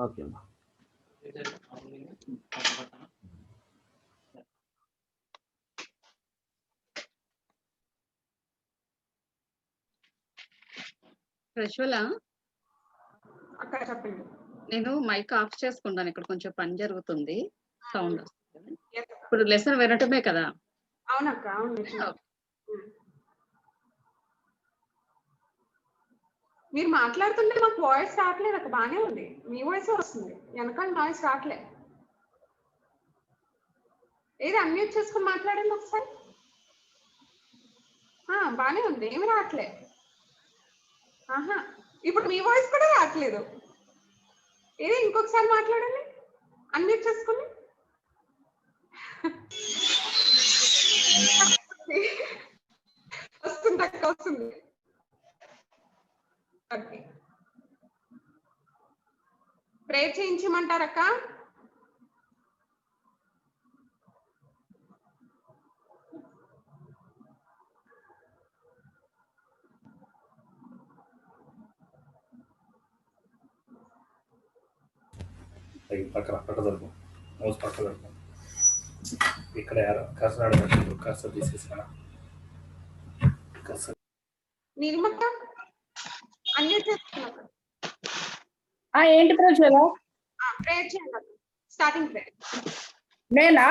Okay అమ్మా. ప్రజ్వల, అక్క చెప్పండి. నేను మైక్ ఆఫ్ చేసుకుంటాను, ఇక్కడ కొంచెం పని జరుగుతుంది, సౌండ్ వస్తుంది. Yes, అక్క. ఇప్పుడు లెసన్ వినటమే కదా? అవునక్క, అవును. మీరు మాట్లాడుతుంటే మాకు వాయిస్ రావట్లేదు అక్క, బానే ఉంది. మీ వాయిస్ వస్తుంది, వెనకాల నాయిస్ రావట్లే. ఏది అన్మ్యూట్ చేసుకుని మాట్లాడండి ఒకసారి. బానే ఉంది, ఏమి రావట్లే. ఆహా, ఇప్పుడు మీ వాయిస్ కూడా రావట్లేదు. ఏది ఇంకొకసారి మాట్లాడండి అన్మ్యూట్ చేసుకుని. వస్తుంది అక్క, వస్తుంది. ఓకే, ప్రేయర్ చేయించమంటారక్క? పక్క దొరుకు మౌస్ పక్క దొరుకు. ఇక్కడ కర్సర్ కర్సర్ తీసేసాను. కర్సర్ నిర్మక్క అన్మ్యూట్ చేసుకున్నాక ఏంటి ప్రజ్వల? ప్రేయర్ చేయండి అక్క, స్టార్టింగ్ ప్రేయర్. నేనా?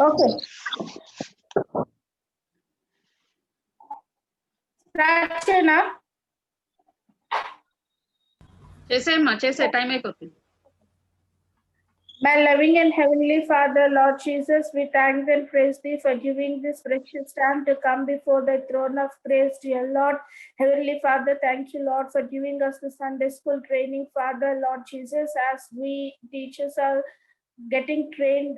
ఓకే, స్టార్ట్ చేయనా? చేసేయమ్మా, చేసే టైం అయిపోతుంది. My loving and heavenly Father, Lord Jesus, we thank and praise thee for giving this precious time to come before the throne of grace, dear Lord. Heavenly Father, thank you, Lord, for giving us the Sunday school training, Father, Lord Jesus, as we teachers are getting trained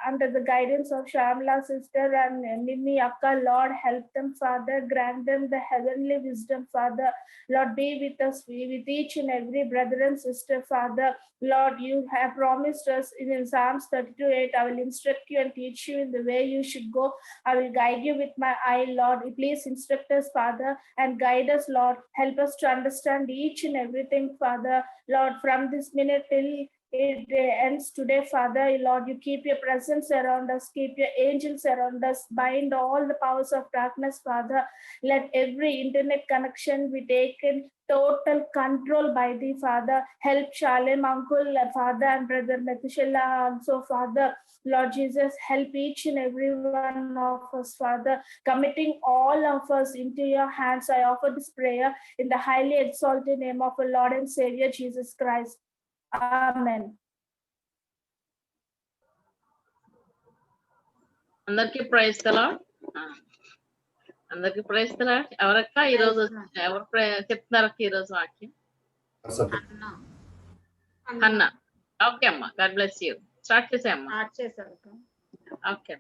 under the guidance of Shamla sister and Mimi Akka. Lord, help them, Father, grant them the heavenly wisdom, Father. Lord, be with us, be with each and every brother and sister, Father. Lord, you have promised us in Psalms 32:8, I will instruct you and teach you in the way you should go. I will guide you with my eye, Lord. Please instruct us, Father, and guide us, Lord. Help us to understand each and everything, Father. Lord, from this minute till it ends today, Father, Lord, you keep your presence around us, keep your angels around us, bind all the powers of darkness, Father. Let every internet connection be taken total control by thee, Father. Help Shalem uncle, Father, and brother Methuselah also, Father. Lord Jesus, help each and every one of us, Father. Committing all of us into your hands, I offer this prayer in the highly exalted name of our Lord and Savior Jesus Christ. Amen. అందరికి praise the Lord. అందరికి praise the Lord. ఎవరక్క ఈరోజు ఎవరు చెప్తున్నారక్క ఈరోజు వాక్యం? Hannah. Okay అమ్మా, God bless you. Start చేసామ్మా. స్టార్ట్ చేశారు. ఓకే.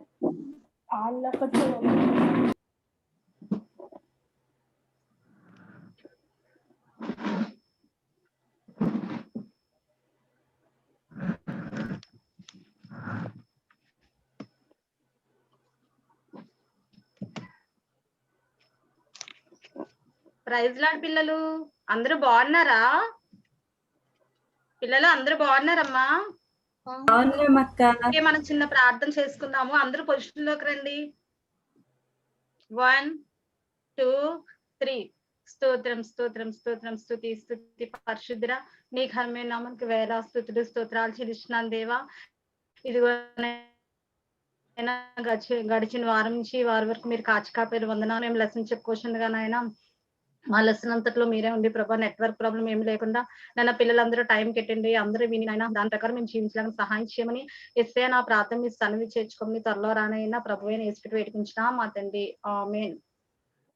ప్రైజ్ లార్డ్ పిల్లలు, అందరూ బాగున్నారా? పిల్లలు అందరూ బాగున్నారమ్మా? మనం చిన్న ప్రార్థన చేసుకుందాము. అందరూ పొజిషన్ లోకి రండి. 1 2 3. స్తోత్రం స్తోత్రం స్తోత్రం స్తుతి స్తుతి పరిశుద్ధుడ నీ ఘనమైన నామమునకు వేల స్తుతులు స్తోత్రాలు చెల్లిస్తున్నాను దేవా. ఇదిగో గడిచిన వారం నుంచి వారి వరకు మీరు కాచి కాపేరు వందనాలు. మేము లెసన్ చెప్పుకోవచ్చుగా నాయన, మా లెసన్ అంతట్లో మీరే ఉండి ప్రభా, నెట్వర్క్ ప్రాబ్లం ఏమి లేకుండా నన్న పిల్లలందరూ టైం కెట్టండి, అందరూ విని అయినా దాని ప్రకారం మేము జీవించడానికి సహాయం చేయమని ఎస్ఏ నా ప్రార్థన మీ సన్నిధి చేర్చుకోమని త్వరలో రానైనా ప్రభు అయిన యేసుకి వేడుకుంటున్నా మా తండ్రి, ఆమేన్.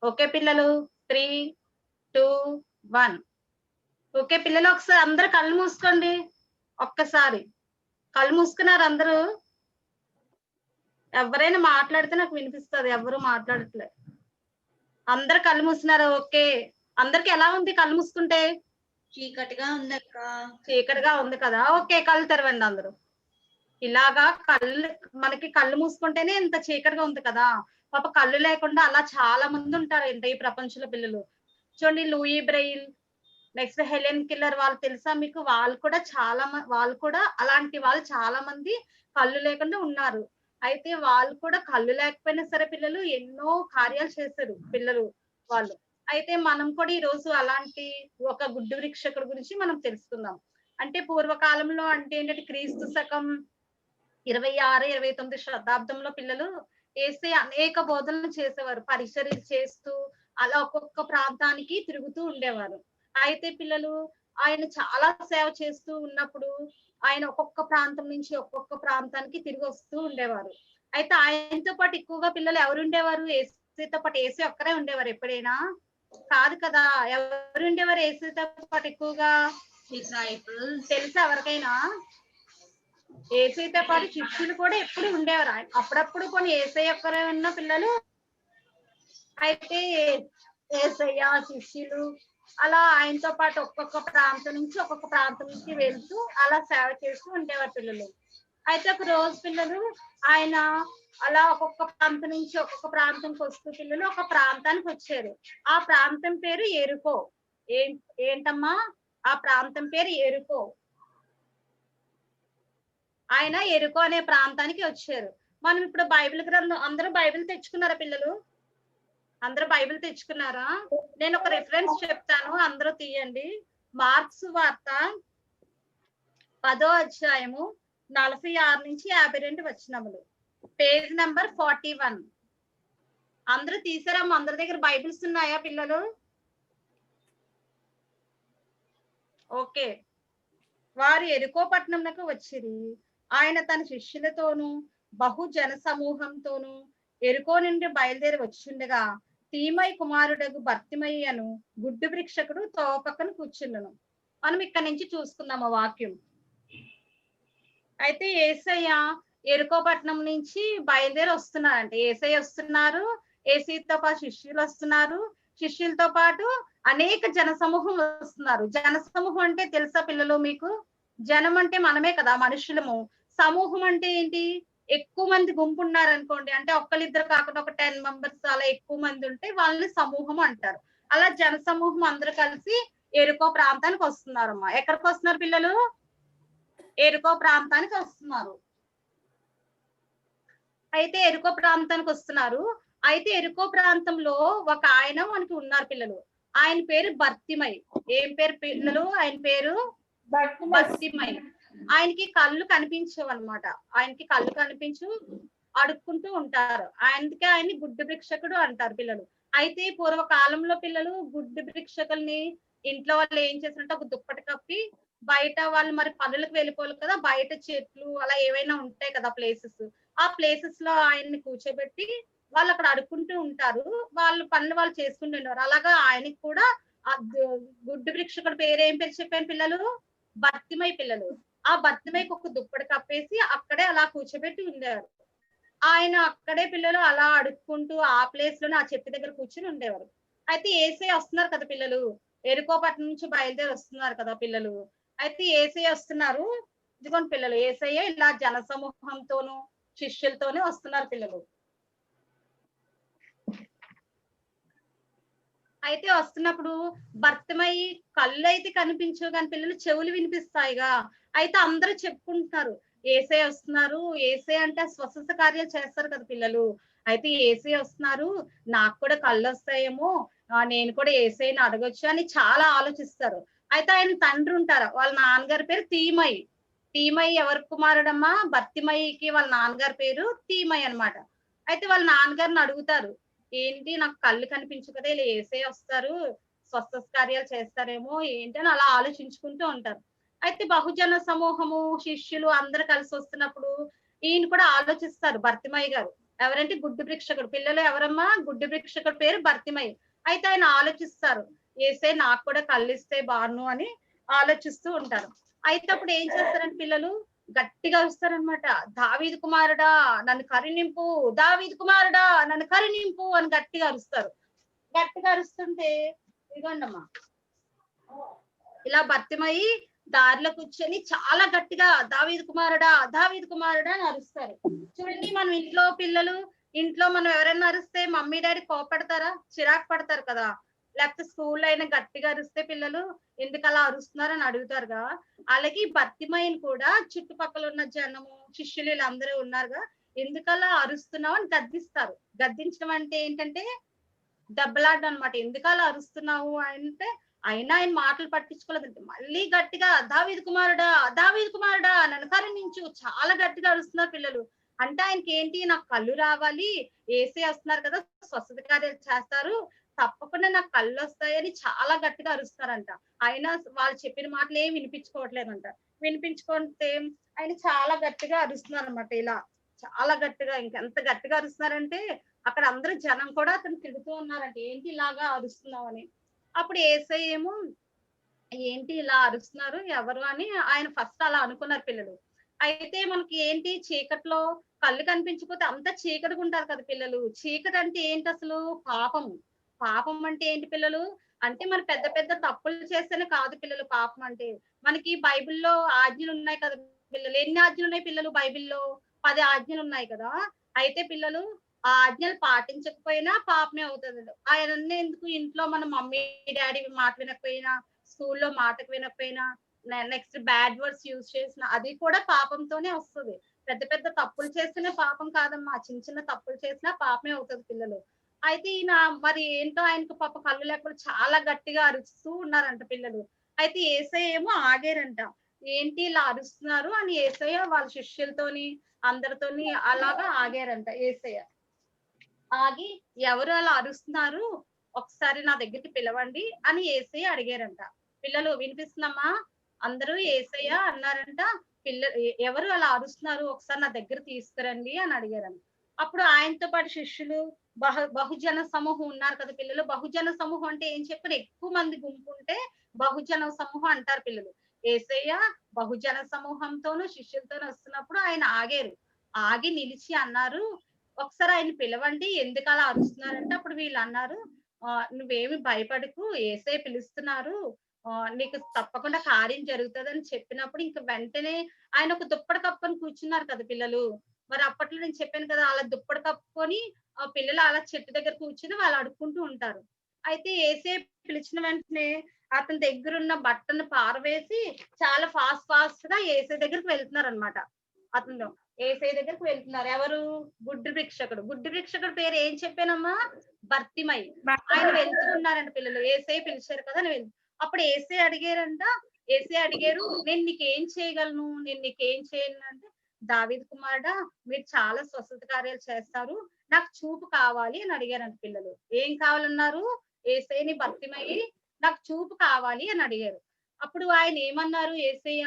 ఓకే పిల్లలు, 3 2 1. ఓకే పిల్లలు, ఒకసారి అందరూ కళ్ళు మూసుకోండి. ఒక్కసారి కళ్ళు మూసుకున్నారు అందరూ? ఎవరైనా మాట్లాడితే నాకు వినిపిస్తుంది, ఎవరు మాట్లాడట్లేదు. అందరు కళ్ళు మూస్తున్నారు. ఓకే, అందరికి ఎలా ఉంది కళ్ళు మూసుకుంటే? చీకటిగా ఉంది అక్క. చీకటిగా ఉంది కదా. ఓకే, కళ్ళు తెరవండి అందరూ. ఇలాగా మనకి కళ్ళు మూసుకుంటేనే ఇంత చీకటిగా ఉంది కదా. పాప కళ్ళు లేకుండా అలా చాలా మంది ఉంటారు ఈ ప్రపంచంలో పిల్లలు. చూడండి, Louis Braille, next Helen Keller వాళ్ళు తెలుసా మీకు? వాళ్ళు కూడా వాళ్ళు కూడా అలాంటి వాళ్ళు చాలా మంది కళ్ళు లేకుండా ఉన్నారు. అయితే వాళ్ళు కూడా కళ్ళు లేకపోయినా సరే పిల్లలు ఎన్నో కార్యాలు చేశారు పిల్లలు వాళ్ళు. అయితే మనం కూడా ఈ రోజు అలాంటి ఒక గుడ్డు వృక్షకుడి గురించి మనం తెలుసుకుందాం. అంటే పూర్వకాలంలో అంటే ఏంటంటే క్రీస్తు శకం 26, 29 శతాబ్దంలో పిల్లలు యేసయ్య అనేక బోధనలు చేసేవారు. పరిచర్యలు చేస్తూ అలా ఒక్కొక్క ప్రాంతానికి తిరుగుతూ ఉండేవారు. అయితే పిల్లలు ఆయన చాలా సేవ చేస్తూ ఉన్నప్పుడు ఆయన ఒక్కొక్క ప్రాంతం నుంచి ఒక్కొక్క ప్రాంతానికి తిరిగి వస్తూ ఉండేవారు. అయితే ఆయనతో పాటు ఎక్కువగా పిల్లలు ఎవరు ఉండేవారు? యేసుతో పాటు యేసు ఒక్కరే ఉండేవారు ఎప్పుడైనా? కాదు కదా. ఎవరు ఉండేవారు యేసుతో పాటు ఎక్కువగా? డిసైపుల్స్. తెలుసా ఎవరికైనా? యేసయ్యతో పాటు శిష్యులు కూడా ఎప్పుడు ఉండేవారు. అప్పుడప్పుడు కొన్ని యేసయ్య ఒక్కరే ఉన్న పిల్లలు, అయితే యేసయ్య శిష్యులు అలా ఆయనతో పాటు ఒక్కొక్క ప్రాంతం నుంచి వెళ్తూ అలా సేవ చేస్తూ ఉండేవారు పిల్లలు. అయితే ఒక రోజు పిల్లలు ఆయన అలా ఒక్కొక్క ప్రాంతం నుంచి ఒక్కొక్క ప్రాంతంకి వస్తూ పిల్లలు ఒక ప్రాంతానికి వచ్చారు. ఆ ప్రాంతం పేరు ఎరుకో. ఏంటమ్మా? ఆ ప్రాంతం పేరు ఎరుకో. ఆయన ఎరుకో అనే ప్రాంతానికి వచ్చారు. మనం ఇప్పుడు బైబిల్ గ్రంథం, అందరూ బైబిల్ తెచ్చుకున్నారా పిల్లలు? అందరూ బైబిల్ తెచ్చుకున్నారా? నేను ఒక రిఫరెన్స్ చెప్తాను, అందరూ తీయండి. మార్క్స్ వార్త 10వ అధ్యాయము 46 నుంచి 52 వచనములు, పేజ్ నెంబర్ 41. అందరూ తీసారమ్మా? అందరి దగ్గర బైబిల్స్ ఉన్నాయా పిల్లలు? ఓకే. వారు ఎరుకో పట్టణంకు వచ్చిరి. ఆయన తన శిష్యులతోనూ బహు జన సమూహంతోనూ ఎరుకో నుండి బయలుదేరి వచ్చిండగా తీమయి కుమారుడగు బర్తిమయ్యను గుడ్డు వృక్షకుడు తోపక్కన కూర్చుండను. మనం ఇక్కడ నుంచి చూసుకుందాం ఆ వాక్యం. అయితే యేసయ్య ఎరుకో పట్టణం నుంచి బయలుదేరి వస్తున్నారంటే యేసయ్య వస్తున్నారు, యేసయ్యతో పాటు శిష్యులు వస్తున్నారు, శిష్యులతో పాటు అనేక జన సమూహం వస్తున్నారు. జన సమూహం అంటే తెలుసా పిల్లలు మీకు? జనం అంటే మనమే కదా, మనుషులము. సమూహం అంటే ఏంటి? ఎక్కువ మంది గుంపు ఉన్నారు అనుకోండి, అంటే ఒక్కరిద్దరు కాకుండా ఒక 10 మెంబర్స్ అలా ఎక్కువ మంది ఉంటే వాళ్ళని సమూహం అంటారు. అలా జన సమూహం అందరూ కలిసి ఎరుకో ప్రాంతానికి వస్తున్నారమ్మా. ఎక్కడికి వస్తున్నారు పిల్లలు? ఎరుకో ప్రాంతానికి వస్తున్నారు. అయితే ఎరుకో ప్రాంతానికి వస్తున్నారు. అయితే ఎరుకో ప్రాంతంలో ఒక ఆయన మనకి ఉన్నారు పిల్లలు. ఆయన పేరు బర్తిమై. ఏం పేరు పిల్లలు? ఆయన పేరు బర్తిమై. ఆయనకి కళ్ళు కనిపించవు అనమాట. ఆయనకి కళ్ళు కనిపించు, అడుక్కుంటూ ఉంటారు. అందుకే ఆయన్ని గుడ్డు భిక్షకుడు అంటారు పిల్లలు. అయితే పూర్వకాలంలో పిల్లలు గుడ్డు భిక్షకుల్ని ఇంట్లో వాళ్ళు ఏం చేస్తారంటే ఒక దుప్పటి కప్పి, బయట వాళ్ళు మరి పనులకు వెళ్ళిపోవాలి కదా, బయట చెట్లు అలా ఏవైనా ఉంటాయి కదా ప్లేసెస్, ఆ ప్లేసెస్ లో ఆయన్ని కూర్చోబెట్టి వాళ్ళు అక్కడ అడుక్కుంటూ ఉంటారు. వాళ్ళు పనులు వాళ్ళు చేసుకుంటున్నారు. అలాగా ఆయనకి కూడా ఆ గుడ్డు భిక్షకుడు పేరు ఏం పేరు చెప్పాను పిల్లలు? బర్తిమై పిల్లలు. ఆ బర్తిమైకి ఒక దుప్పటి కప్పేసి అక్కడే అలా కూర్చోబెట్టి ఉండేవారు. ఆయన అక్కడే పిల్లలు అలా అడుక్కుంటూ ఆ ప్లేస్ లోనే ఆ చెట్టు దగ్గర కూర్చుని ఉండేవారు. అయితే యేసయ్య వస్తున్నారు కదా పిల్లలు, ఎరుకో పట్టణం నుంచి బయలుదేరి వస్తున్నారు కదా పిల్లలు. అయితే యేసయ్య వస్తున్నారు. ఇదిగోండి పిల్లలు, యేసయ్య ఇలా జన సమూహంతోనూ శిష్యులతోనే వస్తున్నారు పిల్లలు. అయితే వస్తున్నప్పుడు బర్తిమై కళ్ళు అయితే కనిపించవు కానీ పిల్లలు చెవులు వినిపిస్తాయిగా. అయితే అందరూ చెప్పుకుంటున్నారు, యేసయ్య వస్తున్నారు, యేసయ్య అంటే స్వస్థత కార్యాలు చేస్తారు కదా పిల్లలు. అయితే యేసయ్య వస్తున్నారు, నాకు కూడా కళ్ళు వస్తాయేమో, నేను కూడా యేసయ్యని అడగొచ్చు అని చాలా ఆలోచిస్తారు. అయితే ఆయన తండ్రి ఉంటారు, వాళ్ళ నాన్నగారి పేరు తీమై. తీమై ఎవరి కుమారుడమ్మా? బర్తిమైకి వాళ్ళ నాన్నగారి పేరు తీమై అన్నమాట. అయితే వాళ్ళ నాన్నగారిని అడుగుతారు, ఏంటి నాకు కళ్ళు కనిపించు కదా, ఇలా యేసయ్య వస్తారు, స్వస్థత కార్యాలు చేస్తారేమో ఏంటి అని అలా ఆలోచించుకుంటూ ఉంటారు. అయితే బహుజన సమూహము శిష్యులు అందరు కలిసి వస్తున్నప్పుడు ఈయన కూడా ఆలోచిస్తారు, బర్తిమై గారు. ఎవరంటే గుడ్డు భిక్షకుడు. పిల్లలు ఎవరమ్మా? గుడ్డు భిక్షకుడు పేరు బర్తిమై. అయితే ఆయన ఆలోచిస్తారు, యేసయ్య నాకు కూడా కళ్ళు ఇస్తే బాను అని ఆలోచిస్తూ ఉంటారు. అయితే అప్పుడు ఏం చేస్తారంటే పిల్లలు గట్టిగా వస్తారనమాట, దావీదు కుమారుడా నన్ను కరుణింపు, దావీదు కుమారుడా నన్ను కరుణింపు అని గట్టిగా అరుస్తారు. గట్టిగా అరుస్తుంటే ఇదిగోండమ్మా ఇలా బర్తిమై దారిలో కూర్చొని చాలా గట్టిగా దావీదు కుమారుడా, దావీదు కుమారుడా అని అరుస్తారు. చూడండి, మనం ఇంట్లో పిల్లలు, ఇంట్లో మనం ఎవరైనా అరిస్తే మమ్మీ డాడీ కోపడతారా? చిరాకు పడతారు కదా. లేకపోతే స్కూల్లో అయినా గట్టిగా అరిస్తే పిల్లలు ఎందుకు అలా అరుస్తున్నారు అని అడుగుతారుగా, అలాగే భర్తిమయ్యని కూడా చుట్టుపక్కల ఉన్న జనము శిష్యులు వీళ్ళందరూ ఉన్నారుగా, ఎందుకలా అరుస్తున్నావు అని గద్దిస్తారు. గద్దించడం అంటే ఏంటంటే దెబ్బలాడడం అనమాట. ఎందుకలా అరుస్తున్నావు అంటే, అయినా ఆయన మాటలు పట్టించుకోలేదంటే మళ్ళీ గట్టిగా దావీదు కుమారుడా దావీదు కుమారుడా నన్ను కరుణించు, చాలా గట్టిగా అరుస్తున్నారు పిల్లలు. అంటే ఆయనకి ఏంటి, నాకు కళ్ళు రావాలి, ఏసే వస్తున్నారు కదా, స్వస్థత కార్యాలు చేస్తారు, తప్పకుండా నాకు కళ్ళు వస్తాయని చాలా గట్టిగా అరుస్తారంట. అయినా వాళ్ళు చెప్పిన మాటలు ఏం వినిపించుకోవట్లేదంట. వినిపించుకుంటే ఆయన చాలా గట్టిగా అరుస్తున్నారు అనమాట. ఇలా చాలా గట్టిగా, ఇంకెంత గట్టిగా అరుస్తున్నారంటే అక్కడ అందరూ జనం కూడా అతను తిడుతూ ఉన్నారంట, ఏంటి ఇలాగా అరుస్తున్నావు అని. అప్పుడు యేసయ్య ఏమో ఏంటి ఇలా అరుస్తున్నారు ఎవరు అని ఆయన ఫస్ట్ అలా అనుకున్నారు పిల్లలు. అయితే మనకి ఏంటి, చీకట్లో కళ్ళు కనిపించకపోతే అంతా చీకటిగా ఉంటారు కదా పిల్లలు. చీకటి అంటే ఏంటి అసలు, పాపము. పాపం అంటే ఏంటి పిల్లలు, అంటే మన పెద్ద పెద్ద తప్పులు చేస్తేనే కాదు పిల్లలు పాపం అంటే. మనకి బైబిల్లో ఆజ్ఞలు ఉన్నాయి కదా పిల్లలు. ఎన్ని ఆజ్ఞలు ఉన్నాయి పిల్లలు బైబిల్లో? 10 ఆజ్ఞలు ఉన్నాయి కదా. అయితే పిల్లలు ఆ ఆజ్ఞలు పాటించకపోయినా పాపమే అవుతుంది. ఆయనన్నీ ఎందుకు, ఇంట్లో మన మమ్మీ డాడీ మాట వినకపోయినా, స్కూల్లో మాటకు వినకపోయినా, నెక్స్ట్ బ్యాడ్ వర్డ్స్ యూజ్ చేసిన అది కూడా పాపంతోనే వస్తుంది. పెద్ద పెద్ద తప్పులు చేస్తేనే పాపం కాదమ్మా, చిన్న చిన్న తప్పులు చేసినా పాపమే అవుతుంది పిల్లలు. అయితే ఈయన మరి ఏంటో ఆయనకు పాప కళ్ళు లేకుండా చాలా గట్టిగా అరుస్తూ ఉన్నారంట పిల్లలు. అయితే యేసయ్య ఏమో ఆగారంట. ఏంటి ఇలా అరుస్తున్నారు అని యేసయ్య వాళ్ళ శిష్యులతోని అందరితోని అలాగా ఆగారంట యేసయ్య. ఆగి ఎవరు అలా అరుస్తున్నారు, ఒకసారి నా దగ్గరికి పిలవండి అని యేసయ్య అడిగారంట. పిల్లలు వినిపిస్తుందమ్మా? అందరూ యేసయ్య అన్నారంట. ఎవరు అలా అరుస్తున్నారు, ఒకసారి నా దగ్గర తీసుకురండి అని అడిగారంట. అప్పుడు ఆయనతో పాటు శిష్యులు బహుజన సమూహం ఉన్నారు కదా పిల్లలు. బహుజన సమూహం అంటే ఏం చెప్పారు, ఎక్కువ మంది గుంపు ఉంటే బహుజన సమూహం అంటారు పిల్లలు. యేసయ్య బహుజన సమూహంతోనూ శిష్యులతోనూ వస్తున్నప్పుడు ఆయన ఆగారు. ఆగి నిలిచి అన్నారు, ఒకసారి ఆయన పిలవండి, ఎందుకు అలా అరుస్తున్నారంటే అప్పుడు వీళ్ళు అన్నారు, నువ్వేమి భయపడకు, యేసయ్య పిలుస్తున్నారు, నీకు తప్పకుండా కార్యం జరుగుతుందని చెప్పినప్పుడు ఇంక వెంటనే ఆయన ఒక దుప్పటి కప్పుకొని కూర్చున్నారు కదా పిల్లలు. మరి అప్పట్లో నేను చెప్పాను కదా, అలా దుప్పటి కప్పుకొని ఆ పిల్లలు అలా చెట్టు దగ్గర కూర్చుని వాళ్ళు అడుక్కుంటూ ఉంటారు. అయితే యేసయ్య పిలిచిన వెంటనే అతని దగ్గర ఉన్న బట్టను పారవేసి చాలా ఫాస్ట్ గా యేసయ్య దగ్గరికి వెళ్తున్నారు అనమాట. అతను యేసయ్య దగ్గరికి వెళ్తున్నారు. ఎవరు? గుడ్డి భిక్షకుడు. గుడ్డి భిక్షకుడు పేరు ఏం చెప్పానమ్మా? భర్తిమై. ఆయన వెళ్తూ ఉన్నారంట పిల్లలు. యేసయ్య పిలిచారు కదా అని అప్పుడు యేసయ్య అడిగారు, నేను నీకేం చేయగలను, నేను నీకేం చేయను అంటే, దావీదు కుమారుడా మీరు చాలా స్వస్థత కార్యాలు చేస్తారు, నాకు చూపు కావాలి అని అడిగారంట పిల్లలు. ఏం కావాలన్నారు? యేసయ్యని భర్తిమయ్యి నాకు చూపు కావాలి అని అడిగారు. అప్పుడు ఆయన ఏమన్నారు యేసయ్య,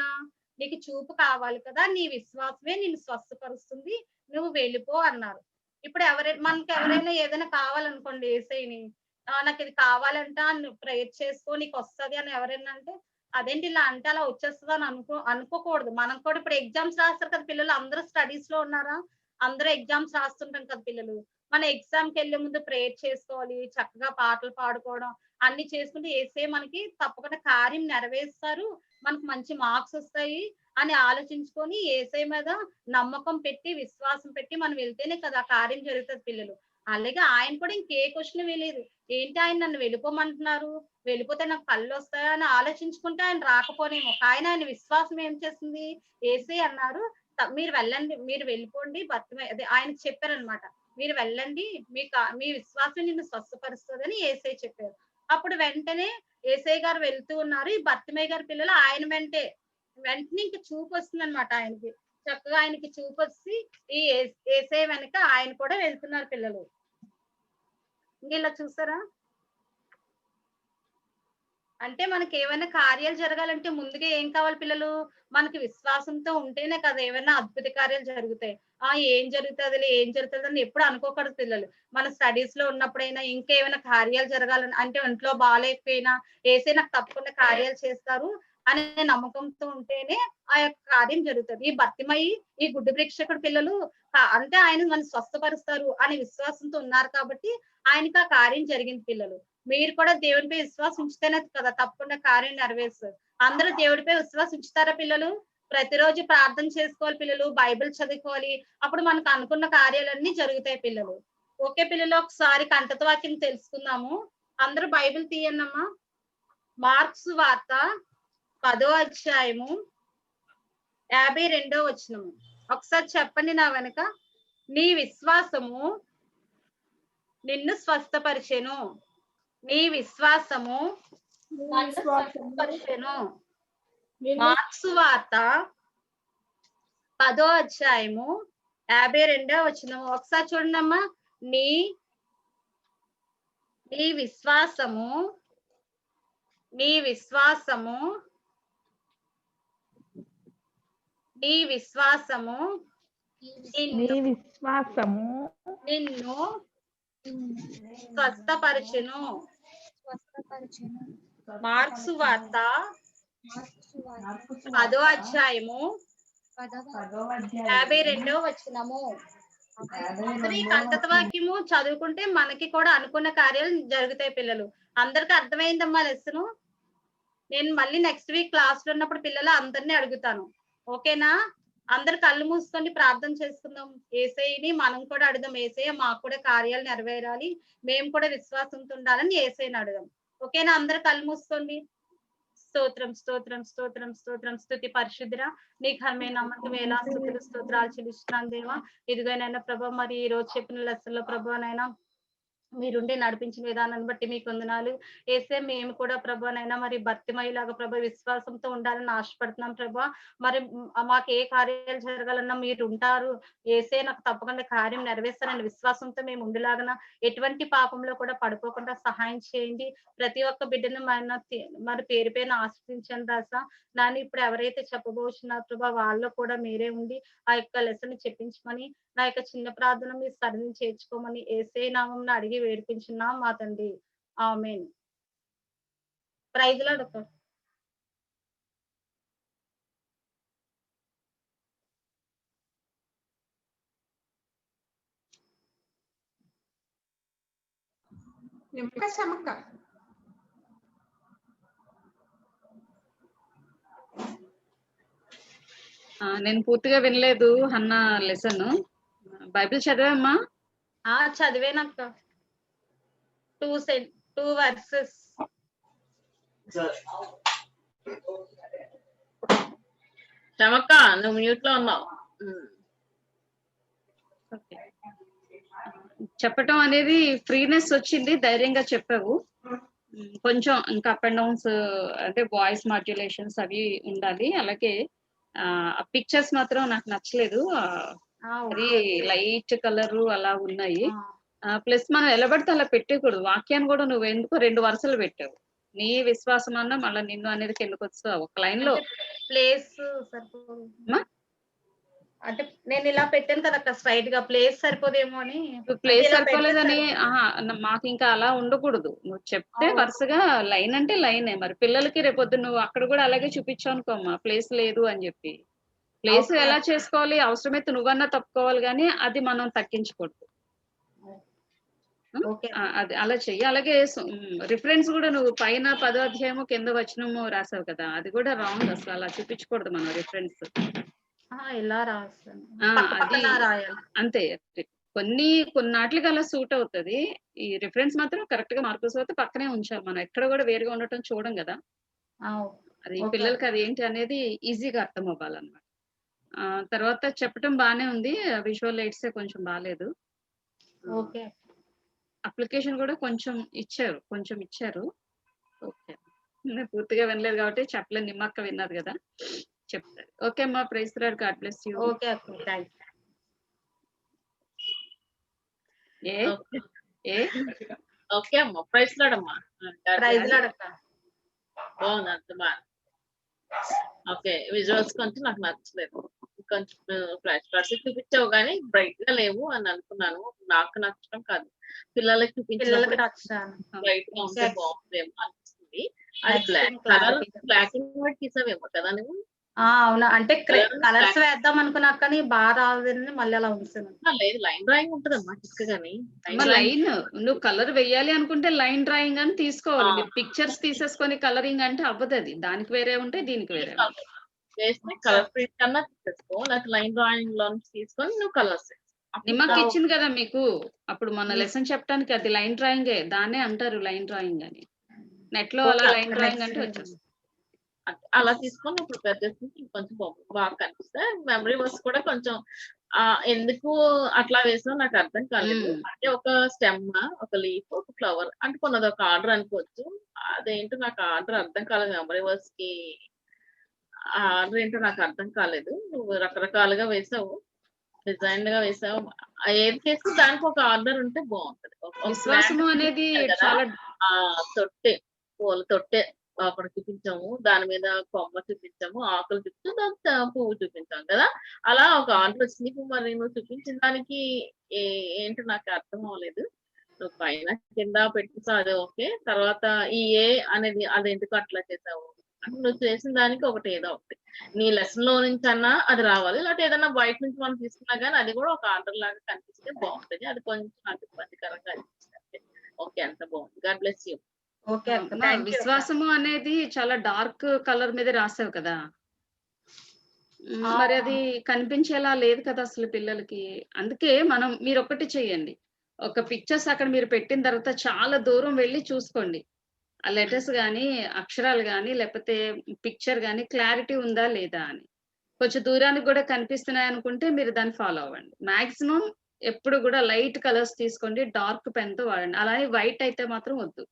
నీకు చూపు కావాలి కదా, నీ విశ్వాసమే నిన్ను స్వస్థపరుస్తుంది, నువ్వు వెళ్ళిపో అన్నారు. ఇప్పుడు మనకి ఎవరైనా ఏదైనా కావాలనుకోండి యేసయ్యని, నాకు ఇది కావాలంట నువ్వు ప్రేయర్ చేసుకో నీకు వస్తది అని ఎవరైనా అంటే, అదేంటి ఇలా అంటే అలా వచ్చేస్తుంది అని అనుకోకూడదు. మనం కూడా ఇప్పుడు ఎగ్జామ్స్ రాస్తారు కదా పిల్లలు, అందరూ స్టడీస్ లో ఉన్నారా? అందరూ ఎగ్జామ్స్ రాస్తుంటాం కదా పిల్లలు. మన ఎగ్జామ్ కి వెళ్లే ముందు ప్రేయర్ చేసుకోవాలి, చక్కగా పాటలు పాడుకోవడం అన్ని చేసుకుంటే యేసయ్య మనకి తప్పకుండా కార్యం నెరవేరుస్తారు, మనకు మంచి మార్క్స్ వస్తాయి అని ఆలోచించుకొని యేసయ్య మీద నమ్మకం పెట్టి విశ్వాసం పెట్టి మనం వెళ్తేనే కదా ఆ కార్యం జరుగుతుంది పిల్లలు. అలాగే ఆయన కూడా ఇంకే క్వశ్చన్ వేయలేదు. ఏంటి ఆయన నన్ను వెళ్ళిపోమంటున్నారు, వెళ్ళిపోతే నాకు కళ్ళు వస్తాయా అని ఆలోచించుకుంటే ఆయన రాకపోనేమో. ఆయన విశ్వాసం ఏం చేస్తుంది, యేసయ్య అన్నారు మీరు వెళ్ళండి, మీరు వెళ్ళిపోండి, అదే ఆయనకు చెప్పారనమాట, మీరు వెళ్ళండి, మీ విశ్వాసం నిన్ను స్వస్థపరుస్తుందని యేసయ్య చెప్పారు. అప్పుడు వెంటనే యేసయ్య గారు వెళ్తూ ఉన్నారు. ఈ భర్తిమయ్య గారి పిల్లలు ఆయన వెంటనే ఇంక చూపు వస్తుంది అనమాట ఆయనకి. చక్కగా ఆయనకి చూపు వచ్చి ఈ యేసయ్య వెనక ఆయన కూడా వెళ్తున్నారు పిల్లలు. ఇలా చూసారా? అంటే మనకి ఏమైనా కార్యాలు జరగాలంటే ముందుగా ఏం కావాలి పిల్లలు, మనకి విశ్వాసంతో ఉంటేనే కదా ఏమైనా అద్భుత కార్యాలు జరుగుతాయి. ఏం జరుగుతుంది అని ఎప్పుడు అనుకోకూడదు పిల్లలు. మన స్టడీస్ లో ఉన్నప్పుడైనా ఇంకేమైనా కార్యాలు జరగాలని అంటే ఒంట్లో బాగాలేకపోయినా యేసయ్య నాకు తప్పకుండా కార్యాలు చేస్తారు అనే నమ్మకంతో ఉంటేనే ఆ యొక్క కార్యం జరుగుతుంది. ఈ భర్తిమయ్యి ఈ గుడ్డి భిక్షకుడు పిల్లలు అంటే ఆయన మనం స్వస్థపరుస్తారు అనే విశ్వాసంతో ఉన్నారు కాబట్టి ఆయనకి ఆ కార్యం జరిగింది పిల్లలు. మీరు కూడా దేవుడిపై విశ్వాసం ఉంచితేనే కదా తప్పకుండా కార్యం నెరవేరుస్తారు. అందరూ దేవుడిపై విశ్వాసం ఉంచుతారా పిల్లలు? ప్రతిరోజు ప్రార్థన చేసుకోవాలి పిల్లలు, బైబిల్ చదువుకోవాలి, అప్పుడు మనకు అనుకున్న కార్యాలన్నీ జరుగుతాయి పిల్లలు. ఓకే పిల్లలు, ఒకసారి కంటత వాక్యం తెలుసుకుందాము. అందరూ బైబిల్ తీయన్నమ్మా. మార్క్స్ వార్త 10వ అధ్యాయము 52వ వచనము. ఒకసారి చెప్పండి నా వెనక. నీ విశ్వాసము నిన్ను స్వస్థపరిచెను. నీ విశ్వాసము నన్ను స్వస్థపరిచెను. మార్క్స్ వార్త 10వ అధ్యాయము 52వ వచనము. ఒకసారి చూడండి అమ్మా. నీ విశ్వాసము నిన్ను స్వస్థపరచును. మార్క్స్ వార్త 10వ అధ్యాయము 52వ వచనము. అందరూ ఈ కంటత వాక్యము చదువుకుంటే మనకి కూడా అనుకున్న కార్యాలు జరుగుతాయి పిల్లలు. అందరికి అర్థమైందమ్మా లెసను? నేను మళ్ళీ నెక్స్ట్ వీక్ క్లాస్ లో ఉన్నప్పుడు పిల్లలు అందరినీ అడుగుతాను. ఓకేనా? అందరు కళ్ళు మూసుకొని ప్రార్థన చేసుకుందాం. యేసయ్యని మనం కూడా అడుగుదాం. యేసయ్య మాకు కూడా కార్యాలు నెరవేరాలి, మేము కూడా విశ్వాసంతో ఉండాలని యేసయ్యని అడుగుదాం. ఓకేనా? అందరు కళ్ళు మూసుకోండి. స్తోత్రం స్తోత్రం స్తోత్రం స్తోత్రం. స్తుతి పరిశుద్ధిరా నీ ఘనమైన నామమునకు వేలా స్తుతులు స్తోత్రాలు చెల్లిస్తున్నాను దేవా. ఇదిగోనైనా ప్రభా, మరి ఈ రోజు చెప్పిన లెసన్లో ప్రభానైనా మీరుండి నడిపించిన విధానాన్ని బట్టి మీకు వందనాలు. ఏసే మేము కూడా ప్రభానైనా మరి భర్తిమయ్యేలాగా ప్రభా విశ్వాసంతో ఉండాలని ఆశపడుతున్నాం ప్రభా. మరి మాకు ఏ కార్యాలు జరగాలన్నా మీరు ఉంటారు ఏసే, నాకు తప్పకుండా కార్యం నెరవేర్స్తారని విశ్వాసంతో మేము ఉండేలాగా ఎటువంటి పాపంలో కూడా పడిపోకుండా సహాయం చేయండి. ప్రతి ఒక్క బిడ్డను మరి పేరు పేరున ఆశ్రయించండి రాసా. నాని ఇప్పుడు ఎవరైతే చెప్పబోతున్నారు ప్రభా, వాళ్ళలో కూడా మీరే ఉండి ఆ యొక్క లెసన్ చెప్పించమని, నా యొక్క చిన్న ప్రార్థన మీరు సరిని చేర్చుకోమని యేసే నామమున అడిగి వేడుకుంటున్నాం మా తండ్రి. ఆమేన్. Praise Lord doctor. నిమ్మక నేను పూర్తిగా వినలేదు అన్న లెసన్. బైబిల్ చదివామ్మా? చదివేనక్క. 2 వర్సెస్. చమక్క నువ్వు మ్యూట్ లో ఉన్నావు. చెప్పటం అనేది ఫ్రీనెస్ వచ్చింది, ధైర్యంగా చెప్పావు. కొంచెం ఇంకా అప్ అండ్ డౌన్స్ అంటే వాయిస్ మాడ్యులేషన్స్ అవి ఉండాలి. అలాగే పిక్చర్స్ మాత్రం నాకు నచ్చలేదు. అది లైట్ కలర్ అలా ఉన్నాయి. ప్లస్ మనం ఎలా పడితే అలా పెట్టకూడదు. వాక్యాన్ని కూడా నువ్వు ఎందుకో 2 వరుసలు పెట్టావు. నీ విశ్వాసం అన్నా మళ్ళీ నిన్ను అనేది కిందకు వస్తావు ఒక లైన్ లో. ప్లేస్ అంటే నేను ఇలా పెట్టాను కదా అక్కడ స్ట్రైట్ గా, ప్లేస్ సరిపోదేమో అని. ప్లేస్ సరిపోలేదని మాకు ఇంకా అలా ఉండకూడదు. నువ్వు చెప్తే వరుసగా లైన్ అంటే లైనే. మరి పిల్లలకి రేపొద్దు నువ్వు అక్కడ కూడా అలాగే చూపించావు అనుకోమ్మా ప్లేస్ లేదు అని చెప్పి. ప్లేస్ ఎలా చేసుకోవాలి, అవసరమైతే నువ్వన్నా తప్పుకోవాలి కానీ అది మనం తగ్గించకూడదు. అది అలా చెయ్యి. అలాగే రిఫరెన్స్ కూడా నువ్వు పైన 10వ అధ్యాయము కింద వచనము రాసావు కదా, అది కూడా రాంగ్. అసలు అలా చూపించకూడదు మనం రిఫరెన్స్. అంతే. కొన్నాట్లకి అలా సూట్ అవుతుంది. ఈ రిఫరెన్స్ మాత్రం కరెక్ట్ గా మార్కుస్ అయితే పక్కనే ఉంచాలి. మనం ఎక్కడ కూడా వేరుగా ఉండటం చూడం కదా. అది పిల్లలకి అది ఏంటి అనేది ఈజీగా అర్థం అవ్వాలన్నమాట. తర్వాత చెప్పటం బానే ఉంది. విజువల్ ఎయిడ్స్ కొంచెం బాగాలేదు. అప్లికేషన్ కూడా కొంచెం ఇచ్చారు. ఓకే, నేను పూర్తిగా వినలేదు కాబట్టి చెప్పలేదు. నిమ్మక్క విన్నది కదా, చెప్తారు. ఓకే అమ్మా, praise Lord, God bless you. Okay అక్క, థాంక్స్. ఓకే అమ్మా, ప్రైజ్ లార్డ్ అమ్మా. ప్రైజ్ లార్డ్ అక్క. బాగుంది, అంత బాగా. ఓకే, విజువల్స్ కొంచెం నాకు నచ్చలేదు. కొంచెం ఫ్లాష్ కార్డ్స్ చూపించావు కానీ బ్రైట్ గా లేవు అని అనుకున్నాను. నాకు నచ్చడం కాదు, పిల్లలకి చూపించినప్పుడు బ్రైట్ గా ఉంటే బాగుందేమో అనిపిస్తుంది. అది బ్లాక్ అండ్ వైట్ తీసావేమో కదా నువ్వు? అవునా, అంటే కలర్స్ వేద్దాం అనుకున్నా కానీ బాగా రాదని మళ్ళీ అలా ఉంచాను. లేదు, లైన్ డ్రాయింగ్ ఉంటదమ్మా చిక్కగాని. లైన్ నువ్వు కలర్ వెయ్యాలి అనుకుంటే లైన్ డ్రాయింగ్ అని తీసుకోవాలి. మీరు పిక్చర్స్ తీసేసుకొని కలరింగ్ అంటే అవ్వదు. అది దానికి వేరే ఉంటే దీనికి వేరే వేస్తే కలర్ ప్రింట్ కన్నా తీసేసుకో, లేకపోతే లైన్ డ్రాయింగ్ లో తీసుకొని నువ్వు కలర్స్ నిమ్మకి అప్పుడు ఇచ్చింది కదా మీకు అప్పుడు మన లెసన్ చెప్పడానికి, అది లైన్ డ్రాయింగే, దాన్నే అంటారు లైన్ డ్రాయింగ్ అని. నెట్ లో అలా ఓకే, లైన్ డ్రాయింగ్ అంటే వచ్చేస్తుంది. అలా తీసుకొని ప్రిపేర్ చేసుకుంటే కొంచెం బాగా కనిపిస్తాయి. మెమరీ వర్స్ కూడా కొంచెం ఎందుకు అట్లా వేసినా నాకు అర్థం కాలేదు. అంటే ఒక స్టెమ్, ఒక లీఫ్, ఒక ఫ్లవర్ అనుకున్నది ఒక ఆర్డర్ అనుకోవచ్చు. అదేంటో నాకు ఆర్డర్ అర్థం కాలేదు. మెమరీ వర్స్ కి ఆర్డర్ ఏంటో నాకు అర్థం కాలేదు. నువ్వు రకరకాలుగా వేసావు, డిజైన్ గా వేసావు. ఏది చేస్తే దానికి ఒక ఆర్డర్ ఉంటే బాగుంటది. విశ్వాసము అనేది కదా, చాలా తొట్టె, పూల తొట్టె అక్కడ చూపించాము, దాని మీద కొమ్మ చూపించాము, ఆకులు చూపించాము, దాని పువ్వు చూపించాము కదా. అలా ఒక ఆర్డర్ వచ్చింది. ఇప్పుడు మరి నువ్వు చూపించిన దానికి ఏంటో నాకు అర్థం అవ్వలేదు. నువ్వు పైన కింద పెట్టేసావు, అది ఓకే. తర్వాత ఈ ఏ అనేది అది ఎందుకు అట్లా చేసావు అంటే నువ్వు చేసిన దానికి ఒకటి ఏదో ఒకటి నీ లెసన్ లో నుంచి అన్నా అది రావాలి, లేకపోతే ఏదైనా బయట నుంచి మనం తీసుకున్నా కానీ అది కూడా ఒక ఆర్డర్ లాగా కనిపిస్తే బాగుంటుంది. అది కొంచెం నాకు ఇబ్బందికరంగా అనిపిస్తుంది. ఓకే, అంత బాగుంది. God bless you. ఓకే అక్క, అవునా, థ్యాంక్ యూ. విశ్వాసము అనేది చాలా డార్క్ కలర్ మీద రాసావు కదా. మరి అది కనిపించేలా లేదు కదా అసలు పిల్లలకి. అందుకే మీరు ఒకటి చెయ్యండి, ఒక పిక్చర్స్ అక్కడ మీరు పెట్టిన తర్వాత చాలా దూరం వెళ్ళి చూసుకోండి. ఆ లెటర్స్ గానీ, అక్షరాలు గానీ, లేకపోతే పిక్చర్ గానీ క్లారిటీ ఉందా లేదా అని. కొంచెం దూరానికి కూడా కనిపిస్తున్నాయి అనుకుంటే మీరు దాన్ని ఫాలో అవ్వండి. మాక్సిమం ఎప్పుడు కూడా లైట్ కలర్స్ తీసుకోండి, డార్క్ పెన్ తో వాడండి. అలానే వైట్ అయితే మాత్రం వద్దు.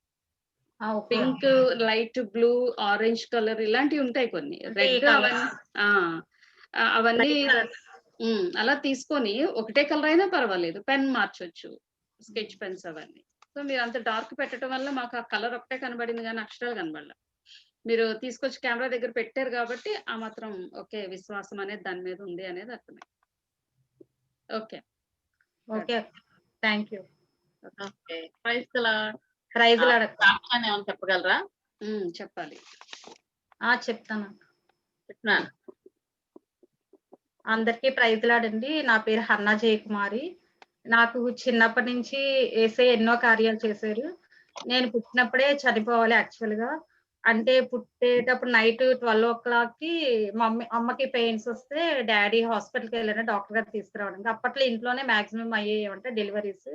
Okay. Pink, light blue, orange colour ఇలాంటివి ఉంటాయి కొన్ని. అంటే ఈ రెడ్ colours. అవన్నీ Bright colours. అలా తీసుకొని ఒకటే కలర్ అయినా పర్వాలేదు, పెన్ మార్చొచ్చు, స్కెచ్ పెన్స్ అవన్నీ. సో మీరు అంత డార్క్ పెట్టడం వల్ల మాకు ఆ కలర్ ఒకటే కనబడింది కానీ అక్షరాలు కనబడలే. మీరు తీసుకొచ్చి కెమెరా దగ్గర పెట్టారు కాబట్టి ఆ మాత్రం ఓకే, విశ్వాసం అనేది దాని మీద ఉంది అనేది అర్థమైంది. ఓకే, ఓకే అక్క, థ్యాంక్ యూ. ఓకే, ప్రైజ్ గల ప్రైజ్ లాడక్క. సాక్ష్యాన్ని ఏమైనా చెప్పగలరా? చెప్పాలి. చెప్తాను. చెప్తున్నాను. అందరికీ ప్రైజ్ లాడండి. నా పేరు హన్నా జయకుమారి. నాకు చిన్నప్పటి నుంచి యేసయ్య ఎన్నో కార్యాలు చేశారు. నేను పుట్టినప్పుడే చనిపోవాలి యాక్చువల్ గా. అంటే పుట్టేటప్పుడు నైట్ 12:00కి అమ్మకి పెయిన్స్ వస్తే డాడీ హాస్పిటల్కి వెళ్ళాను, డాక్టర్ గారు తీసుకురావడానికి. అప్పట్లో ఇంట్లోనే మాక్సిమం అయ్యేవంటే డెలివరీస్.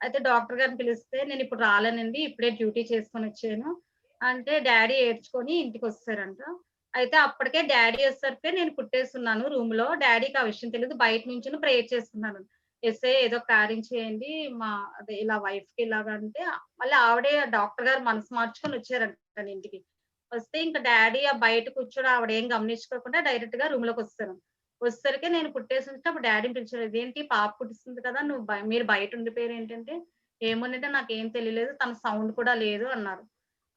అయితే డాక్టర్ గారిని పిలిస్తే నేను ఇప్పుడు రాలేనండి, ఇప్పుడే డ్యూటీ చేసుకొని వచ్చాను అంటే డాడీ ఏడ్చుకొని ఇంటికి వస్తారంట. అయితే అప్పటికే డాడీ వచ్చేసరికి నేను పుట్టేస్తున్నాను రూమ్ లో. డాడీకి ఆ విషయం తెలియదు, బయట నుంచి ప్రేయర్ చేసుకున్నాను. ఎస్ఐ ఏదో కార్యం చేయండి మా అదే ఇలా వైఫ్ కి ఇలాగా అంటే మళ్ళీ ఆవిడే డాక్టర్ గారు మనసు మార్చుకొని వచ్చారంట ఇంటికి. వస్తే ఇంకా డాడీ ఆ బయట కూర్చొని ఆవిడ ఏం గమనించుకోకుండా డైరెక్ట్ గా రూమ్ లోకి వస్తారు. వచ్చేసరికి నేను పుట్టేసి ఉంటే అప్పుడు డాడీని పిలిచారు, ఇదేంటి పాప పుట్టిస్తుంది కదా, మీరు బయట ఉండిపోయారు ఏంటంటే ఏమోనంటే నాకేం తెలియలేదు, తన సౌండ్ కూడా లేదు అన్నారు.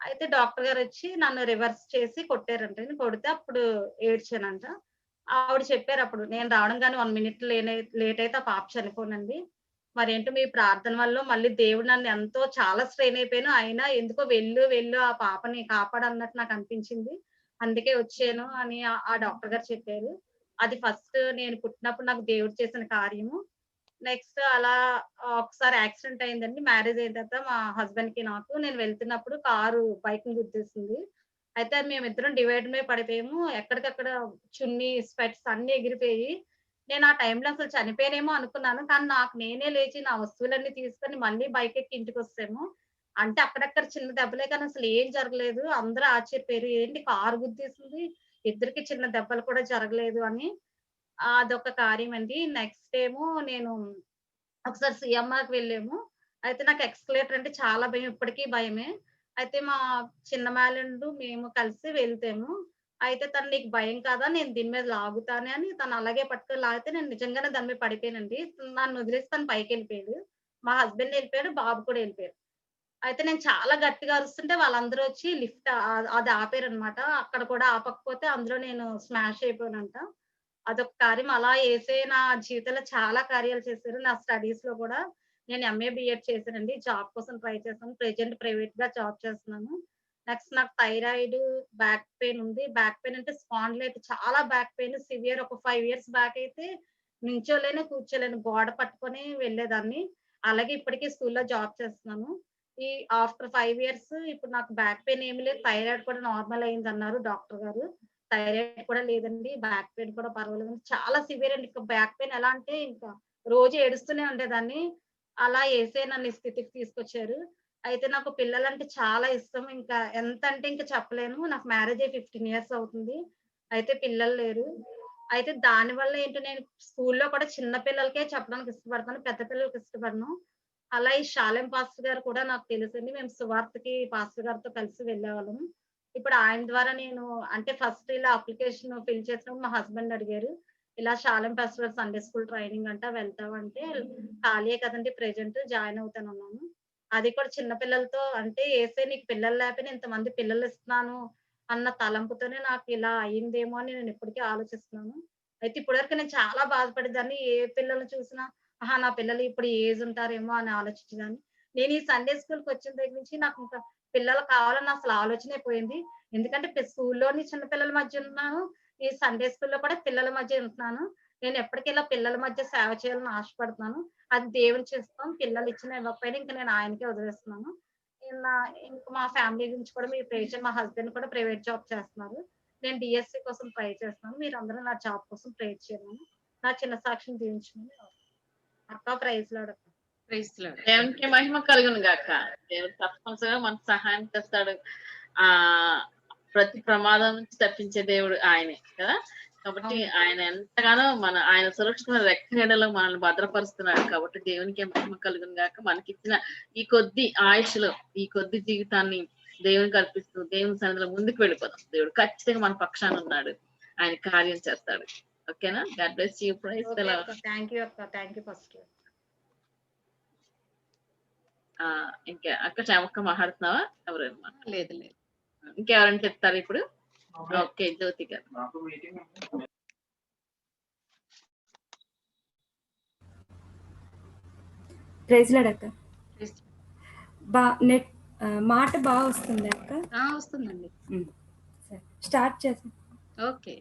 అయితే డాక్టర్ గారు వచ్చి నన్ను రివర్స్ చేసి కొట్టారంట. నేను కొడితే అప్పుడు ఏడ్చానంట. ఆవిడ చెప్పారు అప్పుడు, నేను రావడం కానీ 1 మినిట్ లేట్ అయితే ఆ పాప చనిపోనండి. మరేంటో మీ ప్రార్థన వల్ల మళ్ళీ దేవుడు నన్ను ఎంతో చాలా స్ట్రెయిన్ అయిపోయాను, అయినా ఎందుకో వెళ్ళు ఆ పాపని కాపాడన్నట్టు నాకు అనిపించింది, అందుకే వచ్చాను అని ఆ డాక్టర్ గారు చెప్పారు. అది ఫస్ట్ నేను పుట్టినప్పుడు నాకు దేవుడు చేసిన కార్యము. నెక్స్ట్ అలా ఒకసారి యాక్సిడెంట్ అయిందండి. మ్యారేజ్ అయిన తర్వాత మా హస్బెండ్ కి నాకు, నేను వెళ్తున్నప్పుడు కారు బైక్ ని గుద్దేసింది. అయితే మేమిద్దరం డివైడ్ మీద పడిపోయాము. ఎక్కడికక్కడ చున్నీ, స్పెట్స్ అన్ని ఎగిరిపోయి నేను ఆ టైంలో అసలు చనిపోయానేమో అనుకున్నాను. కానీ నాకు నేనే లేచి నా వస్తువులన్నీ తీసుకొని మళ్ళీ బైక్ ఎక్కి ఇంటికి వస్తాము. అంటే అక్కడక్కడ చిన్న దెబ్బలే కానీ అసలు ఏం జరగలేదు. అందరూ ఆశ్చర్యపోయారు, ఏంటి కారు గుద్దేసింది, ఇద్దరికి చిన్న దెబ్బలు కూడా జరగలేదు అని. అదొక కార్యం అండి. నెక్స్ట్ ఏమో నేను ఒకసారి సీఎంఆర్‌కి వెళ్ళాము. అయితే నాకు ఎక్స్‌కలేటర్ అంటే చాలా భయం, ఇప్పటికి భయమే. అయితే మా చిన్న మేనల్లుడు మేము కలిసి వెళ్తాము. అయితే తను నీకు భయం కాదా, నేను దీని మీద లాగుతాను అని తను అలాగే పట్టుకొని లాగితే నేను నిజంగానే దాని మీద పడిపోయానండి. నన్ను వదిలేసి తను పైకెళ్ళిపోయాడు. మా హస్బెండ్ వెళ్ళిపోయాడు, బాబు కూడా వెళ్ళిపోయారు. అయితే నేను చాలా గట్టిగా అరుస్తుంటే వాళ్ళందరూ వచ్చి లిఫ్ట్ అది ఆపారనమాట. అక్కడ కూడా ఆపకపోతే అందులో నేను స్మాష్ అయిపోయానంట. అదొక కార్యం. అలా యేసయ్య నా జీవితంలో చాలా కార్యాలు చేశారు. నా స్టడీస్‌లో కూడా నేను ఎంఏ, బీఎడ్ చేశానండి. జాబ్ కోసం ట్రై చేశాను. ప్రెజెంట్ ప్రైవేట్‌గా జాబ్ చేస్తున్నాను. నెక్స్ట్ నాకు థైరాయిడ్, బ్యాక్ పెయిన్ ఉంది. బ్యాక్ పెయిన్ అంటే స్పాండిలైట్ చాలా బ్యాక్ పెయిన్ సివియర్. ఒక 5 ఇయర్స్ బ్యాక్ అయితే నించోలేను, కూర్చోలేను. గోడ పట్టుకొని వెళ్ళేదాన్ని. అలాగే ఇప్పటికి స్కూల్‌లో జాబ్ చేస్తున్నాను. ఈ ఆఫ్టర్ 5 ఇయర్స్ ఇప్పుడు నాకు బ్యాక్ పెయిన్ ఏమి లేదు. థైరాయిడ్ కూడా నార్మల్ అయిందన్నారు డాక్టర్ గారు. థైరాయిడ్ కూడా లేదండి. బ్యాక్ పెయిన్ కూడా పర్వాలేదు. చాలా సివియర్ అండి. బ్యాక్ పెయిన్ ఎలా అంటే ఇంకా రోజు ఏడుస్తూనే ఉండేదాన్ని. అలా యేసయ్య నన్ను ఈ స్థితికి తీసుకొచ్చారు. అయితే నాకు పిల్లలంటే చాలా ఇష్టం. ఇంకా ఎంతంటే ఇంక చెప్పలేను. నాకు మ్యారేజ్ అయ్యి 15 ఇయర్స్ అవుతుంది. అయితే పిల్లలు లేరు. అయితే దానివల్ల ఏంటో నేను స్కూల్లో కూడా చిన్న పిల్లలకే చెప్పడానికి ఇష్టపడతాను. పెద్ద పిల్లలకి ఇష్టపడను. అలా ఈ షాలేం పాస్టర్ గారు కూడా నాకు తెలుసండి. మేము సువార్తకి పాస్టర్ గారితో కలిసి వెళ్ళేవాళ్ళము. ఇప్పుడు ఆయన ద్వారా నేను అంటే ఫస్ట్ ఇలా అప్లికేషన్ ఫిల్ చేసినప్పుడు మా హస్బెండ్ అడిగారు. ఇలా Shalem pastor Sunday school training అంట వెళ్తావంటే, ఖాళీయే కదండీ ప్రెజెంట్ జాయిన్ అవుతానన్నాను. అది కూడా చిన్న పిల్లలతో అంటే యేసయ్య నీకు పిల్లలు లేకపోయినా ఇంతమంది పిల్లలు ఇస్తున్నాను అన్న తలంపుతోనే నాకు ఇలా అయిందేమో అని నేను ఇప్పటికీ ఆలోచిస్తున్నాను. అయితే ఇప్పటివరకు నేను చాలా బాధపడేదాన్ని. ఏ పిల్లల్ని చూసినా ఆహా! నా పిల్లలు ఇప్పుడు ఈ ఏజ్ ఉంటారేమో అని ఆలోచించేదాన్ని. నేను ఈ సండే స్కూల్‌కి వచ్చిన దగ్గర నుంచి నాకు ఇంకా పిల్లలు కావాలని అసలు ఆలోచనే పోయింది. ఎందుకంటే స్కూల్లోని చిన్న పిల్లల మధ్య ఉన్నాను. ఈ సండే స్కూల్‌లో కూడా పిల్లల మధ్య ఉంటున్నాను. నేను ఎప్పటికి ఇలా పిల్లల మధ్య సేవ చేయాలని ఆశపడుతున్నాను. అది దేవుని చిత్తం. పిల్లలు ఇచ్చినా ఇవ్వకపోయినా ఇంక నేను ఆయనకే వదిలేస్తున్నాను. నా ఇంక మా ఫ్యామిలీ గురించి కూడా మీరు ప్రే చేయండి. మా హస్బెండ్ కూడా ప్రైవేట్ జాబ్ చేస్తున్నారు. నేను డీఎస్సీ కోసం ట్రై చేస్తున్నాను. మీరందరూ నా జాబ్ కోసం ప్రేర్ చేయమని, నా చిన్న సాక్షిని దీవించమని అక్క ప్రైజ్ లార్డ్ అక్క. Praise Lord. దేవునికి మహిమ కలుగును గాక. దేవుడు తప్పనిసరిగా మనకు సహాయం చేస్తాడు. ఆ ప్రతి ప్రమాదం నుంచి తప్పించే దేవుడు ఆయనే కదా. కాబట్టి ఆయన ఎంతగానో ఆయన సురక్షితమైన రెక్క నీడలో మనల్ని భద్రపరుస్తున్నాడు. కాబట్టి దేవునికి మహిమ కలుగును గాక. మనకిచ్చిన ఈ కొద్ది ఆయుష్లో ఈ కొద్ది జీవితాన్ని దేవునికి అర్పిస్తూ దేవుని సన్నిధిలో ముందుకు వెళ్ళిపోదాం. దేవుడు ఖచ్చితంగా మన పక్షాన ఉన్నాడు. ఆయన కార్యం చేస్తాడు. ఓకేనా? God bless you. Praise the Lord. Thank you అక్క. Thank you first. ఇంకా అక్క చామక్క మాట్లాడుతున్నావా? ఎవరైనా లేదు లేదు. ఇంకెవరైనా చెప్తారు ఇప్పుడు? ఓకే, జ్యోతి గారు. ప్రైజ్ లార్డ్ అక్క. నెట్ మాట బాగా వస్తుంది అక్క? వస్తుందండి. స్టార్ట్ చేద్దాం. Okay,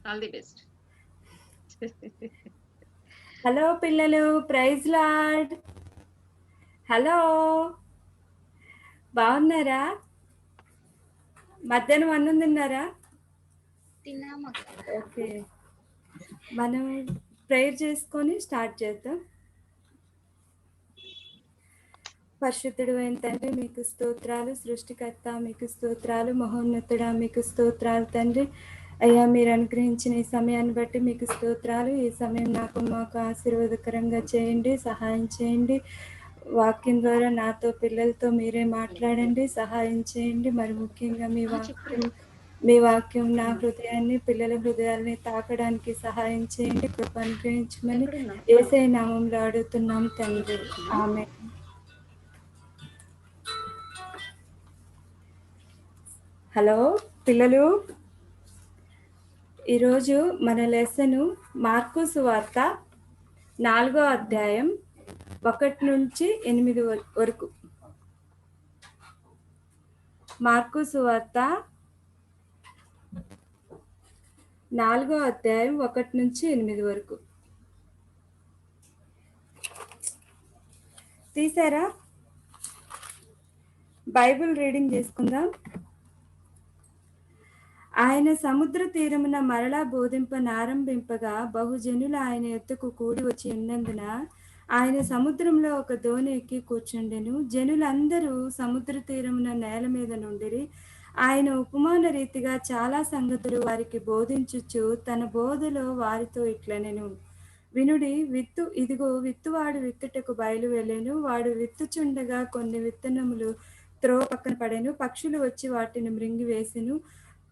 all the best. Hello పిల్లలు, ప్రైజ్ లార్డ్. హలో, బాగున్నారా? మధ్యాహ్నం అన్నం తిన్నారా? ఓకే, మనం ప్రేయర్ చేసుకొని స్టార్ట్ చేద్దాం. పరిశుద్ధుడు అయిన తండ్రి మీకు స్తోత్రాలు, సృష్టికర్త మీకు స్తోత్రాలు, మహోన్నతుడా మీకు స్తోత్రాలు తండ్రి. అయ్యా, మీరు అనుగ్రహించిన ఈ సమయాన్ని బట్టి మీకు స్తోత్రాలు. ఈ సమయం మాకు ఆశీర్వాదకరంగా చేయండి, సహాయం చేయండి. వాక్యం ద్వారా నాతో పిల్లలతో మీరే మాట్లాడండి, సహాయం చేయండి. మరి ముఖ్యంగా మీ వాక్యం నా హృదయాన్ని, పిల్లల హృదయాల్ని తాకడానికి సహాయం చేయండి. కృప అనుగ్రహించమని యేసయ్య నామంలో అడుగుతున్నాం తండ్రి, ఆమేన్. హలో పిల్లలు, ఈరోజు మన లెసను మార్కు సువార్త 4వ అధ్యాయం 1 నుంచి 8 వరకు. మార్కు సువార్త 4వ అధ్యాయం 1 నుంచి 8 వరకు. తీసారా? బైబిల్ రీడింగ్ చేసుకుందాం. ఆయన సముద్ర తీరమున మరలా బోధింపనారంభింపగా బహుజనులు ఆయన ఎద్దుకు కూడి వచ్చి ఉన్నందున ఆయన సముద్రంలో ఒక దోణి ఎక్కి కూర్చుండెను. జనులందరూ సముద్ర తీరమున నేల మీద నుండిరి. ఆయన ఉపమాన రీతిగా చాలా సంగతులు వారికి బోధించుచు తన బోధలో వారితో ఇట్లనెను. వినుడి, ఇదిగో విత్తువాడు విత్తుటకు బయలు వెళ్ళెను. వాడు విత్తుచుండగా కొన్ని విత్తనములు త్రోవ పక్కన పడెను. పక్షులు వచ్చి వాటిని మృంగివేసెను.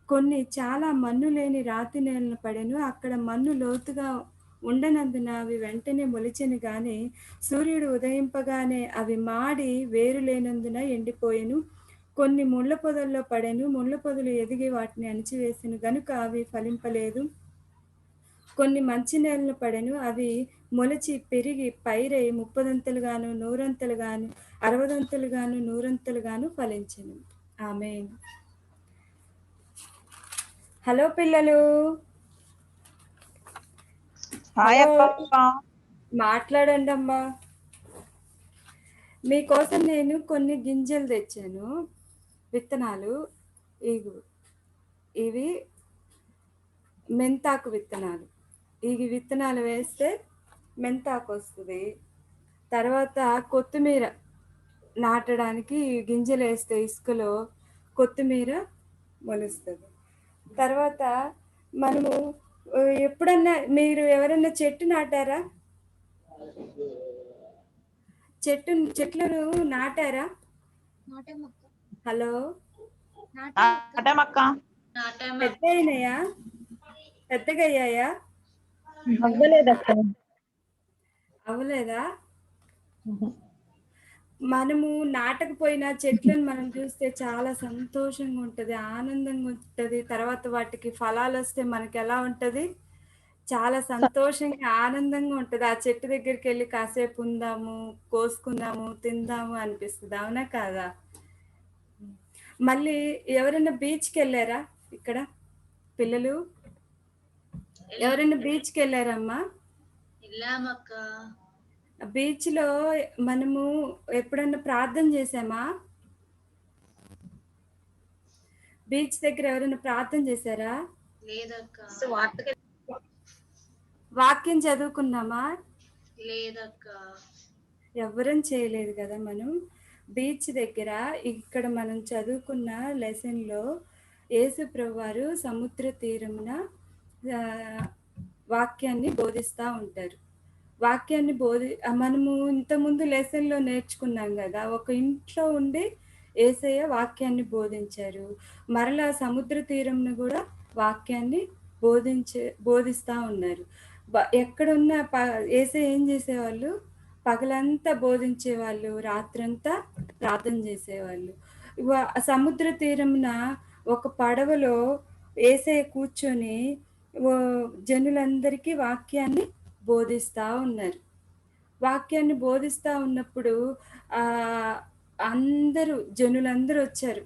కొన్ని చాలా మన్ను లేని రాతి నేలను పడెను. అక్కడ మన్ను లోతుగా ఉండనందున అవి వెంటనే మొలిచెను గాని సూర్యుడు ఉదయింపగానే అవి మాడి వేరు లేనందున ఎండిపోయెను. కొన్ని ముళ్ళ పొదల్లో పడెను. ముళ్ళ పొదలు ఎదిగి వాటిని అణిచివేసెను గనుక అవి ఫలింపలేదు. కొన్ని మంచి నేలను పడెను. అవి మొలిచి పెరిగి పైరై 30 100 60 100 ఫలించెను. ఆమేన్. హలో పిల్లలు, మాట్లాడండి అమ్మా. మీకోసం నేను కొన్ని గింజలు తెచ్చాను, విత్తనాలు. ఇవి మెంతాకు విత్తనాలు. ఈ విత్తనాలు వేస్తే మెంతాకు వస్తుంది. తర్వాత కొత్తిమీర నాటడానికి గింజలు వేస్తే ఇసుకలో కొత్తిమీర మొలుస్తుంది. తర్వాత మనము ఎప్పుడన్నా మీరు ఎవరన్నా చెట్టు నాటారా? చెట్లను నాటారా? హలో, పెద్ద అయినాయా? పెద్దగా అయ్యాయా? అవ్వలేదా? మనము నాటకపోయిన చెట్లను మనం చూస్తే చాలా సంతోషంగా ఉంటది, ఆనందంగా ఉంటది. తర్వాత వాటికి ఫలాలు వస్తే మనకి ఎలా ఉంటది? చాలా సంతోషంగా ఆనందంగా ఉంటది. ఆ చెట్టు దగ్గరికి వెళ్ళి కాసేపు ఉందాము, కోసుకుందాము, తిందాము అనిపిస్తుంది. అవునా కాదా? మళ్ళీ ఎవరైనా బీచ్కి వెళ్ళారా? ఇక్కడ పిల్లలు ఎవరైనా బీచ్కి వెళ్ళారమ్మా? వెళ్ళామక్క. బీచ్ లో మనము ఎప్పుడన్నా ప్రార్థన చేసామా? బీచ్ దగ్గర ఎవరైనా ప్రార్థన చేశారా? లేదక్క. వాక్యం చదువుకున్నామా? లేదక్క. ఎవరం చేయలేదు కదా. మనం బీచ్ దగ్గర ఇక్కడ మనం చదువుకున్న లెసన్ లో యేసు ప్రభువారు సముద్ర తీరమున వాక్యాన్ని బోధిస్తూ ఉంటారు. వాక్యాన్ని మనము ఇంతకుముందు లెసన్ లో నేర్చుకున్నాం కదా, ఒక ఇంట్లో ఉండి యేసయ్య వాక్యాన్ని బోధించారు. మరలా సముద్ర తీరంను కూడా వాక్యాన్ని బోధిస్తూ ఉన్నారు. ఎక్కడున్న యేసయ్య ఏం చేసేవాళ్ళు? పగలంతా బోధించేవాళ్ళు, రాత్రంతా ప్రార్థన చేసేవాళ్ళు. సముద్ర తీరమున ఒక పడవలో యేసయ్య కూర్చొని జనులందరికీ వాక్యాన్ని బోధిస్తూ ఉన్నారు. వాక్యాన్ని బోధిస్తూ ఉన్నప్పుడు జనులందరూ వచ్చారు.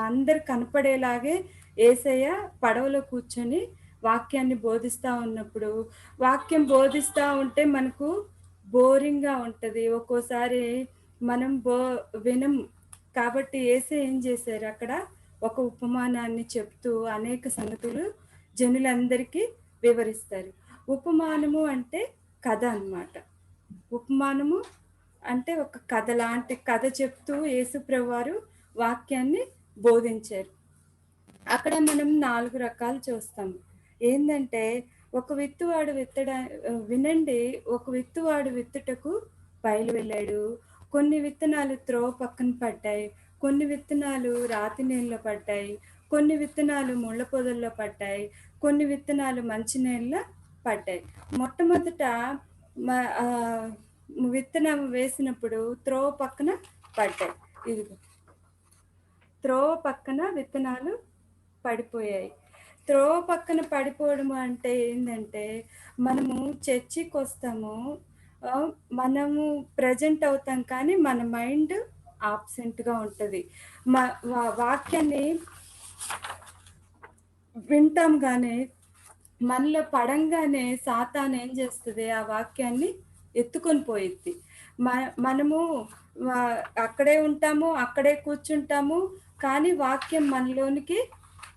అందరు కనపడేలాగే యేసయ్య పడవలో కూర్చొని వాక్యాన్ని బోధిస్తూ ఉన్నప్పుడు, వాక్యం బోధిస్తూ ఉంటే మనకు బోరింగ్గా ఉంటుంది, ఒక్కోసారి మనం వినం. కాబట్టి యేసయ్య ఏం చేశారు? అక్కడ ఒక ఉపమానాన్ని చెప్తూ అనేక సంగతులు జనులందరికీ వివరిస్తారు. ఉపమానము అంటే కథ అన్నమాట. ఉపమానము అంటే ఒక కథ లాంటి కథ చెప్తూ యేసుప్రభువారు వాక్యాన్ని బోధించారు. అక్కడ మనం 4 రకాలు చూస్తాము. ఏంటంటే, ఒక విత్తువాడు వినండి, ఒక విత్తువాడు విత్తుటకు బయలు వెళ్ళాడు. కొన్ని విత్తనాలు త్రోవ పక్కన పడ్డాయి, కొన్ని విత్తనాలు రాతి నీళ్ళలో పడ్డాయి, కొన్ని విత్తనాలు ముళ్ళ పొదల్లో పడ్డాయి, కొన్ని విత్తనాలు మంచి నీళ్ళలో పడ్డాయి. మొట్టమొదట విత్తనం వేసినప్పుడు త్రోవ పక్కన పడ్డాయి. ఇదిగో త్రోవ పక్కన విత్తనాలు పడిపోయాయి. త్రోవ పక్కన పడిపోవడం అంటే ఏంటంటే, మనము చర్చికి వస్తాము, మనము ప్రజెంట్ అవుతాం, కానీ మన మైండ్ ఆబ్సెంట్గా ఉంటుంది. వాక్యాన్ని వింటాం కానీ మనలో పడంగానే సాతాను ఏం చేస్తుంది? ఆ వాక్యాన్ని ఎత్తుకొని పోయిద్ది. మనము అక్కడే ఉంటాము, అక్కడే కూర్చుంటాము, కానీ వాక్యం మనలోనికి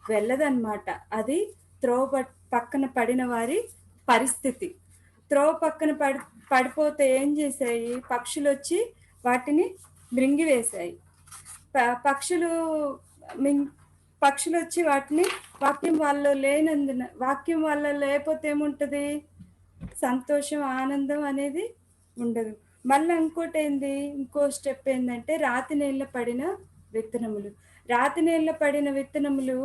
వెళ్ళదన్నమాట. అది త్రోవ పక్కన పడిన వారి పరిస్థితి. త్రోవ పక్కన పడిపోతే ఏం చేశాయి? పక్షులు వచ్చి వాటిని మృంగివేశాయి. పక్షులు వచ్చి వాటిని, వాక్యం వాళ్ళలో లేనందున, వాక్యం వాళ్ళలో లేకపోతే ఏముంటుంది? సంతోషం, ఆనందం అనేది ఉండదు. మళ్ళీ ఇంకోటి ఏంది? ఇంకో స్టెప్ ఏంటంటే, రాతి నీళ్ళ పడిన విత్తనములు. రాతి నీళ్ళ పడిన విత్తనములు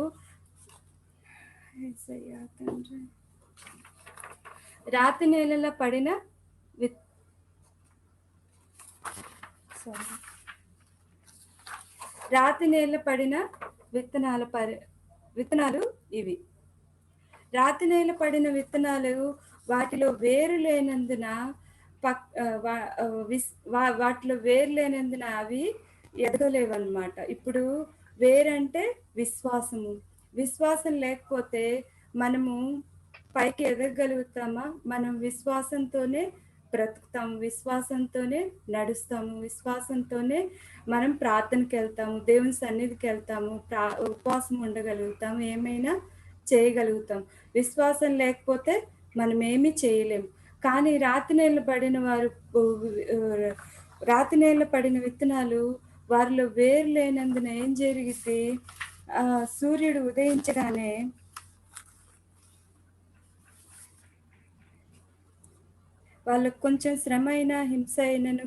రాతి నేలలో పడిన రాతి నేల పడిన విత్తనాలు ఇవి. రాతి నేల పడిన విత్తనాలు వాటిలో వేరు లేనందున వాటిలో వేరు లేనందున అవి ఎదగలేవన్నమాట. ఇప్పుడు వేరంటే విశ్వాసము. విశ్వాసం లేకపోతే మనము పైకి ఎదగలుగుతామా? మనం విశ్వాసంతోనే బ్రతుకుతాము, విశ్వాసంతోనే నడుస్తాము, విశ్వాసంతోనే మనం ప్రార్థనకి వెళ్తాము, దేవుని సన్నిధికి వెళ్తాము, ఉపవాసం ఉండగలుగుతాము, ఏమైనా చేయగలుగుతాం. విశ్వాసం లేకపోతే మనం ఏమీ చేయలేము. కానీ రాతి నేల పడిన వారు రాతి నేల పడిన విత్తనాలు వారిలో వేరు లేనందున ఏం జరిగితే సూర్యుడు ఉదయించగానే వాళ్ళకు కొంచెం శ్రమ అయినా హింస అయినను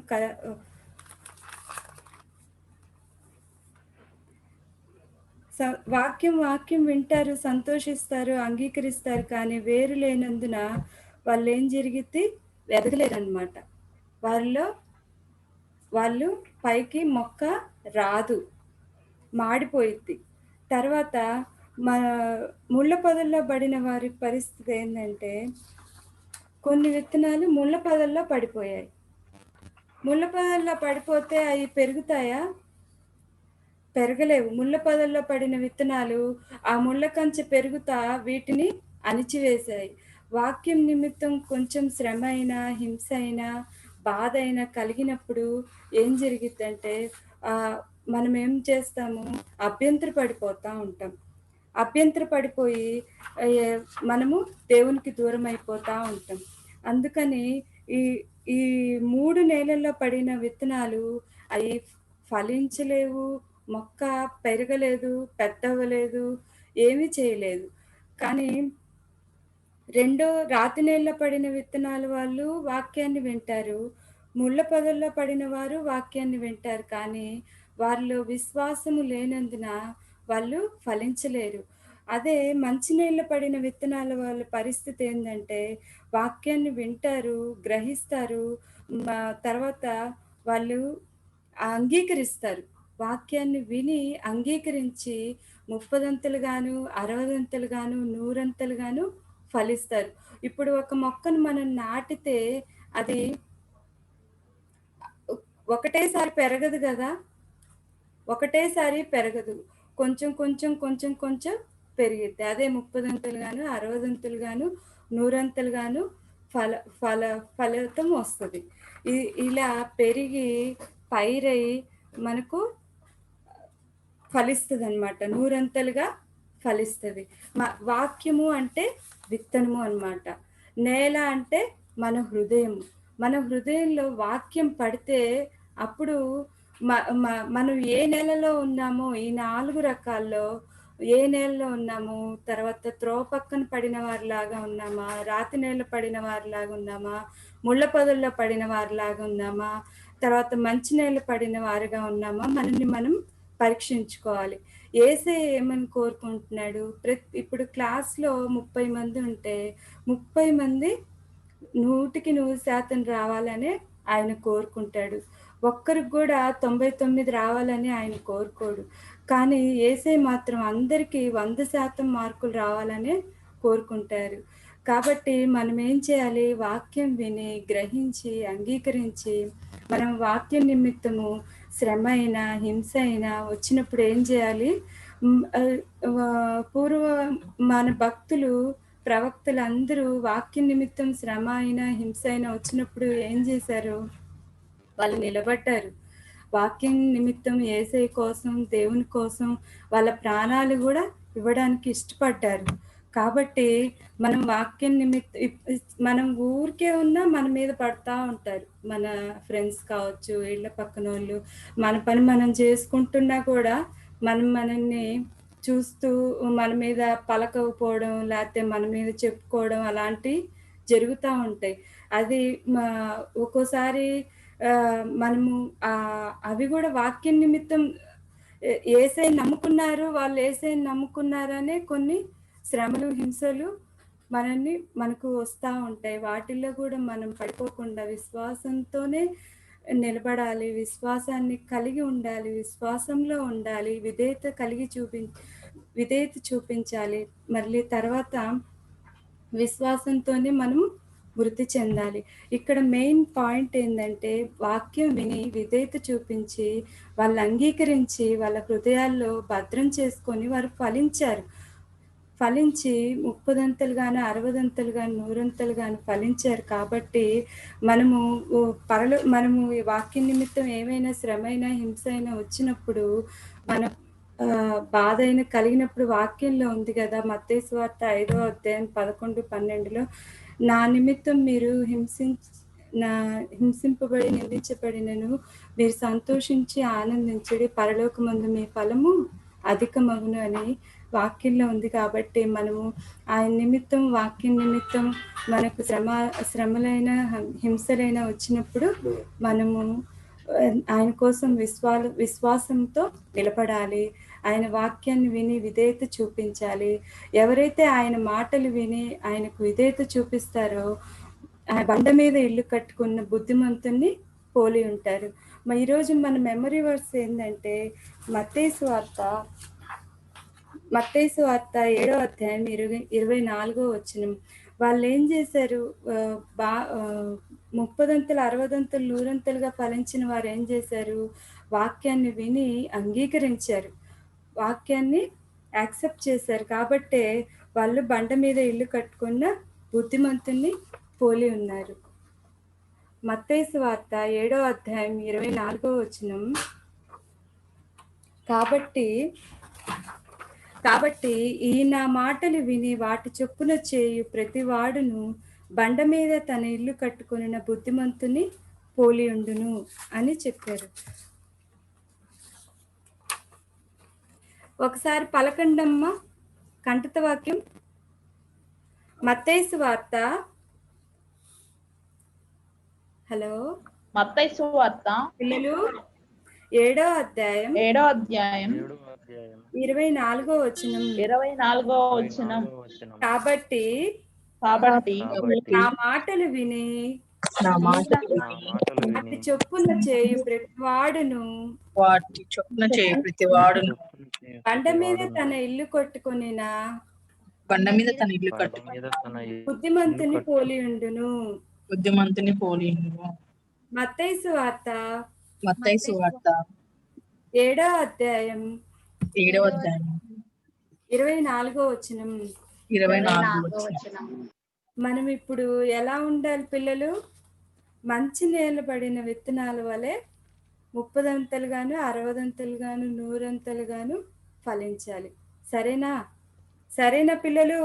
వాక్యం వింటారు, సంతోషిస్తారు, అంగీకరిస్తారు, కానీ వేరు లేనందున వాళ్ళు ఏం జరిగితే ఎదగలేరు అనమాట. వాళ్ళు పైకి మొక్క రాదు, మాడిపోయిద్ది. తర్వాత ముళ్ళ పొదల్లో పడిన వారి పరిస్థితి ఏంటంటే కొన్ని విత్తనాలు ముళ్ళ పొదల్లో పడిపోయాయి. ముళ్ళ పొదల్లో పడిపోతే అవి పెరుగుతాయా? పెరగలేవు. ముళ్ళ పొదల్లో పడిన విత్తనాలు ఆ ముళ్ళ కంచె పెరుగుతా వీటిని అణిచివేశాయి. వాక్యం నిమిత్తం కొంచెం శ్రమ అయినా, హింస అయినా, బాధ అయినా కలిగినప్పుడు ఏం జరిగిద్దంటే మనం ఏం చేస్తాము, అభ్యంతర పడిపోతూ ఉంటాం. అభ్యంతర పడిపోయి మనము దేవునికి దూరం అయిపోతూ ఉంటాం. అందుకని ఈ 3 నేలల్లో పడిన విత్తనాలు అవి ఫలించలేవు, మొక్క పెరగలేదు, పెద్దవ్వలేదు, ఏమీ చేయలేదు. కానీ రాతి నేలలో పడిన విత్తనాలు వాళ్ళు వాక్యాన్ని వింటారు, ముళ్ళ పొదల్లో పడిన వారు వాక్యాన్ని వింటారు, కానీ వారిలో విశ్వాసము లేనందున వాళ్ళు ఫలించలేరు. అదే మంచినీళ్ళ పడిన విత్తనాల వాళ్ళ పరిస్థితి ఏంటంటే వాక్యాన్ని వింటారు, గ్రహిస్తారు, తర్వాత వాళ్ళు అంగీకరిస్తారు. వాక్యాన్ని విని అంగీకరించి 30దంతలుగాను, 60దంతలుగాను, 100ంతలుగాను ఫలిస్తారు. ఇప్పుడు ఒక మొక్కను మనం నాటితే అది ఒకటేసారి పెరగదు కదా, ఒకటేసారి పెరగదు, కొంచెం కొంచెం కొంచెం కొంచెం పెరిగిద్ది. అదే 30దంతలుగాను, 60దంతలుగాను, 100ంతలుగాను ఫలితం వస్తుంది. ఇలా పెరిగి పైరై మనకు ఫలిస్తుంది అనమాట, 100ంతలుగా ఫలిస్తుంది. వాక్యము అంటే విత్తనము అనమాట. నేల అంటే మన హృదయం. మన హృదయంలో వాక్యం పడితే అప్పుడు మనం ఏ నెలలో ఉన్నామో, ఈ 4 రకాల్లో ఏ నేలలో ఉన్నాము, తర్వాత త్రోవ పక్కన పడిన వారిలాగా ఉన్నామా, రాతి నేల పడిన వారిలాగా ఉన్నామా, ముళ్ళ పొదల్లో పడిన వారిలాగా ఉన్నామా, తర్వాత మంచి నేల పడిన వారిగా ఉన్నామా, మనల్ని మనం పరీక్షించుకోవాలి. యేసయ్య ఏమని కోరుకుంటున్నాడు? ఇప్పుడు క్లాస్లో 30 మంది ఉంటే 30 మంది 100% రావాలని ఆయన కోరుకుంటాడు. ఒక్కరికి కూడా 99 రావాలని ఆయన కోరుకోడు. కానీ యేసయ్య మాత్రం అందరికీ 100% మార్కులు రావాలని కోరుకుంటారు. కాబట్టి మనం ఏం చేయాలి? వాక్యం విని, గ్రహించి, అంగీకరించి, మనం వాక్యం నిమిత్తము శ్రమ అయినా, హింస అయినా వచ్చినప్పుడు ఏం చేయాలి? మన భక్తులు, ప్రవక్తలు అందరూ వాక్యం నిమిత్తం శ్రమ అయినా, హింస అయినా వచ్చినప్పుడు ఏం చేశారు? వాళ్ళు నిలబడ్డారు. వాక్యం నిమిత్తం యేసయ్య కోసం, దేవుని కోసం వాళ్ళ ప్రాణాలు కూడా ఇవ్వడానికి ఇష్టపడ్డారు. కాబట్టి మనం వాక్యం మనం ఊరికే ఉన్నా మన మీద పడతా ఉంటారు. మన ఫ్రెండ్స్ కావచ్చు, ఇళ్ళ పక్కన వాళ్ళు, మన పని మనం చేసుకుంటున్నా కూడా మనల్ని చూస్తూ మన మీద పలకపోవడం, లేకపోతే మన మీద చెప్పుకోవడం అలాంటివి జరుగుతూ ఉంటాయి. అది ఒక్కోసారి మనము అవి కూడా వాక్యం నిమిత్తం యేసయ్య నమ్ముకున్నారు, వాళ్ళు యేసయ్యని నమ్ముకున్నారనే కొన్ని శ్రమలు, హింసలు మనకు వస్తూ ఉంటాయి. వాటిల్లో కూడా మనం పడిపోకుండా విశ్వాసంతోనే నిలబడాలి, విశ్వాసాన్ని కలిగి ఉండాలి, విశ్వాసంలో ఉండాలి, విధేయత చూపించాలి. మళ్ళీ తర్వాత విశ్వాసంతోనే మనం వృద్ధి చెందాలి. ఇక్కడ మెయిన్ పాయింట్ ఏంటంటే వాక్యం విని విధేయత చూపించి వాళ్ళు అంగీకరించి వాళ్ళ హృదయాల్లో భద్రం చేసుకొని వారు ఫలించి 30దంతలుగాను, 60దంతలుగాను, 100ంతలుగాను ఫలించారు. కాబట్టి మనము ఈ వాక్యం నిమిత్తం ఏమైనా శ్రమైనా, హింస అయినా వచ్చినప్పుడు, మన బాధ అయినా కలిగినప్పుడు వాక్యంలో ఉంది కదా, మత్తయి సువార్త 5వ అధ్యాయం 11, 12లో నా నిమిత్తం మీరు హింసింపబడి నిందించబడినను మీరు సంతోషించి ఆనందించడి, పరలోకమందు మీ ఫలము అధికమగును అని వాక్యంలో ఉంది. కాబట్టి మనము ఆయన నిమిత్తం, వాక్యం నిమిత్తం మనకు శ్రమలైన హింసలైన వచ్చినప్పుడు మనము ఆయన కోసం విశ్వాసంతో నిలబడాలి. ఆయన వాక్యాన్ని విని విధేయత చూపించాలి. ఎవరైతే ఆయన మాటలు విని ఆయనకు విధేయత చూపిస్తారో ఆ బండ మీద ఇల్లు కట్టుకున్న బుద్ధిమంతుణ్ణి పోలి ఉంటారు. ఈరోజు మన మెమరీ వర్స్ ఏంటంటే మత్తయి సువార్త 7వ అధ్యాయం 24వ వచనం. వాళ్ళు ఏం చేశారు? 30 60 100 ఫలించిన వారు ఏం చేశారు? వాక్యాన్ని విని అంగీకరించారు, వాక్యాన్ని యాక్సెప్ట్ చేశారు. కాబట్టే వాళ్ళు బండ మీద ఇల్లు కట్టుకున్న బుద్ధిమంతుల్ని పోలి ఉన్నారు. మత్తయి సువార్త 7వ అధ్యాయం 24వ వచనం. కాబట్టి ఈ నా మాటలు విని వాటి చొప్పున చేయు ప్రతి వాడును బండ మీద తన ఇల్లు కట్టుకున్న బుద్ధిమంతుని పోలి ఉండును అని చెప్పారు. ఒకసారి పలకండమ్మ కంఠిత వాక్యం. మత్తయి సువార్త మత్తయి సువార్త పిల్లలు 7వ అధ్యాయం 24వ వచనం. కాబట్టి నా మాటలు విని వాటి చొప్పున చేయు ప్రతివాడును బండ మీద తన ఇల్లు కట్టుకొనిన బుద్ధిమంతుని పోలి ఉండును. మత్తయి సువార్త 7వ అధ్యాయం 24వ వచనం. మనం ఇప్పుడు ఎలా ఉండాలి పిల్లలు? మంచి నేలబడిన విత్తనాల వలె 30 అంతలుగాను 60 అంతలుగాను 100 అంతలుగాను ఫలించాలి. సరేనా పిల్లలు?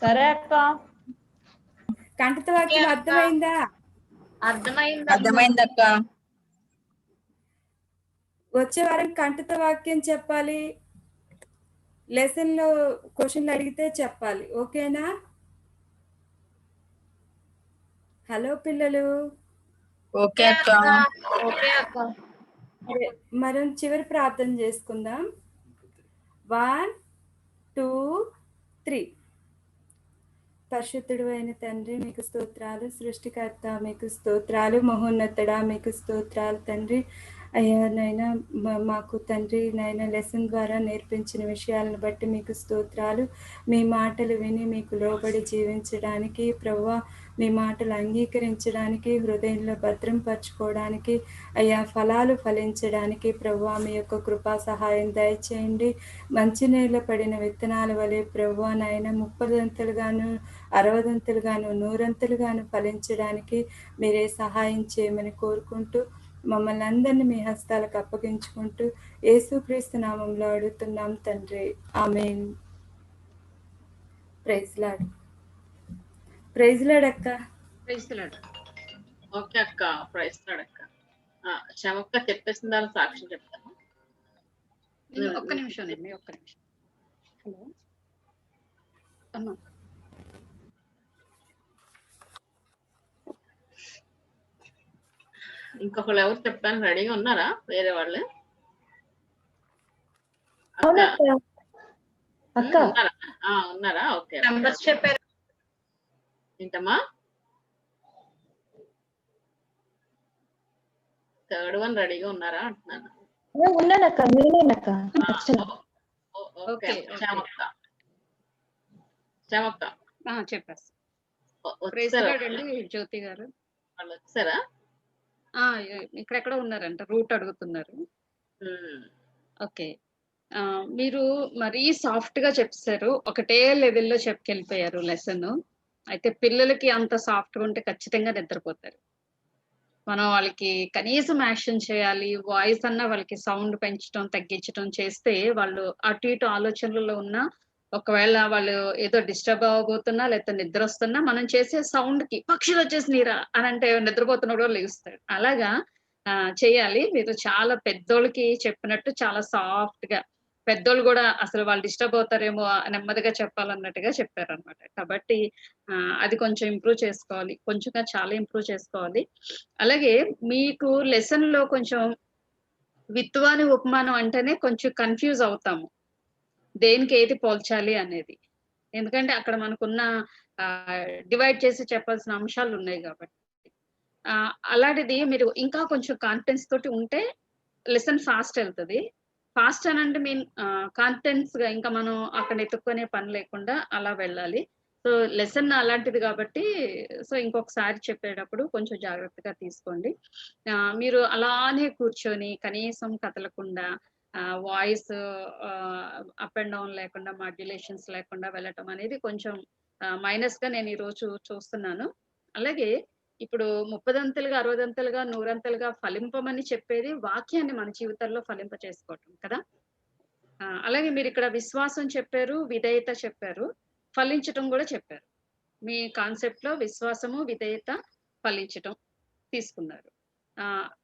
సరే అక్క. కంఠిత వాక్యం అర్థమైందా? అర్థమైందక్క. వచ్చే వారం కంఠిత వాక్యం చెప్పాలి. లెసన్ లో క్వశ్చన్లు అడిగితే చెప్పాలి. ఓకేనా? హలో పిల్లలు. ఓకే అక్క. మనం చివరి ప్రార్థన చేసుకుందాం. 1 2 3. పరిశుద్ధుడు అయిన తండ్రి మీకు స్తోత్రాలు, సృష్టికర్త మీకు స్తోత్రాలు, మహోన్నతుడా మీకు స్తోత్రాలు తండ్రి. అయ్యా నైనా మాకు తండ్రి నైనా లెసన్ ద్వారా నేర్పించిన విషయాలను బట్టి మీకు స్తోత్రాలు. మీ మాటలు విని మీకు లోబడి జీవించడానికి ప్రభువా, మీ మాటలు అంగీకరించడానికి, హృదయంలో భద్రంపరచుకోవడానికి, అయ్యా ఫలాలు ఫలించడానికి ప్రభువా మీ యొక్క కృపా సహాయం దయచేయండి. మంచి నేల పడిన విత్తనాల వలె ప్రభువా నాయన 30 అంతలుగాను 60 అంతలుగాను 100 అంతలుగాను ఫలించడానికి మీరే సహాయం చేయమని కోరుకుంటూ మమ్మల్ని అందరినీ మీ హస్తాలకు అప్పగించుకుంటూ యేసుక్రీస్తు నామంలో అడుగుతున్నాం తండ్రి. ఆమేన్. Praise Lord. అక్క. ఓకే అక్క. ప్రైజ్ లార్డ్ అక్క. క్షమక్క చెప్పేసిన దాని సాక్ష్యం చెప్తాను. ఒక్క నిమిషం అండి, ఒక్క నిమిషం. హలో అమ్మా. ఇంకొకళ్ళు ఎవరు చెప్పడానికి రెడీగా ఉన్నారా? వేరే వాళ్ళు ఉన్నారా? ఓకే. చెప్పారు ఏంటమ్మా? 3rd one రెడీగా ఉన్నారా అంటున్నాను. చెప్పేస్తా. జ్యోతి గారు వాళ్ళు వచ్చారా? ఇక్కడెక్కడ ఉన్నారంట, రూట్ అడుగుతున్నారు. ఓకే. మీరు మరీ సాఫ్ట్ గా చెప్పారు, ఒకటే లెవెల్లో చెప్పుకెళ్ళిపోయారు లెసన్. అయితే పిల్లలకి అంత సాఫ్ట్ గా ఉంటే ఖచ్చితంగా నిద్రపోతారు. మనం వాళ్ళకి కనీసం యాక్షన్ చేయాలి, వాయిస్ అన్నా వాళ్ళకి సౌండ్ పెంచడం తగ్గించడం చేస్తే వాళ్ళు అటు ఇటు ఆలోచనలలో ఉన్న ఒకవేళ వాళ్ళు ఏదో డిస్టర్బ్ అవ్వబోతున్నా లేకపోతే నిద్ర వస్తున్నా మనం చేసే సౌండ్ కి పక్షులు వచ్చేసినీరా అని అంటే నిద్రపోతున్నాడు కూడా లెగుస్తాడు. అలాగా చేయాలి. మీరు చాలా పెద్దోళ్ళకి చెప్పినట్టు చాలా సాఫ్ట్ గా పెద్దోళ్ళు కూడా అసలు వాళ్ళు డిస్టర్బ్ అవుతారేమో నెమ్మదిగా చెప్పాలన్నట్టుగా చెప్పారనమాట. కాబట్టి అది కొంచెం ఇంప్రూవ్ చేసుకోవాలి. కొంచెంగా చాలా ఇంప్రూవ్ చేసుకోవాలి. అలాగే మీకు లెసన్ లో కొంచెం విత్తువాని ఉపమానం అంటేనే కొంచెం కన్‌ఫ్యూజ్ అవుతాము. దేనికి ఏది పోల్చాలి అనేది. ఎందుకంటే అక్కడ మనకున్న డివైడ్ చేసి చెప్పాల్సిన అంశాలున్నాయి గాబట్టి. అలాంటిది మీరు ఇంకా కొంచెం కాన్ఫిడెన్స్ తోటి ఉంటే లెసన్ ఫాస్ట్ ఎళ్తది. ఫాస్ట్ అనంటే కాన్ఫిడెన్స్‌గా ఇంకా మనం అక్కడ ఎతుక్కునే పని లేకుండా అలా వెళ్ళాలి. సో, లెసన్ అలాంటిది గాబట్టి ఇంకొకసారి చెప్పేటప్పుడు కొంచెం జాగ్రత్తగా తీసుకోండి. మీరు అలానే కూర్చొని కనీసం కదలకుండా వాయిస్ అప్ అండ్ డౌన్ లేకుండా మాడ్యులేషన్స్ లేకుండా వెళ్ళటం అనేది కొంచెం మైనస్‌గా నేను ఈరోజు చూస్తున్నాను. అలాగే ఇప్పుడు 30దంతలుగా, 60దంతలుగా, 100ంతలుగా ఫలింపమని చెప్పేది వాక్యాన్ని మన జీవితాల్లో ఫలింప చేసుకోవటం కదా! అలాగే మీరిక్కడ విశ్వాసం చెప్పారు, విధేయత చెప్పారు, ఫలించటం గూడా చెప్పారు. మీ కాన్సెప్ట్‌లో విశ్వాసము, విధేయత, ఫలించటం తీసుకున్నారు.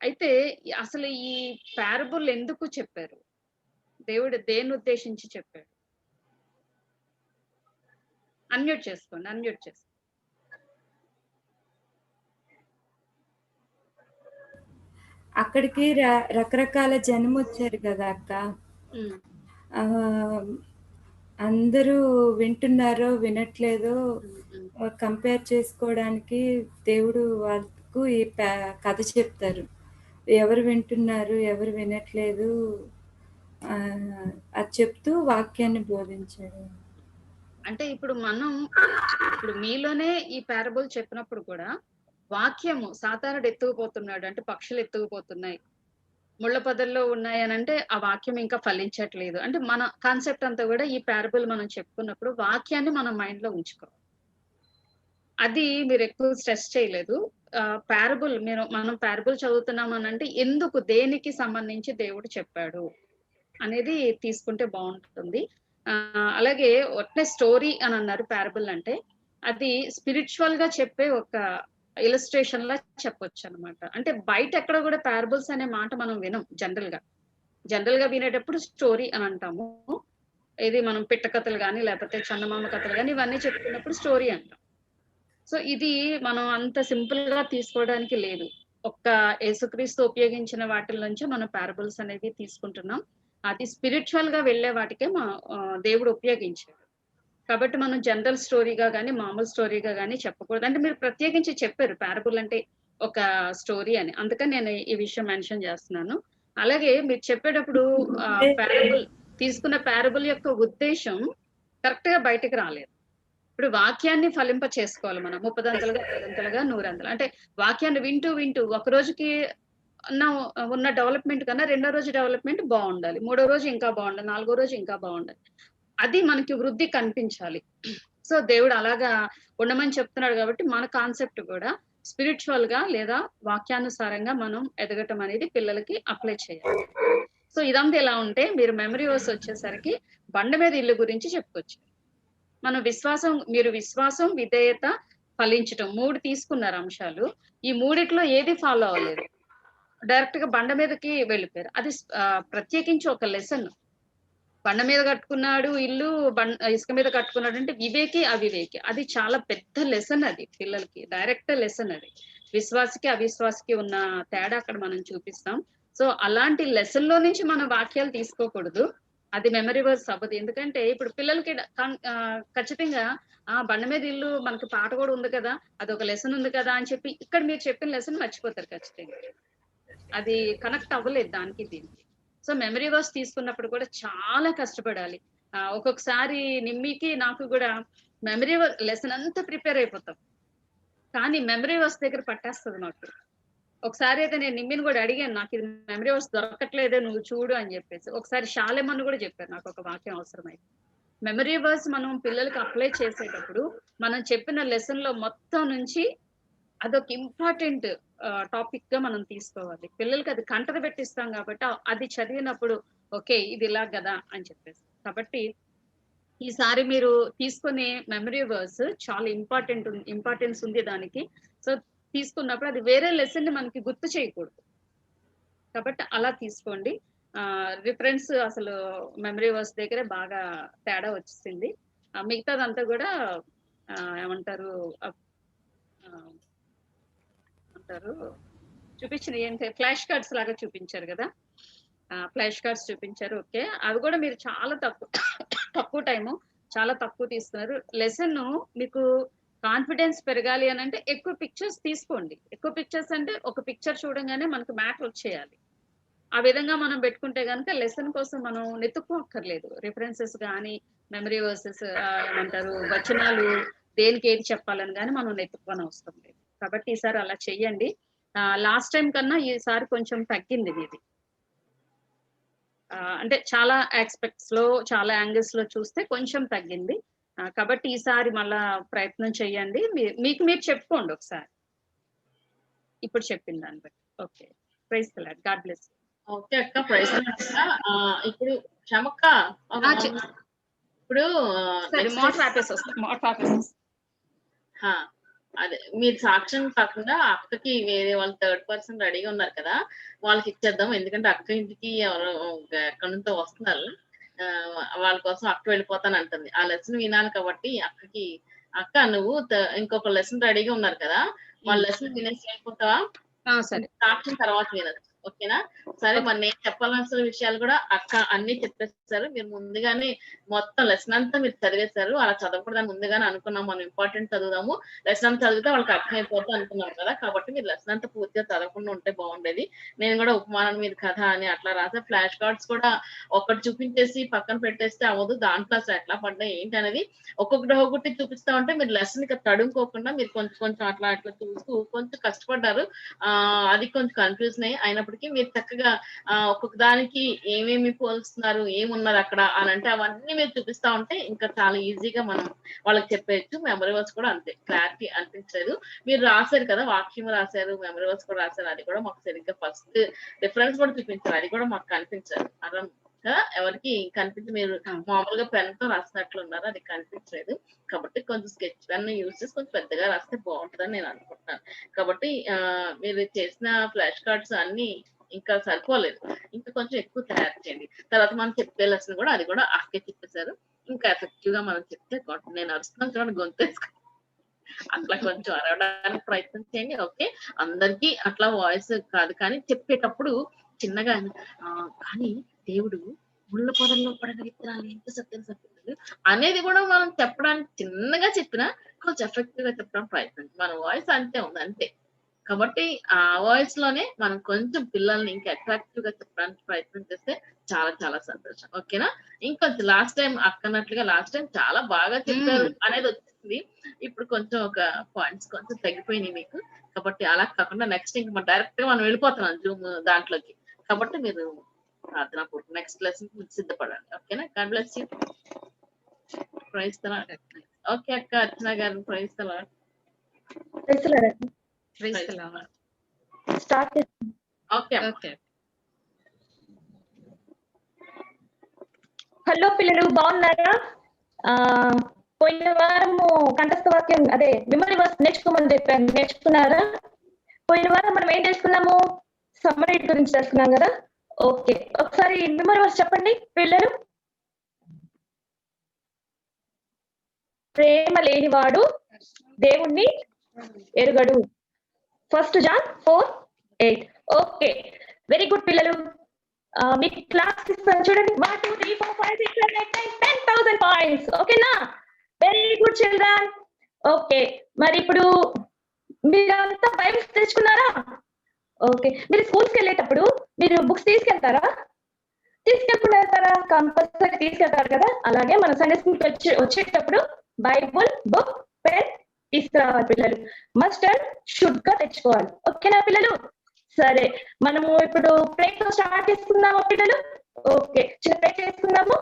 అయితే అసలు ఈ పారబుల్ ఎందుకు చెప్పారు? దేవుడు దేన్నుద్దేశించి చెప్పాడు? అన్‌మ్యూట్ చేసుకోండి. అన్‌మ్యూట్ చేసుకోండి. అక్కడికి రకరకాల జనమొచ్చారు కదా అక్క. అందరూ వింటున్నారో వినట్లేదో కంపేర్ చేసుకోవడానికి దేవుడు వాళ్ళకు ఈ కథ చెప్తారు. ఎవరు వింటున్నారు, ఎవరు వినట్లేదు అది చెప్తూ వాక్యాన్ని బోధించాడు. అంటే ఇప్పుడు మీలోనే ఈ పారబుల్ చెప్పినప్పుడు కూడా వాక్యము సాతానుడు ఎత్తుకుపోతున్నాడు అంటే పక్షులు ఎత్తుకుపోతున్నాయి, ముళ్ళ పొదల్లో ఉన్నాయనంటే ఆ వాక్యం ఇంకా ఫలించట్లేదు. అంటే మన కాన్సెప్ట్ అంతా కూడా ఈ పారబుల్ మనం చెప్పుకున్నప్పుడు వాక్యాన్ని మనం మైండ్ లో ఉంచుకోవాలి. అది మీరు ఎక్కువ స్ట్రెస్ చేయలేదు. మనం పారబుల్ చదువుతున్నాం అనంటే ఎందుకు దేనికి సంబంధించి దేవుడు చెప్పాడు అనేది తీసుకుంటే బాగుంటుంది. అలాగే ఒట్నే స్టోరీ అని అన్నారు పారబుల్ అంటే అది స్పిరిచువల్ గా చెప్పే ఒక ఇలస్ట్రేషన్ లా చెప్పొచ్చు అనమాట. అంటే బయట ఎక్కడ కూడా పారబుల్స్ అనే మాట మనం వినం జనరల్ గా వినేటప్పుడు స్టోరీ అని అంటాము. ఇది మనం పిట్ట కథలు గాని లేకపోతే చందమామ కథలు గాని ఇవన్నీ చెప్పుకున్నప్పుడు స్టోరీ అంటాం. సో ఇది మనం అంత సింపుల్ గా తీసుకోవడానికి లేదు. ఒక్క యేసుక్రీస్తు ఉపయోగించిన వాటిల నుంచి మనం పారబుల్స్ అనేది తీసుకుంటున్నాం. అది స్పిరిచువల్ గా వెళ్ళే వాటికే దేవుడు ఉపయోగించాడు. కాబట్టి మనం జనరల్ స్టోరీగా గాని మామూలు స్టోరీగా గాని చెప్పకూడదు. అంటే మీరు ప్రత్యేకించి చెప్పారు పారబుల్ అంటే ఒక స్టోరీ అని. అందుకని నేను ఈ విషయం మెన్షన్ చేస్తున్నాను. అలాగే మీరు చెప్పేటప్పుడు తీసుకున్న పారబుల్ యొక్క ఉద్దేశం కరెక్ట్ గా బయటికి రాలేదు. ఇప్పుడు వాక్యాన్ని ఫలింప చేసుకోవాలి మనం 30దంతలుగా, 10దంతలుగా, 100 అంటే వాక్యాన్ని వింటూ ఒక రోజుకి ఉన్న డెవలప్‌మెంట్ కన్నా రెండో రోజు డెవలప్‌మెంట్ బావుండాలి. మూడో రోజు ఇంకా బావుండాలి. నాలుగో రోజు ఇంకా బావుండాలి. అది మనకి వృద్ధి కనిపించాలి. సో దేవుడు అలాగా ఉండమని చెప్తున్నాడు కాబట్టి మన కాన్సెప్ట్ కూడా స్పిరిచువల్ గా లేదా వాక్యానుసారంగా మనం ఎదగటం అనేది పిల్లలకి అప్లై చేయాలి. సో ఇదంతా ఎలా ఉంటే మీరు మెమరీ వర్స్ వచ్చేసరికి బండ మీద ఇల్లు గురించి చెప్పుకొచ్చారు. మీరు విశ్వాసం, విధేయత, ఫలించటం 3 తీసుకున్నారు అంశాలు. ఈ మూడిట్లో ఏది ఫాలో అవ్వలేదు. డైరెక్ట్ గా బండ మీదకి వెళ్ళిపోయారు. అది ప్రత్యేకించి ఒక లెసన్. బండ మీద కట్టుకున్నాడు ఇల్లు, ఇసుక మీద కట్టుకున్నాడు అంటే వివేకి, అవివేకి. అది చాలా పెద్ద లెసన్ అది పిల్లలకి. డైరెక్ట్ లెసన్ అది. విశ్వాసికి, అవిశ్వాసికి ఉన్న తేడా అక్కడ మనం చూపిస్తాం. సో అలాంటి లెసన్ లో నుంచి మనం వాక్యాలు తీసుకోకూడదు. అది మెమరీ వర్స్ అవ్వదు. ఎందుకంటే ఇప్పుడు పిల్లలకి ఖచ్చితంగా బండ మీద ఇల్లు మనకి పాట కూడా ఉంది కదా, అదొక లెసన్ ఉంది కదా అని చెప్పి ఇక్కడ మీరు చెప్పిన లెసన్ మర్చిపోతారు ఖచ్చితంగా. అది కనెక్ట్ అవ్వలేదు దానికి దీనికి. సో మెమరీ వర్స్ తీసుకున్నప్పుడు కూడా చాలా కష్టపడాలి. ఒక్కొక్కసారి నిమ్మికి నాకు కూడా మెమరీ లెసన్ అంతా ప్రిపేర్ అయిపోతాం, కానీ మెమరీ వర్స్ దగ్గర పట్టేస్తుంది నాకు. ఒకసారి అయితే నేను నిమ్మిని కూడా అడిగాను, నాకు ఇది మెమరీ వర్స్ దొరకట్లేదే నువ్వు చూడు అని చెప్పేసి. ఒకసారి షాలేమని కూడా చెప్పారు నాకు ఒక వాక్యం అవసరమైతే. మెమరీ వర్స్ మనం పిల్లలకి అప్లై చేసేటప్పుడు మనం చెప్పిన లెసన్ లో మొత్తం నుంచి అదొక ఇంపార్టెంట్ టాపిక్ గా మనం తీసుకోవాలి. పిల్లలకి అది కంటత పెట్టిస్తాం కాబట్టి అది చదివినప్పుడు ఓకే ఇది ఇలా కదా అని చెప్పేసి. కాబట్టి ఈసారి మీరు తీసుకునే మెమరీ వర్స్ చాలా ఇంపార్టెన్స్ ఉంది దానికి. సో తీసుకున్నప్పుడు అది వేరే లెసన్ ని మనకి గుర్తు చేయకూడదు, కాబట్టి అలా తీసుకోండి. రిఫరెన్స్ అసలు మెమరీ వర్స్ దగ్గరే బాగా తేడా వచ్చింది. మిగతాదంతా కూడా ఏమంటారు అంటారు చూపించిన ఏంటి ఫ్లాష్ కార్డ్స్ లాగా చూపించారు కదా, ఫ్లాష్ కార్డ్స్ చూపించారు. ఓకే, అవి కూడా మీరు చాలా తక్కువ టైము, చాలా తక్కువ తీసుకున్నారు. లెసన్ మీకు కాన్ఫిడెన్స్ పెరగాలి అని అంటే ఎక్కువ పిక్చర్స్ తీసుకోండి. ఎక్కువ పిక్చర్స్ అంటే ఒక పిక్చర్ చూడంగానే మనకు మ్యాటర్ వచ్చేయాలి. ఆ విధంగా మనం పెట్టుకుంటే కనుక లెసన్ కోసం మనం నెతుక్కోక్కర్లేదు. రిఫరెన్సెస్ కానీ మెమరీ వర్సెస్ ఏమంటారు వచనాలు దేనికి ఏది చెప్పాలని కానీ మనం నెతుక్కొని అవసరం లేదు. కాబట్టి ఈసారి అలా చెయ్యండి. లాస్ట్ టైం కన్నా ఈసారి కొంచెం తగ్గింది ఇది. అంటే చాలా ఆస్పెక్ట్స్ లో చాలా యాంగిల్స్ లో చూస్తే కొంచెం తగ్గింది. కాబట్టి ఈసారి మళ్ళా ప్రయత్నం చెయ్యండి. మీకు మీరు చెప్పుకోండి ఒకసారి ఇప్పుడు చెప్పిన దాన్ని బట్టి. Okay, praise the Lord, God bless. Okay అక్క, ప్రైజ్ ది లార్డ్. ఇప్పుడు క్షమక్క ఇప్పుడు అదే మీరు సాక్ష్యం కాకుండా అక్కకి వేరే వాళ్ళు థర్డ్ పర్సన్ రెడీగా ఉన్నారు కదా, వాళ్ళకి ఇచ్చేద్దాం. ఎందుకంటే అక్క ఇంటికి ఎవరు ఎక్కడి నుంచో వస్తున్నారు, వాళ్ళ కోసం అక్క వెళ్ళిపోతాను అంటుంది. ఆ లెసన్ వినాలి కాబట్టి అక్కకి, అక్క నువ్వు ఇంకొక లెసన్ రెడీగా ఉన్నారు కదా, వాళ్ళ లెసన్ వినేసి వెళ్ళిపోతావా? సరే, సాక్ష్యం తర్వాత వినచ్చు. ఓకేనా? సరే, మరి నేను చెప్పాల్సిన విషయాలు కూడా అక్క అన్ని చెప్పేస్తారు. మీరు ముందుగానే మొత్తం లెసన్ అంతా మీరు చదివేశారు. అలా చదవకూడదని ముందుగానే అనుకున్నాం. మనం ఇంపార్టెంట్ చదువుదాము, లెసన్ అంతా చదివితే వాళ్ళకి అర్థమైపోతుంది అనుకున్నాం కదా. కాబట్టి మీరు లెసన్ అంతా పూర్తిగా చదవకుండా ఉంటే బాగుండేది. నేను కూడా ఉపమానం మీద కథ అని అట్లా రాసా. ఫ్లాష్ కార్డ్స్ కూడా ఒకటి చూపించేసి పక్కన పెట్టేస్తే అవ్వదు. దాంట్లో అసలు ఎట్లా పడ్డాయి ఏంటి అనేది ఒక్కొక్కటి చూపిస్తా ఉంటే మీరు లెసన్ కి తడుముకోకుండా మీరు కొంచెం అట్లా చూస్తూ కొంచెం కష్టపడ్డారు. అది కొంచెం కన్ఫ్యూజన్ అయినప్పటికీ మీరు చక్కగా ఒక్కొక్క దానికి ఏమేమి పోల్స్తున్నారు, ఏమున్నారు అక్కడ అని అంటే అవన్నీ మీరు చూపిస్తా ఉంటే ఇంకా చాలా ఈజీగా మనం వాళ్ళకి చెప్పేయచ్చు. మెమరీ వర్స్ కూడా అంతే, క్లారిటీ అనిపించలేదు. మీరు రాశారు కదా, వాక్యం రాశారు, మెమరీ వర్స్ కూడా రాశారు. అది కూడా మాకు సరిగ్గా ఫస్ట్ రిఫరెన్స్ కూడా చూపించారు, అది కూడా మాకు కనిపించారు. అర్థం కదా, ఎవరికి కనిపించి మీరు మామూలుగా పెన్ తో రాసినట్లు ఉన్నారు, అది కనిపించలేదు. కాబట్టి కొంచెం స్కెచ్ పెన్ యూజ్ చేసి కొంచెం పెద్దగా రాస్తే బాగుంటుందని నేను అనుకుంటున్నాను. కాబట్టి మీరు చేసిన ఫ్లాష్ కార్డ్స్ అన్ని ఇంకా సరిపోలేదు, ఇంకా కొంచెం ఎక్కువ తయారు చేయండి. తర్వాత మనం చెప్పే లెసన్ కూడా అది కూడా అక్కే చెప్పేశారు. ఇంకా ఎఫెక్టివ్ గా మనం చెప్తే నేను అరుస్తున్నాను చూడండి, గొంతేసుకో అట్లా కొంచెం అరవడానికి ప్రయత్నం చేయండి. ఓకే, అందరికీ అట్లా వాయిస్ కాదు కానీ చెప్పేటప్పుడు చిన్నగా కానీ దేవుడు ముళ్ళ పొదల్లో పడిన విత్తనాలు ఎంత సత్యం అనేది కూడా మనం చెప్పడానికి చిన్నగా చెప్పినా కొంచెం ఎఫెక్టివ్ గా చెప్పడానికి ప్రయత్నం. మన వాయిస్ అంతే ఉంది అంతే. కాబట్టి ఆ వాయిస్ లోనే మనం కొంచెం పిల్లల్ని ఇంకా అట్రాక్టివ్ గా చెప్పడానికి ప్రయత్నం చేస్తే చాలా చాలా సంతోషం. ఓకేనా? ఇంకొంచెం లాస్ట్ టైం అక్కనట్లుగా లాస్ట్ టైం చాలా బాగా చెప్పారు అనేది వచ్చింది. ఇప్పుడు కొంచెం ఒక పాయింట్స్ కొంచెం తగ్గిపోయినాయి మీకు. కాబట్టి అలా కాకుండా నెక్స్ట్ ఇంకా డైరెక్ట్ గా మనం వెళ్ళిపోతున్నాం జూమ్ దాంట్లోకి. కాబట్టి మీరు ప్రార్థన నెక్స్ట్ లెసన్ సిద్ధపడండి. ఓకేనా? God bless you. Praise the Lord. Okay అక్క, Archana garu praise the Lord. Start. Okay. Hello పిల్లలు, బాగున్నారా? పోయిన వారము కంఠస్థ వాక్యం అదే మెమరీ వర్స్ నేర్చుకోమని చెప్పాను, నేర్చుకున్నారా? పోయిన వారం మనం ఏం చేసుకున్నాము? సమ్మరీ గురించి చేసుకున్నాం కదా. ఓకే, ఒకసారి మెమరీ వర్స్ చెప్పండి పిల్లలు. ప్రేమ లేనివాడు దేవుణ్ణి ఎరుగడు. 1 John 4:8. ఓకే, వెరీ గుడ్ పిల్లలు. మీ క్లాస్ ఇస్తాను చూడండి. 1 2 3 4 5 6 7 8 9 10,000 పాయింట్స్. ఓకేనా? Very good children. ఓకే, మరి ఇప్పుడు మీరంతా బైబిల్స్ తెచ్చుకున్నారా? ఓకే, మీరు స్కూల్స్కి వెళ్ళేటప్పుడు మీరు బుక్స్ తీసుకెళ్తారా? తీసుకెళ్ళకుండా వెళ్తారా? కంపల్సరీ తీసుకెళ్తారు కదా. అలాగే మన సండే స్కూల్కి వచ్చేటప్పుడు బైబుల్, బుక్, పెన్ తీసుకురావాలి పిల్లలు. మస్ట్ అండ్ షుడ్ గా తెచ్చుకోవాలి. ఓకేనా పిల్లలు? సరే, మనము ఇప్పుడు ప్రేతో స్టార్ట్ చేసుకుందామా పిల్లలు? ఓకే, ప్రే చేసుకుందాము.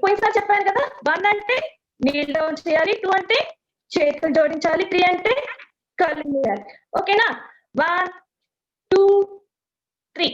పోయినసారి చెప్పాను కదా, 1 అంటే నీళ్ళు చేయాలి, 2 అంటే చేతులు జోడించాలి, 3 అంటే కళ్ళు చేయాలి. ఓకేనా? 1 2 3.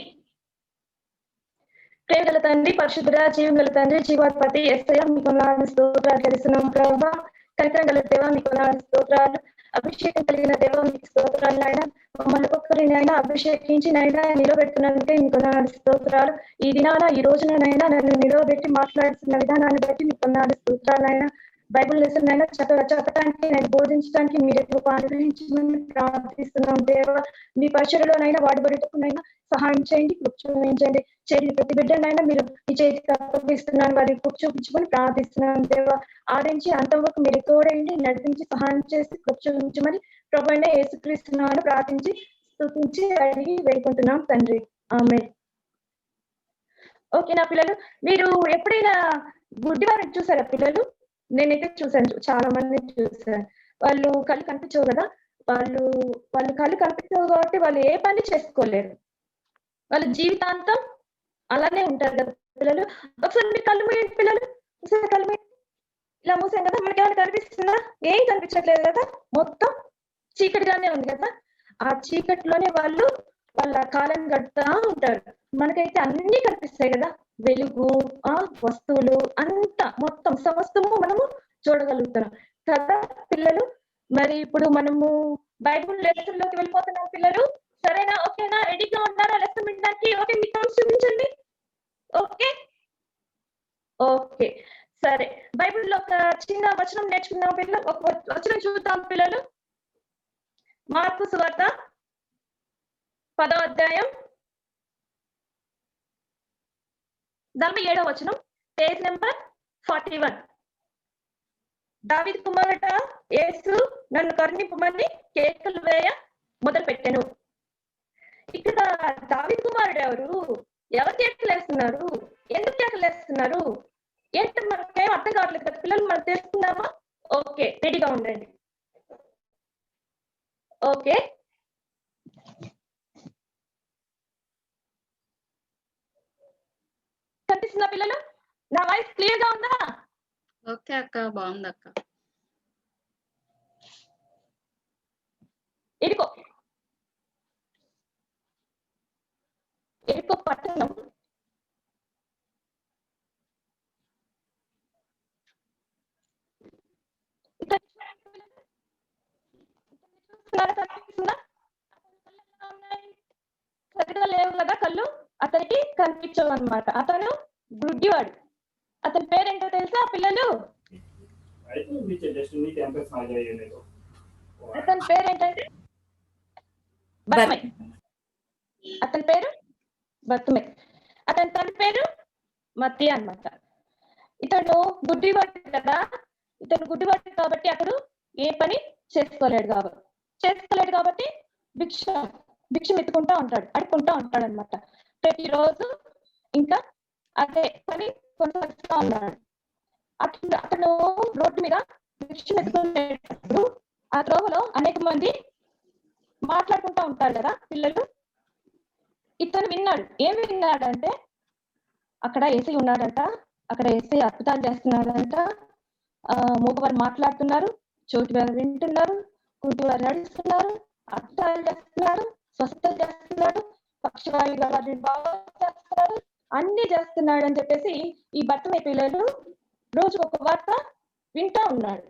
ప్రేమగల తండ్రి, పరిశుద్ధుడ, జీవగల తండ్రి, జీవాధిపతి యేసయ్య మీకు వందనాలు స్తోత్రాలు చెల్లిస్తున్నాం ప్రభా. కనికరం గల దేవ మీకు వందనాలు స్తోత్రాలు. అభిషేకం కలిగిన దేవ మీకు స్తోత్రాలు నాయన. మమ్మల్ని ఒక్కొక్కరినైనా అభిషేకించి నైనా నిలబెడుతున్నందుకే మీకు వందనాలు స్తోత్రాలు. ఈ దినాన ఈ రోజునైనా నన్ను నిలవబెట్టి మాట్లాడుతున్న విధానాన్ని బట్టి మీకు వందనాలు స్తోత్రాలు నాయన. బైబుల్ లెసన్ అయినా చెప్పడానికి నేను బోధించడానికి మీరు ఎక్కువ అనుగ్రహించమని ప్రార్థిస్తున్నాం దేవ. మీ పరిచయలోనైనా వాడబడుటకునైనా సహాయం చేయండి, కృప చూపించండి. చేయండి ప్రతి బిడ్డనైనా మీరు ఈ చేతికి అప్పగిస్తున్నాను, వారి కృప చూపించమని ప్రార్థిస్తున్నాను దేవ. ఆడించి అంతవరకు మీరు తోడేయండి, నడిపించి సహాయం చేసి కృప చూపించమని ప్రభువైన యేసుక్రీస్తునామమున ప్రార్థించి స్తుతించి అడిగి వేడుకుంటున్నాం తండ్రి. ఆమేన్. ఓకే నా పిల్లలు, మీరు ఎప్పుడైనా గుడ్డివారిని చూసారా పిల్లలు? నేనైతే చూసాను, చాలా మంది చూసాను. వాళ్ళు కళ్ళు కనిపించవు కదా, వాళ్ళు కళ్ళు కనిపించవు కాబట్టి వాళ్ళు ఏ పని చేసుకోలేరు. వాళ్ళ జీవితాంతం అలానే ఉంటారు కదా పిల్లలు. ఒకసారి మీరు కళ్ళు మూయండి పిల్లలు, ఒకసారి కళ్ళు మూయండి. ఇలా మూసాం కదా, మనకి ఏమైనా కనిపిస్తుందా? ఏం కనిపించట్లేదు కదా, మొత్తం చీకటిగానే ఉంది కదా. ఆ చీకటిలోనే వాళ్ళు వాళ్ళ కాలం గడుపుతా ఉంటారు. మనకైతే అన్ని కనిపిస్తాయి కదా, వెలుగు, వస్తువులు అంతా మొత్తం సమస్తము మనము చూడగలుగుతున్నాం కదా పిల్లలు. మరి ఇప్పుడు మనము బైబుల్ లెసన్ లోకి వెళ్ళిపోతున్నాం పిల్లలు. సరేనా? ఓకేనా? రెడీగా ఉన్నారా లెసన్ వినడానికి? ఓకే, మీ కౌంట్స్ చూపించండి. ఓకే ఓకే సరే. బైబిల్లో ఒక చిన్న వచనం నేర్చుకుందాం పిల్లలు. ఒక వచనం చూద్దాం పిల్లలు. మార్కు సువార్త 10వ అధ్యాయం 47వ వచనం, పేజ్ నెంబర్ 41. దావీదు కుమారుడా యేసు నన్ను కరుణింపమని కేకలు వేయ మొదలు పెట్టాను. ఇక్కడ దావీదు కుమారుడు ఎవరు? ఎవరు కేకలు వేస్తున్నారు? ఎందుకు కేకలు వేస్తున్నారు? ఏంటి మనకేం అర్థం కావట్లేదు కదా పిల్లలు, మనం తెలుసుకుందామా? ఓకే, రెడీగా ఉండండి. ఓకే, కనిపిస్తుందా పిల్లలు? నా వాయిస్ క్లియర్ గా ఉందా? ఓకే అక్క, బాగుంది అక్క. ఎరుకో పట్టణం సరిగా లేవు కదా కళ్ళు, అతనికి కనిపించవు అనమాట. అతను గుడ్డివాడు. అతని పేరేంటో తెలుసా పిల్లలు? అతని పేరేంటంటే బర్తిమై. అతని పేరు బర్తిమై. అతని తల్లి పేరు మత్తయి అన్నమాట. ఇతడు గుడ్డివాడు కదా. ఇతను గుడ్డివాడు కాబట్టి అతడు ఏ పని చేసుకోలేడు కాబట్టి భిక్షం ఎత్తుకుంటా ఉంటాడు, అడుక్కుంటా ఉంటాడు అనమాట. ప్రతిరోజు ఇంకా అదే పని కొనసాగిస్తూ ఉన్నాడు. అతను రోడ్డు మీద భిక్షం ఎత్తుకునేటప్పుడు ఆ త్రోవలో అనేక మంది మాట్లాడుకుంటా ఉంటారు కదా పిల్లలు. ఇతను విన్నాడు. ఏం విన్నాడంటే అక్కడ ఏసీ ఉన్నాడంట, అక్కడ ఏసీ అద్భుతాలు చేస్తున్నాడంట, మూగవారు మాట్లాడుతున్నారు, చోటువారు వింటున్నారు, కుంటివారు నడుస్తున్నారు, అద్భుతాలు చేస్తున్నారు, స్వస్థతలు చేస్తున్నాడు, పక్షవాయువు వారిని బాగా చేస్తున్నాడు, అన్ని చేస్తున్నాడు అని చెప్పేసి ఈ బర్తిమై పిల్లలు రోజు ఒక వార్త వింటా ఉన్నాడు.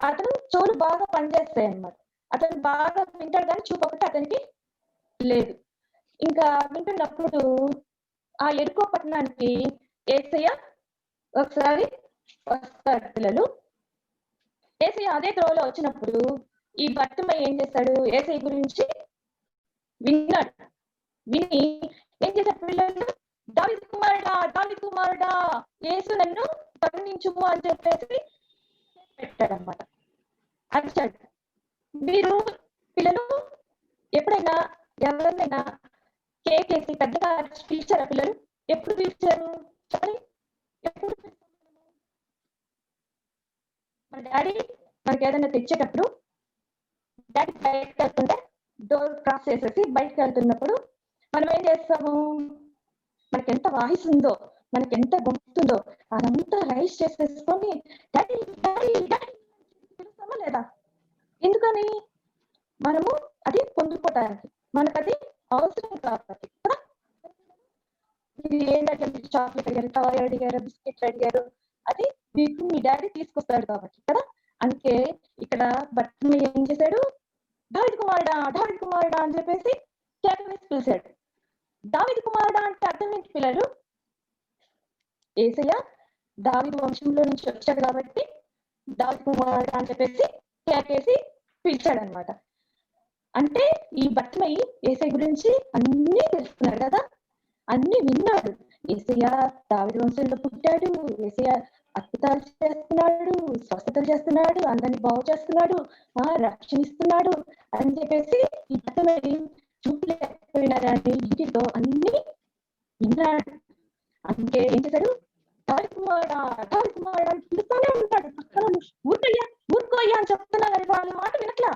అతను చెవులు బాగా పనిచేస్తాయి అన్నమాట. అతను బాగా వింటాడు కానీ చూపు ఒకటి అతనికి లేదు. ఇంకా వింటున్నప్పుడు ఆ ఎరుకో పట్టణానికి యేసయ్య ఒకసారి వస్తాడు పిల్లలు. యేసయ్య అదే త్రోవలో వచ్చినప్పుడు ఈ బర్తిమై ఏం చేస్తాడు, యేసయ్య గురించి విన్నాడు. విని ఏం చేశాడు పిల్లలు? దావీదు కుమారుడా యేసు నన్ను కరుణించుము అని చెప్పేసి పెట్టాడన్నమాట. అరిచాడు. మీరు పిల్లలు ఎప్పుడైనా ఎవరినైనా కేక్ వేసి పెద్దగా పిలిచారా పిల్లలు? ఎప్పుడు పిలిచారు? సరే, ఎప్పుడు మన డాడీ మనకి ఏదైనా తెచ్చేటప్పుడు డాడీ బయటకు వెళ్తుంటే డోర్ క్రాస్ చేసేసి బయటకు వెళ్తున్నప్పుడు మనం ఏం చేస్తాము? మనకి ఎంత వాయిస్ ఉందో, మనకి ఎంత గొంతుందో అదంతా రైస్ చేసేసుకొని డాడీ డాడీ డాడీ పిలుస్తామా లేదా? ఎందుకని? మనము అది పొందుకోవటానికి, మనకు అది అవసరం కాబట్టి. మీరు ఏంటంటే మీరు చాక్లెట్ అడిగారు, టాయ్ అడిగారు, బిస్కెట్ అడిగారు, అది మీకు మీ డాడీ తీసుకొస్తాడు కాబట్టి కదా. అందుకే ఇక్కడ బర్త్మే ఏం చేశాడు, దావీదు కుమారుడా అని చెప్పేసి కేక వేసి పిలిచాడు. దావీదు కుమారుడా అంటే అర్థం ఏంటి పిల్లలు? యేసయ్య దావీదు వంశంలో నుంచి వచ్చాడు కాబట్టి దావీదు కుమారుడా అని చెప్పేసి కేకేసి పిలిచాడు అనమాట. అంటే ఈ బర్త్మై యేసయ్య గురించి అన్ని తెలుసుకున్నాడు కదా, అన్ని విన్నాడు. యేసయ్య దావీదు వంశంలో పుట్టాడు, యేసయ్య అద్భుతాలు చేస్తున్నాడు, స్వస్థతలు చేస్తున్నాడు, అందరినీ బాగు చేస్తున్నాడు, రక్షణిస్తున్నాడు అని చెప్పేసి ఈ బర్త్మై చూపలేకపోయినా కానీ ఇంటితో అన్ని విన్నాడు. అందుకే ఏం చేశాడు, దావీదు కుమారుడా అని పిలుస్తూనే ఉంటాడు. ఊరుకోయ్యా అని చెప్తున్నా కానీ వాళ్ళ మాట వినట్లా,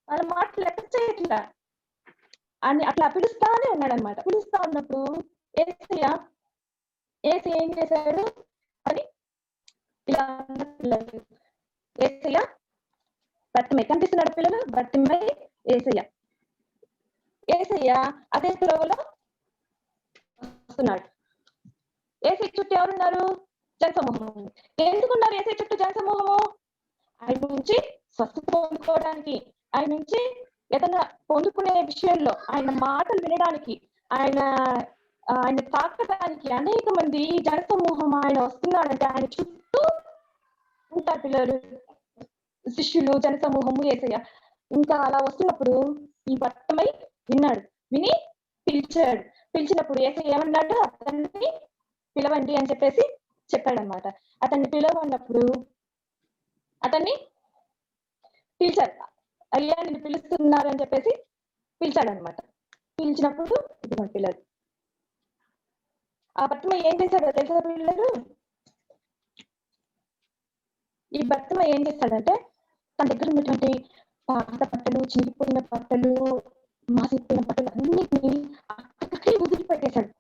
వాళ్ళ మాట లెక్క చేయట్లా అని అట్లా పిలుస్తానే ఉన్నాడు అనమాట. పిలుస్తా ఉన్నప్పుడు యేసయ్య ఏం చేశాడు అని ఇలా పిల్లలు, యేసయ్య బర్త్మై కనిపిస్తున్నాడు పిల్లలు, బర్త్మై యేసయ్య అదే త్రోవలో వస్తున్నాడు. యేసయ్య చుట్టూ ఎవరున్నారు? జనసమూహం. ఎందుకున్నారు యేసయ్య చుట్టూ జనసమూహము? ఆయన నుంచి స్వస్థత పొందుకోవడానికి, ఆయన నుంచి ఏదైనా పొందుకునే విషయంలో, ఆయన మాటలు వినడానికి, ఆయన తాకడానికి అనేక మంది జనసమూహం ఆయన వస్తున్నాడంటే ఆయన చుట్టూ ఉంటారు పిల్లలు, శిష్యులు, జనసమూహము, యేసయ్య. ఇంకా అలా వస్తున్నప్పుడు ఈ బర్త్మై విన్నాడు, విని పిలిచాడు. పిలిచినప్పుడు యేసయ్య ఏమన్నాడు, అతన్ని పిలవండి అని చెప్పేసి చెప్పాడనమాట. అతన్ని పిలవన్నప్పుడు అతన్ని పిలిచాడు. అయ్యా నిన్ను పిలుస్తున్నారు అని చెప్పేసి పిలిచాడనమాట. పిలిచినప్పుడు ఇది పిల్లలు, ఆ బర్త్మై ఏం చేశాడో తెలుసా పిల్లలు? ఈ బర్త్మై ఏం చేశాడంటే తన దగ్గర ఉన్నటువంటి పాత బట్టలు, చిరిగిపోయిన బట్టలు, మాసిపోయిన బట్టలు అన్నిటినీ అక్కడికే వదిలిపెట్టేశాడు.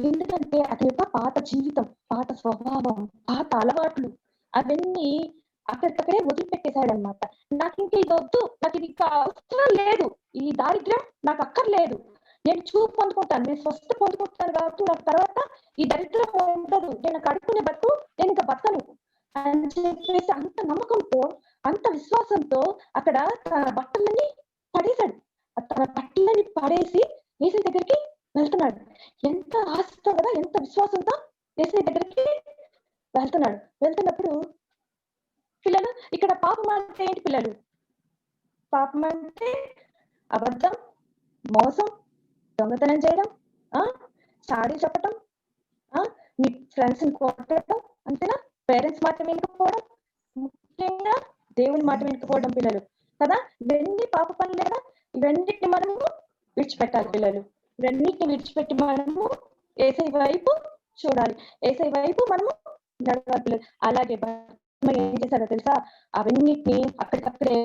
ఎందుకంటే అతని యొక్క పాత జీవితం, పాత స్వభావం, పాత అలవాట్లు అవన్నీ అక్కడికక్కడే వదిలిపెట్టేశాడు అనమాట. నాకు ఇంకా ఇది వద్దు, నాకు ఇది అవసరం లేదు, ఈ దారిద్ర్యం నాకు అక్కర్లేదు, నేను చూపు పొందుకుంటాను, నేను స్వస్థ పొందుకుంటాను కాబట్టి నాకు తర్వాత ఈ దరిద్రం ఉండదు, నేను కడుక్కునే బతుకు నేను ఇంకా బతను అని చెప్పేసి అంత నమ్మకంతో, అంత విశ్వాసంతో అక్కడ తన బట్టలని పడేశాడు. తన బట్టలని పడేసి యేసయ్య దగ్గరికి వెళ్తున్నాడు. ఎంత ఆశతో కదా, ఎంత విశ్వాసంతో యేసయ్య దగ్గరికి వెళ్తున్నాడు. వెళ్తున్నప్పుడు పిల్లలు ఇక్కడ పాపం అంటే ఏంటి పిల్లలు? పాపం అంటే అబద్ధం, మోసం, దొంగతనం చేయడం, చాడీ చెప్పటం, మీ ఫ్రెండ్స్ ని కొట్టడం, అంతేనా? పేరెంట్స్ మాట వినకపోవడం, ముఖ్యంగా దేవుని మాట వినకపోవడం పిల్లలు కదా. ఇవన్నీ పాప పనులు కదా. ఇవన్నిటిని మనము విడిచిపెట్టాలి పిల్లలు. ఇవన్నిటిని విడిచిపెట్టి మనము యేసయ్య వైపు చూడాలి, యేసయ్య వైపు మనము నడవాలి పిల్లలు. అలాగే ఏం చేశారో తెలుసా? అవన్నిటిని అక్కడికక్కడే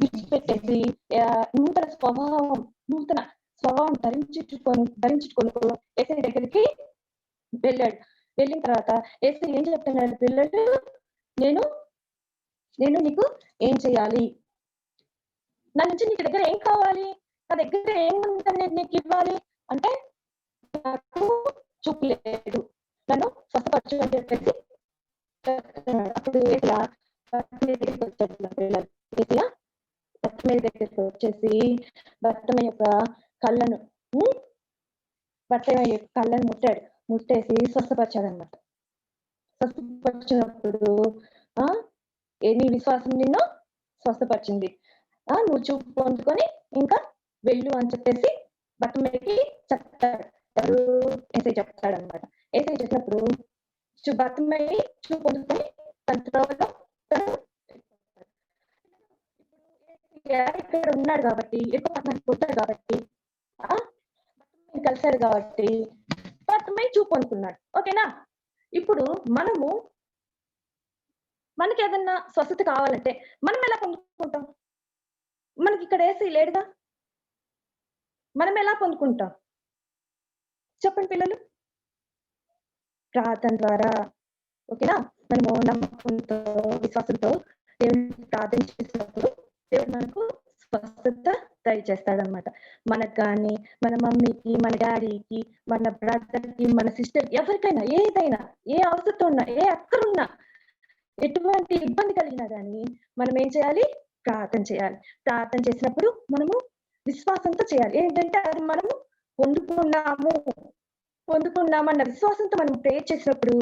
విడిచిపెట్టేసి నూతన స్వభావం ధరించుకొని యేసయ్య దగ్గరికి వెళ్ళాడు. వెళ్ళిన తర్వాత యేసయ్య ఏం చెప్తున్నాడు పిల్లలు? నేను నీకు ఏం చేయాలి? నా నుంచి నీ దగ్గర ఏం కావాలి? నా దగ్గర ఏముందని నీకు ఇవ్వాలి అంటే, నాకు చూపు లేదు, నన్ను స్వస్థపరచు అని చెప్పేసి అప్పుడు దగ్గరికి వచ్చాడు పిల్లలు. బర్త్మై దగ్గరికి వచ్చేసి బర్త్మై యొక్క కళ్ళను ముట్టేసి స్వస్థపరిచాడు అనమాట. స్వస్థపరిచినప్పుడు నీ విశ్వాసం నిన్ను స్వస్థపరిచింది, నువ్వు చూపు పొందుకొని ఇంకా వెళ్ళు అని చెప్పేసి బర్త్మైకి చెప్తాడు. యేసయ్య చెప్తాడు అనమాట. యేసయ్య చెప్పినప్పుడు బర్త్మై చూపు పొందుకొని తన త్రోవలో ఇక్కడ ఉన్నాడు కాబట్టి, ఎక్కువ పట్టణానికి పుట్టాడు కాబట్టి, కలిశాడు కాబట్టి బర్త్మై చూపు పొందుకున్నాడు. ఓకేనా? ఇప్పుడు మనకి ఏదన్నా స్వస్థత కావాలంటే మనం ఎలా పొందుకుంటాం? మనకి ఇక్కడ యేసయ్య లేడుగా, మనం ఎలా పొందుకుంటాం చెప్పండి పిల్లలు? ప్రార్థన ద్వారా. ఓకేనా? మనము నమ్మకంతో, విశ్వాసంతో దేవుని ప్రార్థన చేసినప్పుడు దేవుడు మనకు స్వస్థత దయచేస్తాడనమాట. మనకు కానీ, మన మమ్మీకి, మన డాడీకి, మన బ్రదర్‌కి, మన సిస్టర్‌కి ఎవరికైనా ఏదైనా, ఏ అవసరం ఉన్నా, ఏ అక్కరున్నా, ఎటువంటి ఇబ్బంది కలిగినా గానీ మనం ఏం చేయాలి? ప్రార్థన చేయాలి. ప్రార్థన చేసినప్పుడు మనము విశ్వాసంతో చేయాలి. ఏంటంటే అది మనము పొందుకున్నామన్న విశ్వాసంతో మనం ప్రేయర్ చేసినప్పుడు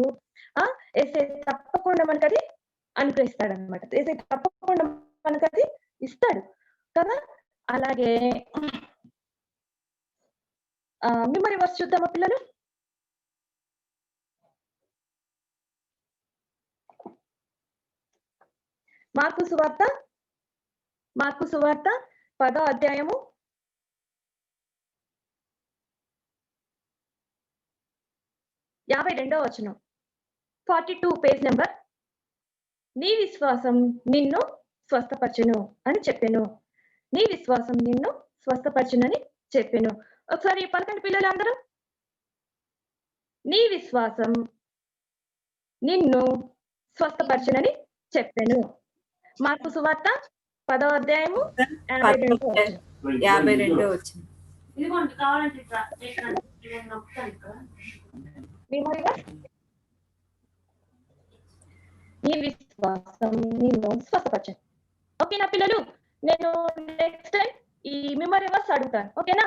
యేసయ్య తప్పకుండా మనకది అనుగ్రహిస్తాడనమాట. యేసయ్య తప్పకుండా మనకది ఇస్తాడు కదా! అలాగే మెమరీ వర్స్ చూద్దామా పిల్లలు? మార్కు సువార్త 10వ అధ్యాయము 52వ వచనం. 42 పేజ్ నెంబర్. నీ విశ్వాసం నిన్ను స్వస్థపరచును అని చెప్పెను. నీ విశ్వాసం నిన్ను స్వస్థపరచునని చెప్పెను. ఒకసారి పలకండి పిల్లలు అందరూ. నీ విశ్వాసం నిన్ను స్వస్థపరచునని చెప్పెను. మార్కు సువార్త 10వ అధ్యాయము 52వ వచనం. నీ విశ్వాసం నిన్ను స్వస్థపరచను. ఓకేనా పిల్లలు? నేను నెక్స్ట్ టైం ఈ మెమరీ వర్స్ అడుగుతాను. ఓకేనా?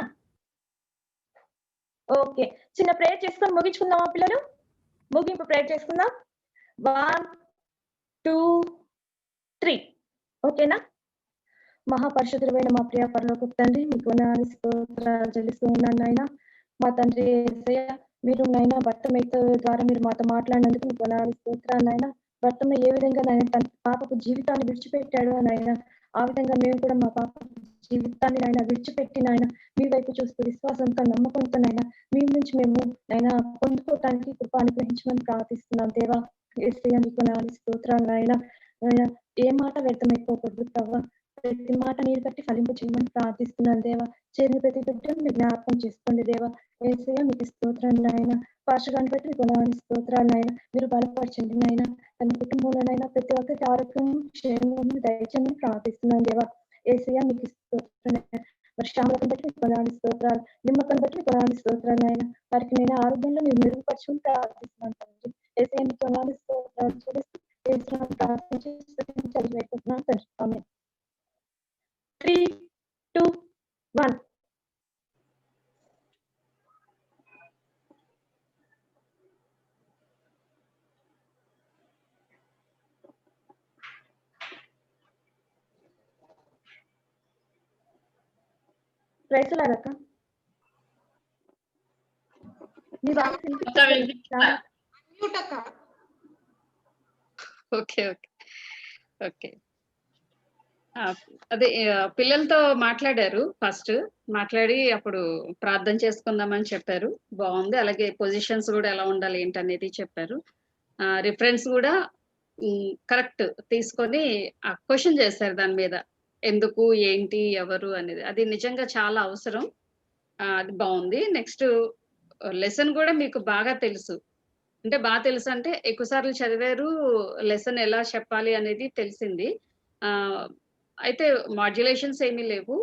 ఓకే, చిన్న ప్రేయర్ చేసుకొని ముగించుకుందామా పిల్లలు? ముగింపు ప్రేయర్ చేసుకుందాం. 1 2 3. ఓకేనా? మహాపరిశుద్ధుడైన మా ప్రియ పరలోకపు తండ్రి, మీకు స్తోత్రాలు చెల్లిస్తూ ఉన్నాను నాయన. మా తండ్రి యేసయ్య, మీరు నాయన భర్తమయ్య ద్వారా మీరు మాతో మాట్లాడినందుకు మీకు స్తోత్రాలు నాయన. భర్తమయ్య ఏ విధంగా నాయన తన పాపకు జీవితాన్ని విడిచిపెట్టాడు నాయన, ఆ విధంగా మేము కూడా మా పాపకు జీవితాన్ని నాయన విడిచిపెట్టి నాయన మీ వైపు చూస్తూ విశ్వాసంతో నమ్మకంతో నాయన మీ నుంచి మేము నాయన పొందుకోవటానికి కృప అనుగ్రహించమని ప్రార్థిస్తున్నాం దేవా. యేసయ్య, మీకు స్తోత్రాలు నాయన. ఏ మాట వ్యర్థమైపోకూడదు ప్రభావ. ప్రతి మాట నీరు కట్టి ఫలింపు చేయమని ప్రార్థిస్తున్నాను దేవా. చేరిన ప్రతి బిడ్డను మీరు జ్ఞాపకం చేసుకోండి దేవా. యేసయ్య, మీకు స్తోత్రాలు నాయన. పార్షగాన్ని బట్టి మీకు స్తోత్రాలు నాయన. మీరు బలపరచండి నాయన. తన కుటుంబంలోనైనా ప్రతి ఒక్కరికి ఆరోగ్యం క్షేమం దయచేయమని ప్రార్థిస్తున్నాను దేవా. యేసయ్య, మీకు స్తోత్రాలు. శ్యామలను బట్టి మీకు స్తోత్రాలు, నిమ్మకం బట్టి మీకు స్తోత్రాలు నాయన. వారికి నేను ఆరోగ్యంలో మీరు మెరుగుపరచుకుని ప్రార్థిస్తున్నాను తండ్రి. యేసయ్య, మీకు స్తోత్రాలు చెల్లిస్తూ ప్రార్థించుకుంటున్నాను తండ్రి. ఆమేన్. 3 2 1. రైతులారక్క మీ వాయిస్ మ్యూట్ అక్క. Okay okay okay. అదే పిల్లలతో మాట్లాడారు. ఫస్ట్ మాట్లాడి అప్పుడు ప్రార్థన చేసుకుందామని చెప్పారు. బాగుంది. అలాగే పొజిషన్స్ కూడా ఎలా ఉండాలి ఏంటనేది చెప్పారు. రిఫరెన్స్ కూడా కరెక్ట్ తీసుకొని క్వశ్చన్ చేశారు దాని మీద. ఎందుకు, ఏంటి, ఎవరు అనేది. అది నిజంగా చాలా అవసరం. అది బాగుంది. నెక్స్ట్ లెసన్ కూడా మీకు బాగా తెలుసు. అంటే బాగా తెలుసు అంటే ఎక్కువ సార్లు చదివారు. లెసన్ ఎలా చెప్పాలి అనేది తెలిసింది. అయితే మాడ్యులేషన్స్ ఏమీ లేవు.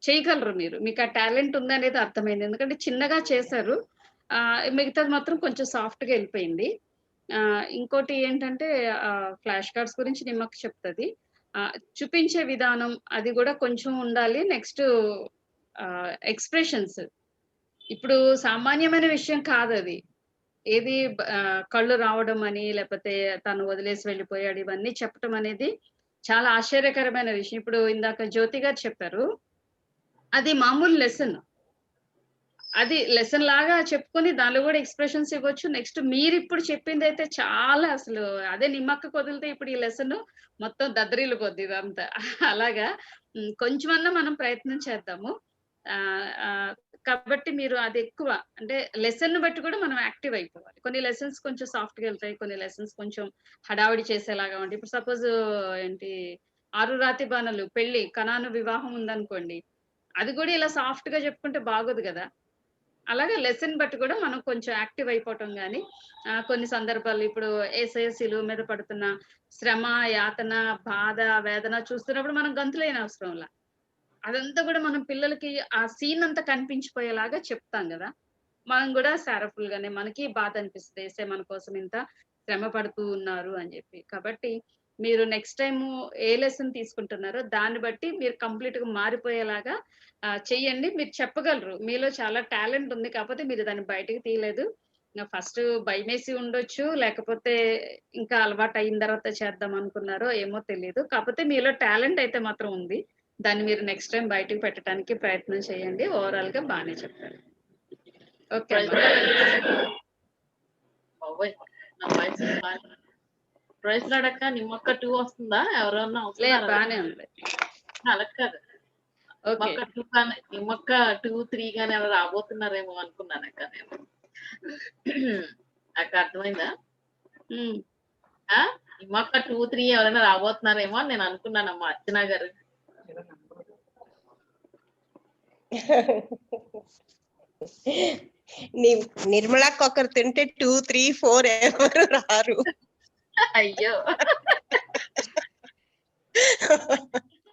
చేయగలరు మీరు. మీకు ఆ టాలెంట్ ఉందనేది అర్థమైంది. ఎందుకంటే చిన్నగా చేశారు. మిగతాది మాత్రం కొంచెం సాఫ్ట్‌గా ఎళ్ళిపోయింది. ఇంకోటి ఏంటంటే ఫ్లాష్ కార్డ్స్ గురించి నిమ్మకి చెప్తది. చూపించే విధానం అది గూడా కొంచెం ఉండాలి. Next expressions. ఇప్పుడు సామాన్యమైన విషయం కాదది. ఏది కళ్ళు రావడం అని, లేపోతే తను వదిలేసి వెళ్ళిపోయాడు, ఇవన్నీ చెప్పటం అనేది చాలా ఆశ్చర్యకరమైన విషయం. ఇప్పుడు ఇందాక జ్యోతి గారు చెప్పారు. అది మామూలు లెసన్. అది లెసన్ లాగా చెప్పుకొని దానిలో కూడా ఎక్స్‌ప్రెషన్స్ ఇవ్వచ్చు. నెక్స్ట్ మీరిప్పుడు చెప్పిందైతే చాలా అసలు అదే నిమ్మక్కకు వదిలితే ఇప్పుడు ఈ లెసన్ మొత్తం దద్దరిల్లిపోద్ది ఇదంతా. అలాగా కొంచెమన్నా మనం ప్రయత్నం చేద్దాము. కాబట్టి మీరు అది ఎక్కువ అంటే లెసన్‌ని బట్టి కూడా మనం యాక్టివ్ అయిపోవాలి. కొన్ని లెసన్స్ కొంచెం సాఫ్ట్‌గా ఎళ్తాయి. కొన్ని లెసన్స్ కొంచెం హడావిడి చేసేలాగా ఉంటాయి. ఇప్పుడు సపోజ్ ఏంటి 6 రాతి బాణలు పెళ్లి కనాను వివాహం ఉందనుకోండి. అది కూడా ఇలా సాఫ్ట్‌గా చెప్పుకుంటే బాగోదు గదా! అలాగే లెసన్ బట్టి కూడా మనం కొంచెం యాక్టివ్ అయిపోవటం గాని, కొన్ని సందర్భాలు ఇప్పుడు యేసయ్య సిలువ మీద పడుతున్న శ్రమ, యాతన, బాధ, వేదన చూస్తున్నప్పుడు మనం గంతులేయనవసరంలా. అదంతా కూడా మనం పిల్లలకి ఆ సీన్ అంతా కనిపించిపోయేలాగా చెప్తాం కదా. మనం కూడా సారఫుల్ గానే మనకి బాధ అనిపిస్తుంది, ఏసే మన కోసం ఇంత శ్రమ పడుతూ ఉన్నారు అని చెప్పి. కాబట్టి మీరు నెక్స్ట్ టైం ఏ లెసన్ తీసుకుంటున్నారో దాన్ని బట్టి మీరు కంప్లీట్ గా మారిపోయేలాగా చెయ్యండి. మీరు చెప్పగలరు, మీలో చాలా టాలెంట్ ఉంది, కాకపోతే మీరు దాన్ని బయటకు తీయలేదు. ఫస్ట్ భయమేసి ఉండొచ్చు, లేకపోతే ఇంకా అలవాటు అయిన తర్వాత చేద్దాం అనుకున్నారో ఏమో తెలియదు. కాకపోతే మీలో టాలెంట్ అయితే మాత్రం ఉంది. దాన్ని మీరు నెక్స్ట్ టైం బయటకు పెట్టడానికి ప్రయత్నం చేయండి. ఓవరాల్ గా బాగానే చెప్పారు. ఓకే ప్రైజ్ రాడక్క నిమ్మక్క 2 వస్తుందా? ఎవరన్నా లేదు, బానే ఉంది. అలా కాదు, నిమ్మక్క 2, 3 గానీ ఎవరు రాబోతున్నారేమో అనుకున్నాను అక్క నేను. అక్క అర్థమైందా? నిమ్మక్క 2, 3 ఎవరైనా రాబోతున్నారేమో అని నేను అనుకున్నానమ్మా అర్చన గారు. నిర్మలాకి ఒకరు తింటే 2, 3, 4 ఎవరు రారు. అయ్యో,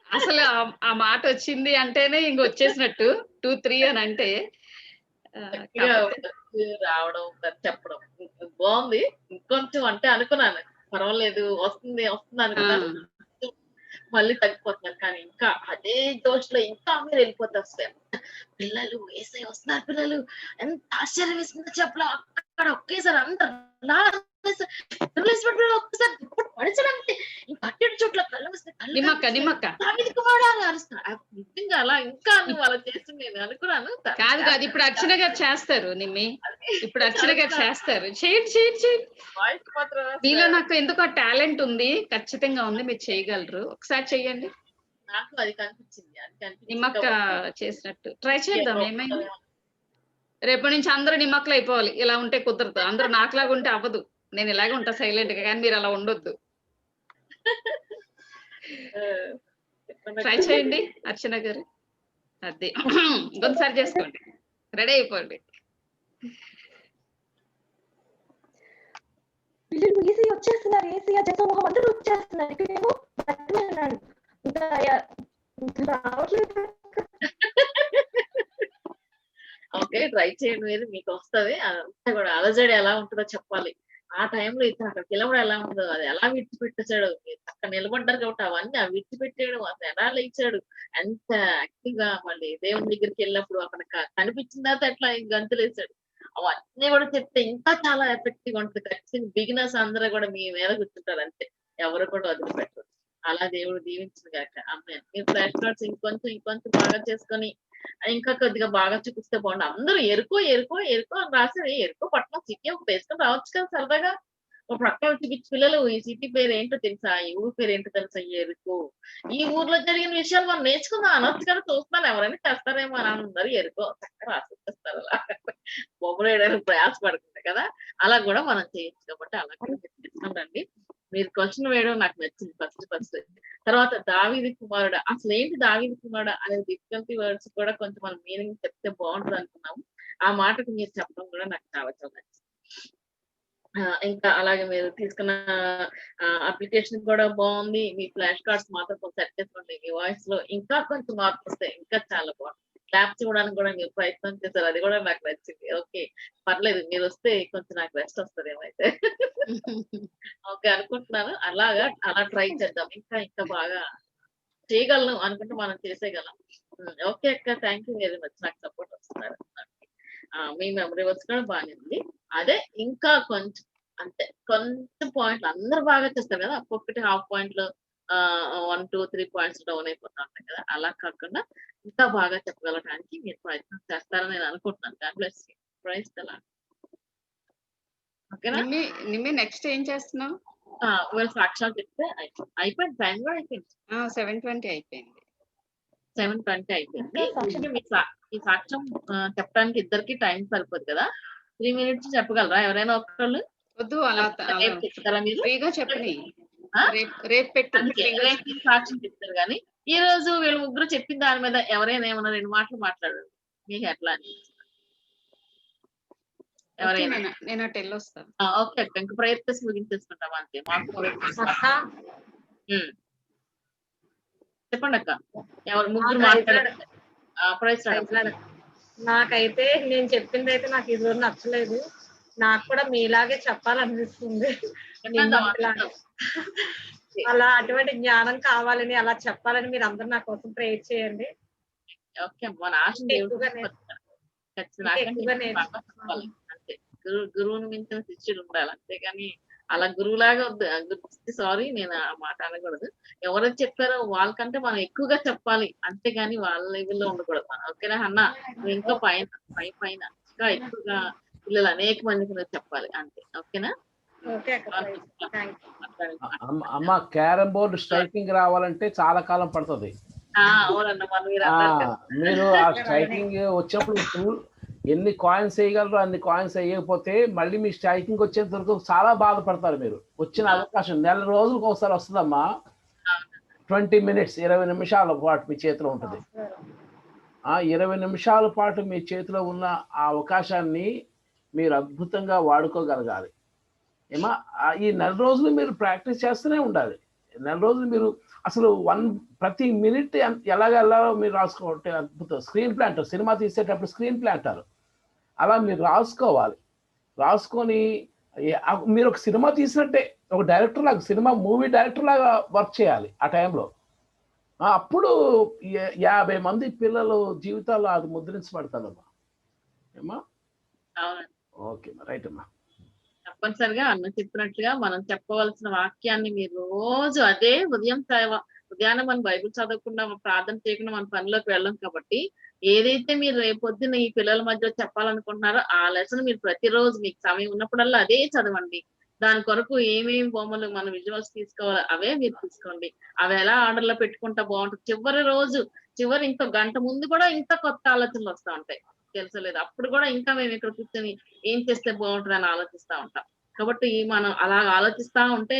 అసలు ఆ మాట వచ్చింది అంటేనే ఇంక వచ్చేసినట్టు 2, 3 అని అంటే రావడం చెప్పడం బాగుంది. ఇంకొంచెం అంటే అనుకున్నాను పర్వాలేదు, వస్తుంది అనుకున్నాను, మళ్ళీ తగ్గిపోతున్నారు. కానీ ఇంకా అదే జోష్ లో ఇంకా మీరు వెళ్ళిపోతారు. పిల్లలు వేసే వస్తున్నారు, పిల్లలు ఎంత ఆశ్చర్యం వేసిందో చెప్పలో. అక్కడ ఒకేసారి అందరు ఒక్కసారి పడిచడానికి కట్టెడు చోట్ల నిజంగా అలా ఇంకా నువ్వు అలా చేసి నేను అనుకున్నాను. కాదు కాదు, ఇప్పుడు అర్చన గారు చేస్తారు నిమ్మి, ఇప్పుడు అర్చన గారు చేస్తారు. చేయండి. మీలో నాకు ఎందుకో టాలెంట్ ఉంది, ఖచ్చితంగా ఉంది, మీరు చేయగలరు. ఒకసారి చెయ్యండి. నాకు అది కనిపించింది. నిమ్మక్క చేసినట్టు ట్రై చేద్దాం. ఏమైంది, రేపటి నుంచి అందరూ నిమ్మక్కలు అయిపోవాలి. ఇలా ఉంటే కుదరదు, అందరూ నాకులాగా ఉంటే అవ్వదు. నేను ఇలాగే ఉంటా సైలెంట్ గా, కానీ మీరు అలా ఉండొద్దు. ట్రై చేయండి అర్చన గారు. అదే ఇంకొకసారి చేసుకోండి, రెడీ అయిపోండి. పిల్లలు ఈసీ వచ్చేస్తున్నారు, ఏసీ జనసమూహం అందరూ వచ్చేస్తున్నారు. ఇక్కడేమో రావట్లేదు. ఓకే, ట్రై చేయండి, మీరు మీకు వస్తుంది. అదంతా కూడా అలజడి ఎలా ఉంటుందో చెప్పాలి. ఆ టైంలో ఇతను అక్కడికి వెళ్ళడం ఎలా ఉంటుందో, అది ఎలా విడిచిపెట్టేశాడు. అక్కడ నిలబడ్డారు కాబట్టి అవన్నీ విడిచిపెట్టాడు, అసలు ఎలా లేచాడు, ఎంత యాక్టివ్ గా. మళ్ళీ దేవుని దగ్గరికి వెళ్ళినప్పుడు అక్కడ కనిపించిన తర్వాత ఎట్లా గంతులేసాడు, అవన్నీ కూడా చెప్తే ఇంకా చాలా ఎఫెక్టివ్ గా ఉంటుంది. ఖచ్చితంగా బిగినర్స్ అందరూ కూడా మీ మీద కూర్చుంటారు, అంతే, ఎవరు కూడా వదిలిపెట్టరు. అలా దేవుడు దీవించిన గాక. అమ్మాయి మీరు ఫ్లాష్ కార్డ్స్ ఇంకొంచెం బాగా చేసుకొని ఇంకా కొద్దిగా బాగా చూపిస్తే బాగుండు. అందరూ ఎరుకో అని రాసి ఎరుకో పట్టణం సిటీ ఒక వేసుకొని రావచ్చు కదా సరదాగా. ఒక ప్రక్కన చూపించి పిల్లలు ఈ సిటీ పేరు ఏంటో తెలుసా, ఈ ఊరు పేరు ఏంటో తెలుసా, ఎరుకు. ఈ ఊర్లో జరిగిన విషయాలు మనం నేర్చుకుందాం అనొచ్చు కదా. చూస్తున్నాను ఎవరైనా చేస్తారేమో అని అందరూ ఎరుకో చక్కగా రాసిస్తారు. అలా బొమ్మలు వేయడానికి ప్రయాసపడుతుంది కదా, అలా కూడా మనం చేయొచ్చు. కాబట్టి అలా కూడా చేసుకోండి. మీరు క్వశ్చన్ వేయడం నాకు నచ్చింది ఫస్ట్. తర్వాత దావీదు కుమారుడు, అసలు ఏంటి దావీదు కుమారుడు అనేది డిఫికల్టీ వర్డ్స్ కూడా కొంచెం మనం మీనింగ్ చెప్తే బాగుంటుంది అనుకున్నాము. ఆ మాటకు మీరు చెప్పడం కూడా నాకు చాలా నచ్చింది. ఇంకా అలాగే మీరు తీసుకున్న అప్లికేషన్ కూడా బాగుంది. మీ ఫ్లాష్ కార్డ్స్ మాత్రం కొంచెం సెట్ చేసుకోండి. మీ వాయిస్ లో ఇంకా కొంచెం మార్పు వస్తే ఇంకా చాలా బాగుంది. క్లాప్స్ ఇవ్వడానికి కూడా మీరు ప్రయత్నం చేశారు, అది కూడా నాకు నచ్చింది. ఓకే, పర్లేదు, మీరు వస్తే కొంచెం నాకు రెస్ట్ వస్తుంది ఏమైతే. ఓకే అనుకుంటున్నాను. అలా ట్రై చేద్దాం. ఇంకా బాగా చేయగలను అనుకుంటే మనం చేసేయగలం. ఓకే అక్క, థ్యాంక్ యూ వెరీ మచ్, నాకు సపోర్ట్ వస్తున్నారు. మీ మెమరీ వర్క్స్ కూడా బాగానే ఉంది. అదే ఇంకా కొంచెం అంతే, కొంచెం పాయింట్లు అందరు బాగా చేస్తారు కదా, ఒక్కొక్కటి హాఫ్ పాయింట్లు 1, 2, 3 పాయింట్స్ డౌన్ అయిపోతా ఉంటాయి కదా. అలా కాకుండా ఇంకా బాగా చెప్పగలడానికి మీరు ప్రయత్నం చేస్తారని నేను అనుకుంటున్నాను. God bless you. Praise the Lord. ఓకేనా నిమ్మి, నెక్స్ట్ ఏం చేస్తున్నావు? సాక్ష్యాలు చెప్తే అయిపోయింది. టైం కూడా అయిపోయింది. 7:20 అయిపోయింది. 7:20 అయిపోయింది. ఈ సాక్ష్యం చెప్పడానికి ఇద్దరికి టైం సరిపోదు కదా. 3 minutes చెప్పగలరా ఎవరైనా ఒకళ్ళు? వద్దు, అలా మీరు ఫ్రీగా చెప్పని, రేపు పెట్టు. సాక్ష్యం చెప్తారు కానీ ఈ రోజు వీళ్ళు ముగ్గురు చెప్పిన దాని మీద ఎవరైనా ఏమన్నా 2 మాటలు మాట్లాడారు, మీకు ఎట్లా అని ఎవరైనా? నేను అటు వెళ్ళొస్తాను. ఓకే అక్క, ఇంకా ప్రయత్నం ముగించేసుకుంటాం అంతే. మాకు చెప్పండి అక్క. ఎవరు ముగ్గురు ప్రైజ్ మాట్లాడండి. ప్రైజ్ నాకైతే నేను చెప్పింది అయితే నాకు ఇది నచ్చలేదు. నాకు కూడా మీలాగే చెప్పాలనిపిస్తుంది. అలా అటువంటి జ్ఞానం కావాలని అలా చెప్పాలని మీరు అందరూ నా కోసం ప్రేయర్ చేయండి. ఓకే అమ్మా. నా ఆశ అంతే. గురువుని మించిన శిష్యుడు ఉండాలి, అంతేగాని అలా గురువులాగా వద్దు. సారీ, నేను ఆ మాట అనకూడదు. ఎవరైతే చెప్పారో వాళ్ళకంటే మనం ఎక్కువగా చెప్పాలి, అంతేగాని వాళ్ళ లెవెల్లో ఉండకూడదు. ఓకేనా అన్న? నువ్వు ఇంకా పైన ఇంకా ఎక్కువగా పిల్లలు అనేక మందికి చెప్పాలి, అంతే. ఓకేనా? అమ్మ, క్యారమ్ బోర్డు స్ట్రైకింగ్ రావాలంటే చాలా కాలం పడుతుంది. మీరు ఆ స్ట్రైకింగ్ వచ్చినప్పుడు ఎన్ని కాయిన్స్ వేయగలరో అన్ని కాయిన్స్ వేయకపోతే మళ్ళీ మీ స్ట్రైకింగ్ వచ్చేంత వరకు చాలా బాధపడతారు. మీరు వచ్చిన అవకాశం నెల రోజులకు ఒకసారి వస్తుందమ్మా. 20 minutes 20 నిమిషాల పాటు మీ చేతిలో ఉంటుంది. 20 నిమిషాల పాటు మీ చేతిలో ఉన్న ఆ అవకాశాన్ని మీరు అద్భుతంగా వాడుకోగలగాలి. ఏమా ఈ నెల రోజులు మీరు ప్రాక్టీస్ చేస్తూనే ఉండాలి. నెల రోజులు మీరు అసలు ప్రతి మినిట్ ఎలాగెళ్ళాలో మీరు రాసుకోవాలి. అద్భుతం. స్క్రీన్ ప్లే అంటారు, సినిమా తీసేటప్పుడు స్క్రీన్ ప్లే అంటారు. అలా మీరు రాసుకోవాలి. రాసుకొని మీరు ఒక సినిమా తీసినట్టే ఒక డైరెక్టర్ లాగా, మూవీ డైరెక్టర్ లాగా వర్క్ చేయాలి ఆ టైంలో. అప్పుడు 50 మంది పిల్లలు జీవితాల్లో అది ముద్రించబడతాదమ్మా. ఏమా? ఓకే, రైట్ అమ్మా. తప్పనిసరిగా అన్న చెప్పినట్లుగా మనం చెప్పవలసిన వాక్యాన్ని మీరు రోజు అదే ఉదయాన్నే మనం బైబిల్ చదవకుండా ప్రార్థన చేయకుండా మన పనిలోకి వెళ్ళం కాబట్టి, ఏదైతే మీరు రేపొద్దున ఈ పిల్లల మధ్య చెప్పాలనుకుంటున్నారో ఆ లెసన్ మీరు ప్రతిరోజు మీకు సమయం ఉన్నప్పుడల్లా అదే చదవండి. దాని కొరకు ఏమేమి బొమ్మలు మన విజువల్స్ తీసుకోవాలో అవే మీరు తీసుకోండి. అవి ఎలా ఆర్డర్ లో పెట్టుకుంటా బాగుంటుంది. చివరి ఇంకో గంట ముందు కూడా ఇంకా కొత్త ఆలోచనలు వస్తూ ఉంటాయి, తెలుసలేదు. అప్పుడు కూడా ఇంకా మేము ఇక్కడ కూర్చొని ఏం చేస్తే బాగుంటుంది అని ఆలోచిస్తూ ఉంటాం. కాబట్టి మనం అలా ఆలోచిస్తా ఉంటే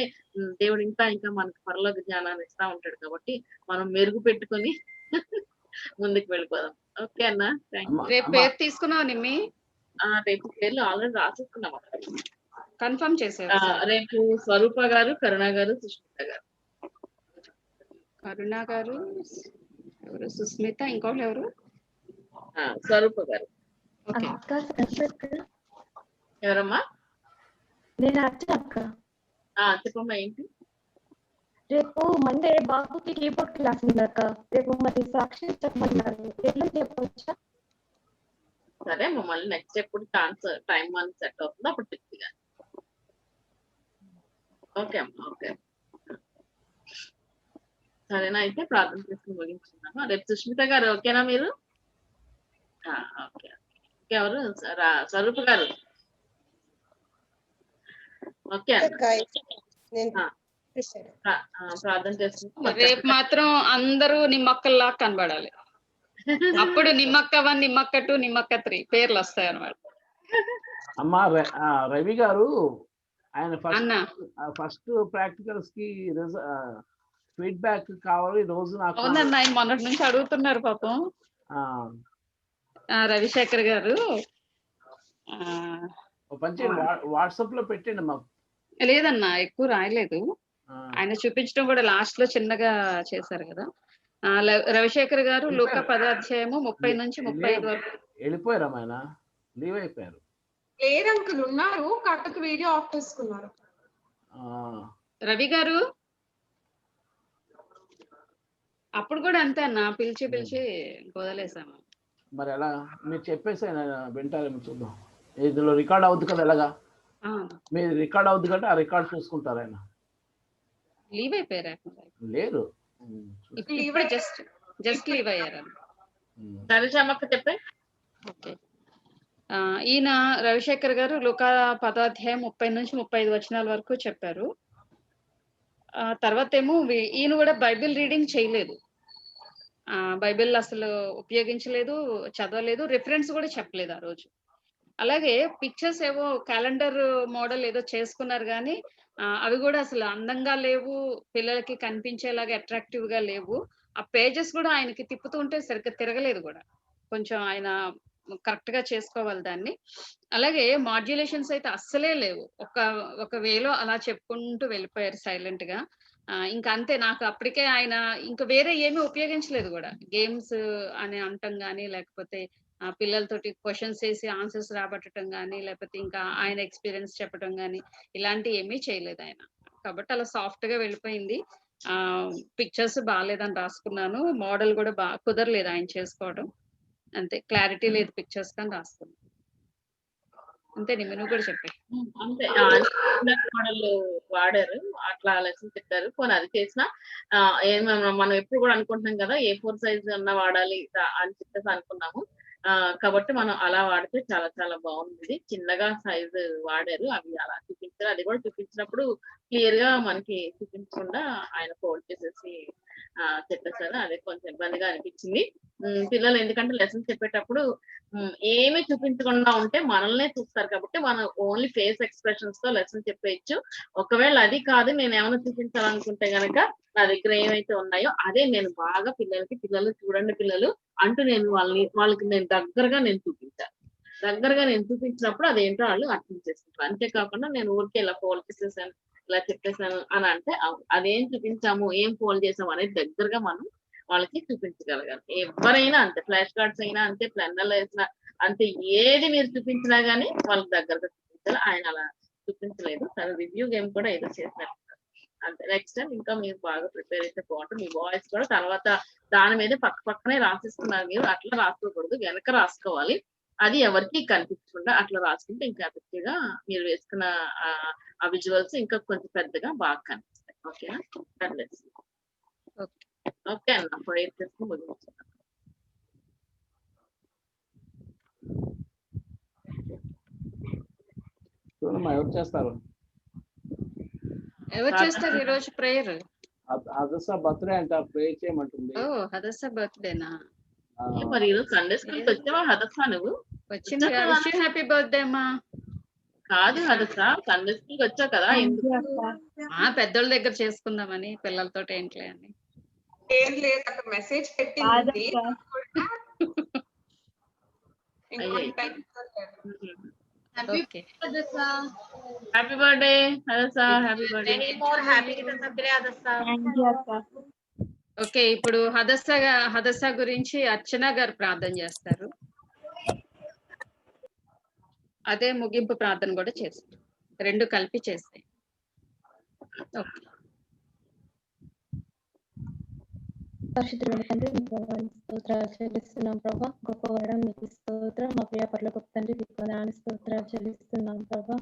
దేవుడు ఇంకా మనకి పరలోక జ్ఞానాన్ని ఇస్తా ఉంటాడు. కాబట్టి మనం మెరుగు పెట్టుకొని ముందుకు వెళ్ళిపోదాం. ఓకే అన్న? రేపు పేరు తీసుకున్నావు నిమ్మి? రేపు పేర్లు ఆల్రెడీ రాసేసుకున్నాం. కన్ఫర్మ్ చేశారు. రేపు స్వరూప గారు, కరుణ గారు, సుష్మిత గారు. కరుణ గారు, ఎవరు? సుస్మిత, ఇంకోళ్ళు ఎవరు? స్వరూప గారు. ఎవరమ్మా? చెప్పమ్మా, ఏంటి? రేపు మండే బాబుకి కీబోర్డ్ క్లాస్ ఉందక్క. రేపు మరి సాక్షి చెప్పమన్నారు, ఎట్లా చెప్పవచ్చా? సరే, మమ్మల్ని నెక్స్ట్ ఎప్పుడు టైం మనం సెట్ అవుతుందో అప్పుడు చెప్తా. ఓకే అమ్మా, ఓకే. సరేనా? అయితే ప్రార్థన చేసుకుని ముగించుకున్నాము. రేపు సుష్మిత గారు ఓకేనా మీరు? ఓకే. ఎవరు? స్వరూప గారు. ఓకే, ప్రార్థన చేసుకుంటాం. రేపు మాత్రం అందరూ నిమ్మక్కల్లా కనబడాలి. అప్పుడు నిమ్మక్క 1, నిమ్మక్క 2, నిమ్మక్క 3 పేర్లు వస్తాయి అన్నమాట. అమ్మా రవి గారు, ఆయన ఫస్ట్ ప్రాక్టికల్స్ కి ఫీడ్బ్యాక్ కావాలి రోజు. నాకు అవునన్నా, ఆయన మొన్నటి నుంచి అడుగుతున్నారు పాపం. రవిశేఖర్ గారు వాట్సాప్ లో పెట్టండి మాకు. లేదన్నా, ఎక్కువ రాయలేదు. ఆయన చూపించడం కూడా లాస్ట్ లో చిన్నగా చేశారు కదా. రవిశేఖర్ గారు లూకా 10వ అధ్యాయము 30 నుంచి 35 వరకు. వెళ్ళిపోయారు ఆయన, లీవ్ అయిపోయారు. లేదు అంకుల్, ఉన్నారు, కాకపోతే వీడియో ఆఫ్ చేసుకున్నారు. రవి గారు అప్పుడు కూడా అంతే అన్న, పిలిచి వదిలేసాము. మరి ఎలా మీరు చెప్పేసి వింటారేమో చూద్దాం. ఇందులో రికార్డ్ అవుద్ది కదా, ఎలాగా మీరు రికార్డ్ అవుద్ది కంటే ఆ రికార్డ్ చూసుకుంటారు. ఆయన లీవ్ అయిపోయారు? లేదు, ఇప్పుడు జస్ట్ లీవ్ అయ్యారు. చెప్పే. ఓకే. ఈయన రవిశేఖర్ గారు లూకా 10వ అధ్యాయం 30 నుంచి 35 వచనాల వరకు చెప్పారు. తర్వాత ఏమో ఈయన కూడా బైబిల్ రీడింగ్ చేయలేదు, బైబిల్ అసలు ఉపయోగించలేదు, చదవలేదు, రిఫరెన్స్ కూడా చెప్పలేదు ఆ రోజు. అలాగే పిక్చర్స్ ఏవో క్యాలెండర్ మోడల్ ఏదో చేసుకున్నారు కానీ అవి కూడా అసలు అందంగా లేవు, పిల్లలకి కనిపించేలాగా అట్రాక్టివ్ గా లేవు. ఆ పేజెస్ కూడా ఆయనకి తిప్పుతూ ఉంటే సరిగ్గా తిరగలేదు కూడా. కొంచెం ఆయన కరెక్ట్ గా చేసుకోవాలి దాన్ని. అలాగే మాడ్యులేషన్స్ అయితే అస్సలే లేవు. ఒక వేలో అలా చెప్పుకుంటూ వెళ్ళిపోయారు సైలెంట్ గా. ఇంకా అంతే. నాకు అప్పటికే ఆయన ఇంకా వేరే ఏమీ ఉపయోగించలేదు గూడా. గేమ్స్ అని అనటం గాని, లేకపోతే పిల్లలతోటి క్వెషన్స్ ఏసి ఆన్సర్స్ రాబట్టటం గాని, లేకపోతే ఇంకా ఆయన ఎక్స్‌పీరియన్స్ చెప్పటం గాని, ఇలాంటియి ఏమీ చేయలేదాయన. కాబట్టి అలా సాఫ్ట్‌గా వెళ్ళిపోయింది. పిక్చర్స్ బాలేదని రాసుకున్నాను. మోడల్ గూడా కుదరలేదు ఆయన చేసుకోవడం. అంతే. క్లారిటీ లేదు పిక్చర్స్ కని రాసుకున్నా. అంతేనేమి నువ్వు కూడా చెప్పేయి. అంతే. మోడల్ వాడారు. అట్లా లెసన్ చెప్పారు. పోనీ అది చేసినా మనం ఎప్పుడు కూడా అనుకుంటున్నాం కదా! A4 సైజ్ అన్నా వాడాలి అని చెప్పేసి అనుకున్నాము. కాబట్టి మనం అలా వాడితే చాలా చాలా బాగుంది. చిన్నగా సైజు వాడారు. అవి అలా చూపించారు. అది కూడా చూపించినప్పుడు క్లియర్‌గా మనకి చూపించకుండా ఆయన ఫోల్డ్ చేసేసి చెప్పేసారు. అదే కొంచెం ఇబ్బందిగా అనిపించింది. పిల్లలు ఎందుకంటే లెసన్ చెప్పేటప్పుడు ఏమీ చూపించకుండా ఉంటే మనల్నే చూస్తారు కాబట్టి మనం ఓన్లీ ఫేస్ ఎక్స్‌ప్రెషన్స్ తో లెసన్ చెప్పేయొచ్చు. ఒకవేళ అది కాదు నేనేమన్నా చూపించాలనుకుంటే గనక నా దగ్గర ఏవైతే ఉన్నాయో అదే నేను బాగా పిల్లలు చూడండి పిల్లలు అంటూ నేను వాళ్ళకి నేను దగ్గరగా చూపించాను. దగ్గరగా నేను చూపించినప్పుడు అదేంటో వాళ్ళు అర్థం చేసుకుంటారు. అంతేకాకుండా నేను ఊరికే ఇలా ఫోల్డ్ చేసేసాను, ఇలా చెప్పేసాను అని అంటే అదేం చూపించాము, ఏం ఫోల్డ్ చేసాము అనేది దగ్గరగా మనం వాళ్ళకి చూపించగలగాలి. ఎవరైనా అంతే, ఫ్లాష్ కార్డ్స్ అయినా అంతే, ప్లెన్నర్లు వేసినా అంతే, ఏది మీరు చూపించినా గానీ వాళ్ళకి దగ్గరగా చూపించాలి. ఆయన అలా చూపించలేదు. తన రివ్యూ గేమ్ కూడా ఏదో చేసినట్టు అంతే. నెక్స్ట్ టైం ఇంకా మీరు బాగా ప్రిపేర్ అయితే బాగుంటుంది. మీ వాయిస్ కూడా తర్వాత దాని మీద పక్కనే రాసిస్తున్నారు మీరు. అట్లా రాసుకోకూడదు, వెనక రాసుకోవాలి. అది ఎవరికి కనిపించకుండా అట్లా రాసుకుంటే ఇంకా ఎఫెక్టివ్‌గా మీరు వేసుకున్న ఆ విజువల్స్ ఇంకా కొంచెం పెద్దగా బాగా కనిపిస్తాయి. ఓకేనా? ఓకే అన్న. ప్రేయర్ చేసుకొని ముగించుకుందాం. ఎవరు చేస్తారు? ఎవరు చేస్తారు ఈ రోజు ప్రేయర్? హదస బర్త్డే అంట, ప్రేయర్ చేయమంటుంది. ఓ హదస బర్త్డేనా? మరి ఈరోజు సండే స్కూల్కి వచ్చావా హదస? నువ్వు వచ్చింది. విష్ యూ హ్యాపీ బర్త్డే అమ్మా. కాదు హదస, సండే స్కూల్కి వచ్చావు కదా, పెద్దోళ్ళ దగ్గర చేసుకుందామని, పిల్లలతో ఏంట్లే అని. ఏం లేదు, అక్కడ మెసేజ్ పెట్టింది. Okay. Happy birthday Hadassah. Happy birthday. Okay. ఇప్పుడు హదస గురించి అర్చన గారు ప్రార్థన చేస్తారు. అదే ముగింపు ప్రార్థన కూడా చేస్తారు. రెండు కలిపి చేస్తాయి. ఓకే. పరిశుద్ధుడైన తండ్రి, మీకు స్తోత్రాలు చెల్లిస్తున్నాం ప్రభా. గొప్పవాడ మీకు స్తోత్రం. మా ప్రియ పట్ల గొప్ప తండ్రి, మీకు స్తోత్రాలు చెల్లిస్తున్నాం ప్రభా.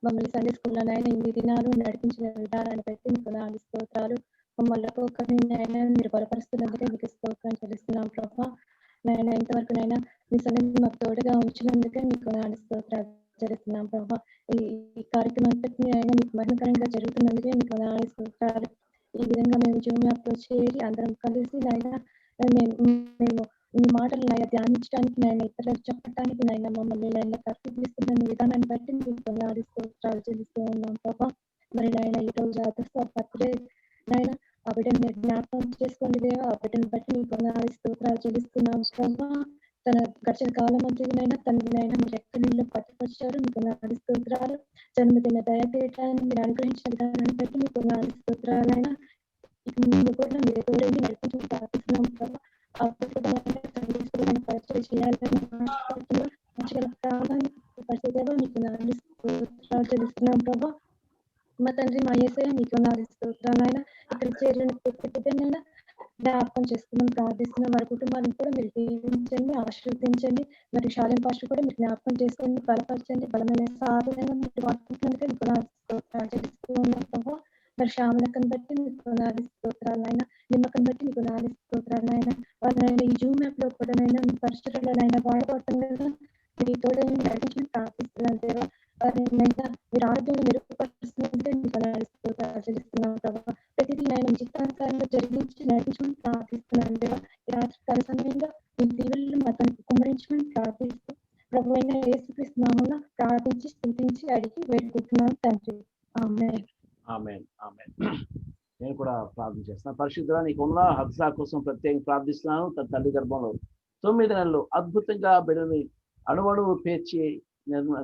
మమ్మల్ని సండే స్కూల్లోనైనా 8 దినాలు నడిపించిన విధానాన్ని బట్టి మీకు స్తోత్రాలు. మమ్మల్ని ఒక్కొక్కరినైనా మీరు బలపరుస్తున్నందుకే మీకు స్తోత్రం చెల్లిస్తున్నాం ప్రభా. నాయన ఇంతవరకునైనా మీ సన్నిధి మాకు తోడుగా ఉంచినందుకే మీకు స్తోత్రాలు చెల్లిస్తున్నాం ప్రభా. ఈ కార్యక్రమం అంతటిని అయినా మీకు మహిమకరంగా జరుగుతున్నందుకే మీకు స్తోత్రాలు. ఈ విధంగా మేము జూమ్ యాప్లో చేరి అందరం కలిసి నాయన మేము ఈ మాటలు నాయన ధ్యానించడానికి, నాయన ఇతరులకు చెప్పడానికి నాయన మమ్మల్ని నాయన తర్పిస్తున్న విధానాన్ని బట్టి మీకు స్తోత్రాలు చెల్లిస్తూ ఉన్నాం ప్రభా. మరి నాయన ఈ రోజు బర్త్డే నాయన ఆ బిడ్డను మీరు జ్ఞాపకం చేసుకోండి దేవా. ఆ బిడ్డను బట్టి మీకు స్తోత్రాలు చెల్లిస్తున్నాం ప్రభా. తన గడిచిన కాలం అంతనైనా తననైనా మీరు ఎక్కడిలో పట్టుకొచ్చారు, మీకు స్తోత్రాలు. జన్మదిన దయపీఠాన్ని మీరు అనుగ్రహించిన విధానాన్ని బట్టి మీకు స్తోత్రాలైనా ముందు కూడా మీరు తోడని నడిపించి ప్రార్థిస్తున్నాం ప్రభా. పరిచయం చేయాలని పరిచయం మీకు స్తోత్రాలు చెల్లిస్తున్నాం ప్రభా. మా తండ్రి మా యేసయ్య మీకు స్తోత్రాలైనా ఇక్కడ చేరిన ప్రతి బిడ్డనైనా జ్ఞాపకం చేస్తున్నాం, ప్రార్థిస్తున్నాం. వారి కుటుంబాలను కూడా మీరు దీవించండి, ఆశీర్వదించండి. మరి శాలెం పాస్టర్ కూడా మీరు జ్ఞాపకం చేసుకోండి, బలపరచండి. బలమైన సాధనగా మీరు వాడుకుంటున్నందుకే మీకు స్తోత్రాలు చెల్లిస్తూ ఉన్నాం ప్రభా. మరి శ్యామలకను బట్టి మీకు స్తోత్రాలైనా, నిమ్మకం బట్టి మీకు స్తోత్రాలైనా, వారినైనా ఈ జూమ్ యాప్ లో కూడా మీ పరిస్థితులైనా వాడబడుతుండగా మీ తోడని నడిపించి ప్రార్థిస్తున్నాను దేవా. వారినైనా మీరు ఆరోగ్యంగా మెరుగుపరుస్తున్నందుకే మీకు స్తోత్రాలు చెల్లిస్తున్నాం ప్రభా. ప్రతిదీ నేను చిత్తానుసారంగా జరిగించి నడిపించమని ప్రార్థిస్తున్నాను దేవా. ఈ రాత్రికాల సమయంలో మీ దీవెనలు మాతో కుమ్మరించమని ప్రార్థిస్తూ ప్రభు అయిన యేసుక్రీస్తు నామమున ప్రార్థించి స్తుతించి అడిగి వేడుకుంటున్నాను తండ్రి. ఆమేన్. ఆమేన్. ఆమేన్. నేను కూడా ప్రార్థన చేస్తున్నాను. పరిశుద్ధుడా నీకు ఉన్న హద్సా కోసం ప్రత్యేకంగా ప్రార్థిస్తున్నాను. తన తల్లి గర్భంలో 9 నెలలు అద్భుతంగా బిడ్డని అణువణువు పేర్చి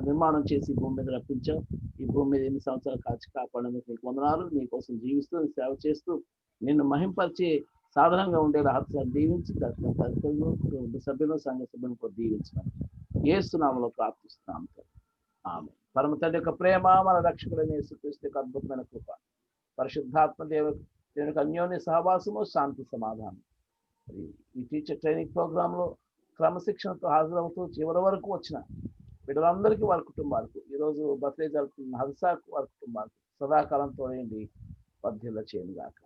నిర్మాణం చేసి భూమి మీద రప్పించావు. ఈ భూమి మీద ఎన్ని సంవత్సరాలు కాచి కాపాడేందుకు నీకు వందనాలు. నీ కోసం జీవిస్తూ సేవ చేస్తూ నిన్ను మహింపరిచే సాధనంగా ఉండే రహస్యాన్ని దీవించి తల్లిదండ్రులు, కుటుంబ సభ్యులు, సంఘ సభ్యులను కూడా దీవించమని యేసునామములో ప్రార్థిస్తున్నాం. ఆమె పరమ తండ్రి యొక్క ప్రేమ, మన రక్షకుడైన యేసుక్రీస్తు యొక్క అద్భుతమైన కృప, పరిశుద్ధాత్మ దేవునికి అన్యోన్య సహవాసము, శాంతి సమాధానం ఈ టీచర్ ట్రైనింగ్ ప్రోగ్రామ్ లో క్రమశిక్షణతో హాజరవుతూ చివరి వరకు వచ్చిన బిడ్డలందరికీ, వారి కుటుంబాలకు, ఈరోజు బర్త్డే జరుపుతున్న హర్షాకు, వారి కుటుంబాలకు సదాకాలంతో పద్యల చేయను గాక.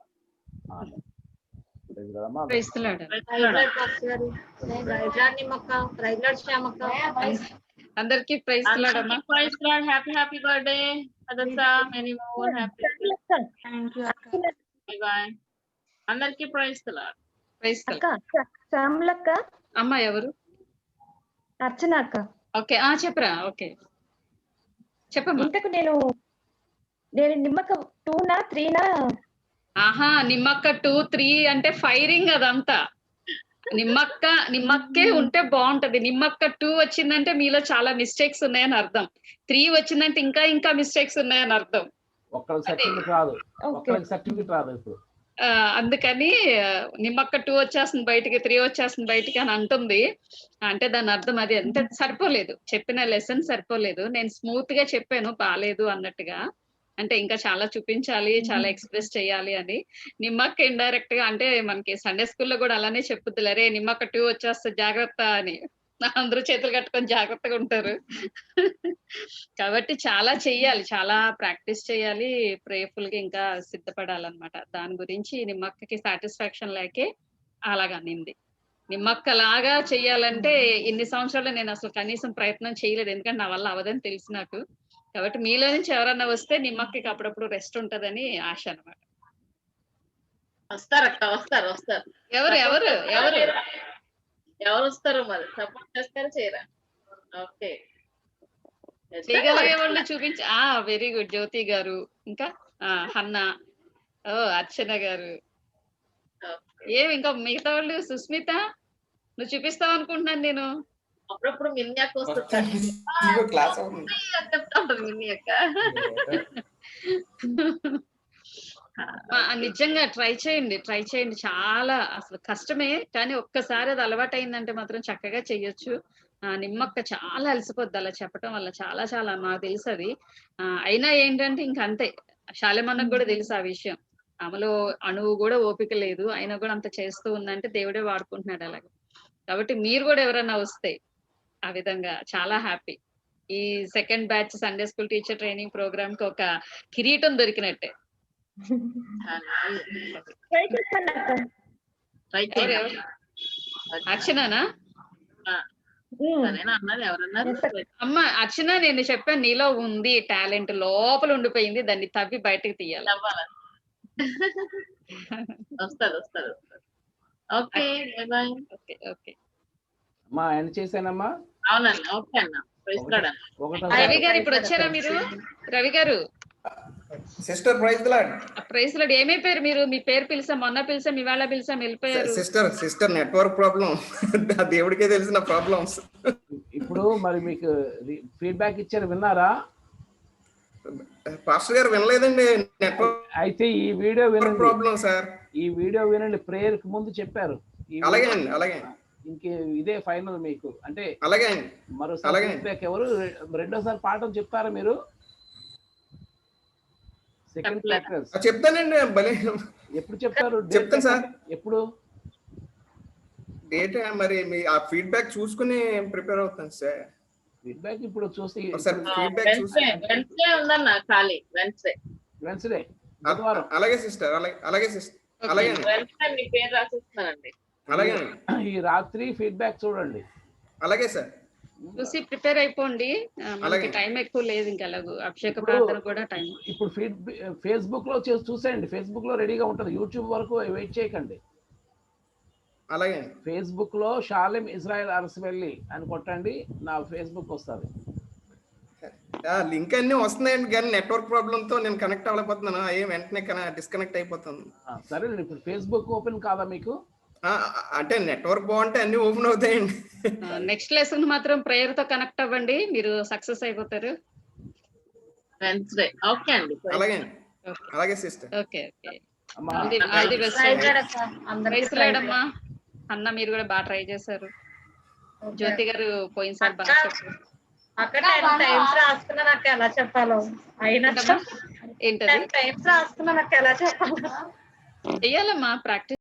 అందరికి ప్రైజ్ హ్యాపీ హ్యాపీ బర్త్డే అదంతా, మెనీ మోర్ హ్యాపీ. బాయ్ అందరికి ప్రైజ్ శ్యామలక్క. అమ్మ ఎవరు? అర్చన అక్క. ఓకే చెప్పరా. ఓకే చెప్పమ్మా. ఇంతకు నేను నిమ్మక్క 2నా 3నా? ఆహా, నిమ్మక్క 2, 3 అంటే ఫైరింగ్ అదంతా. నిమ్మక్కే ఉంటే బాగుంటది. నిమ్మక్క 2 వచ్చిందంటే మీలో చాలా మిస్టేక్స్ ఉన్నాయని అర్థం. 3 వచ్చిందంటే ఇంకా మిస్టేక్స్ ఉన్నాయని అర్థం. అందుకని నిమ్మక్క 2 వచ్చేస్తుంది బయటికి, 3 వచ్చేస్తుంది బయటికి అని అంటుంది. అంటే దాని అర్థం అది ఎంత సరిపోలేదు, చెప్పిన లెసన్ సరిపోలేదు. నేను స్మూత్ గా చెప్పాను, బాలేదు అన్నట్టుగా. అంటే ఇంకా చాలా చూపించాలి, చాలా ఎక్స్ప్రెస్ చేయాలి అని. నిమ్మక్క ఇండైరెక్ట్ గా అంటే మనకి సండే స్కూల్లో కూడా అలానే చెప్పుద్దులే, రే నిమ్మక్క 2 వచ్చేస్తే జాగ్రత్త అని. అందరూ చేతులు కట్టుకొని జాగ్రత్తగా ఉంటారు. కాబట్టి చాలా చెయ్యాలి, చాలా ప్రాక్టీస్ చేయాలి, ప్రేయర్ఫుల్ గా ఇంకా సిద్ధపడాలన్నమాట. దాని గురించి నిమ్మక్కకి సాటిస్ఫాక్షన్ లేకే అలాగనింది. నిమ్మక్క లాగా చెయ్యాలంటే ఇన్ని సంవత్సరాలు నేను అసలు కనీసం ప్రయత్నం చేయలేదు, ఎందుకంటే నా వల్ల అవదని తెలుసు నాకు. కాబట్టి మీలో నుంచి ఎవరన్నా వస్తే నిమ్మక్కకి అప్పుడప్పుడు రెస్ట్ ఉంటదని ఆశ అన్నమాట. వస్తారు. ఎవరు వస్తారు మరి? సపోర్ట్ చేస్తారా చేయరా? ఓకే, చేయగలిగే వాళ్ళు చూపించి. Very good. జ్యోతి గారు, ఇంకా హన్నా, అర్చన గారు, ఇంకా మిగతా వాళ్ళు? సుస్మిత, నువ్వు చూపిస్తావు అనుకుంటున్నాను నేను. అప్పుడప్పుడు మిన్యాక్ వస్తుంటారు, చెప్తా ఉంటుంది మిన్యాక. నిజంగా ట్రై చేయండి. చాలా అసలు కష్టమే, కానీ ఒక్కసారి అది అలవాటు అయిందంటే మాత్రం చక్కగా చెయ్యొచ్చు. నిమ్మక్క చాలా అలసిపోద్ది అలా చెప్పడం వల్ల, చాలా చాలా నాకు తెలుసు అది. అయినా ఏంటంటే ఇంక అంతే, శాలెమన్నకు కూడా తెలుసు ఆ విషయం. ఆమెలో అణువు కూడా ఓపిక లేదు, అయినా కూడా అంత చేస్తూ ఉందంటే దేవుడే వాడుకుంటున్నాడు అలాగే. కాబట్టి మీరు కూడా ఎవరన్నా వస్తే ఆ విధంగా చాలా హ్యాపీ. ఈ second batch Sunday school teacher training programme కి ఒక కిరీటం దొరికినట్టే. అర్చననా? అమ్మ అర్చన, నేను చెప్పాను నీలో ఉంది టాలెంట్, లోపల ఉండిపోయింది, దాన్ని తవ్వి బయటకు తీయాలి. వస్తారు. Okay boy. ఓకే అమ్మా, ఎండ్ చేశానమ్మా. అవునండి, ఓకే అన్న. రవి గారు ఇప్పుడు వచ్చారా మీరు? రవి గారు, sister praise Lord. Praise Lord. ఏమే పేరు మీరు? మీ పేరు పిలిచాం, మొన్న పిలిచాం, ఇవాళ పిలిచాం, వెళ్ళిపోయారు. సిస్టర్ నెట్వర్క్ ప్రాబ్లం, దేవుడికే తెలిసిన ప్రాబ్లమ్స్. ఇప్పుడు మరి మీకు ఫీడ్బ్యాక్ ఇచ్చారు, విన్నారా? పాస్టర్ గారు వినలేదండి. నెట్వర్క్ అయితే ఈ వీడియో వినండి. ప్రాబ్లం సార్, ఈ వీడియో వినండి. ప్రేయర్ కి ముందు చెప్పారు. అలాగే అండి, అలాగే. ఇంకే ఇదే ఫైనల్ మీకు అంటే. అలాగే అండి. మరోసారి ఫీడ్బ్యాక్ ఎవరు రెండోసారి పాఠం చెప్తారా మీరు? చెప్తానండి. ఎప్పుడు చెప్తారు? చెప్తాను సార్. ఎప్పుడు డేట్ మరి మీ ఆ ఫీడ్బ్యాక్ చూసుకుని ప్రిపేర్ అవుతాను సార్. ఫీడ్బ్యాక్ ఇప్పుడు చూసి వెన్స్డే ఉందన్న ఖాళీ. వెన్స్డే అలాగే సిస్టర్, అలాగే సిస్టర్, అలాగే మీ పేరు రాసిస్తున్నానండి. అలాగే ఈ రాత్రి ఫీడ్బ్యాక్ చూడండి. అలాగే సార్, చూసి ప్రిపేర్ అయిపోండి. మనకి టైం ఎక్కువ లేదు ఇంకా, అభిషేక ప్రార్థన కూడా టైం. ఇప్పుడు ఫేస్బుక్ లో చూసేయండి, ఫేస్బుక్ లో రెడీగా ఉంటుంది. యూట్యూబ్ వరకు వెయిట్ చేయకండి. అలాగే ఫేస్బుక్ లో షాలెం ఇజ్రాయెల్ అరసవెల్లి అని కొట్టండి, నా ఫేస్బుక్ వస్తుంది. లింక్ అన్ని వస్తున్నాయండి, కానీ నెట్వర్క్ ప్రాబ్లమ్ తో నేను కనెక్ట్ అవ్వలేకపోతున్నాను. వెంటనే డిస్కనెక్ట్ అయిపోతుంది. సరే, ఇప్పుడు ఫేస్బుక్ ఓపెన్ కాదా మీకు? అంటే నెట్వర్క్ బాగుంటే అన్ని ఓపెన్ అవుతాయండి. నెక్స్ట్ లెసన్ మాత్రం ప్రేయర్ తో కనెక్ట్ అవ్వండి, మీరు సక్సెస్ అయిపోతారు. వెన్స్డే ఓకే అండి. అలాగే అండి, అలాగే సిస్టర్. ఓకే ఓకే, అమ్మా ఆల్ ది బెస్ట్. అందరికీ ప్రైజ్లాడమ్మా. అన్న మీరు కూడా బాగా ట్రై చేశారు. జ్యోతి గారు పోయినసారి బాగా చెప్పారు. అక్కడ 10 టైమ్స్ రాసుకున్నా నాకు ఎలా చెప్పాలో అయినట్టు ఏంటది 10 టైమ్స్ రాసుకున్నా నాకు ఎలా చెప్పాలో చెయ్యాలమ్మా ప్రాక్టీస్.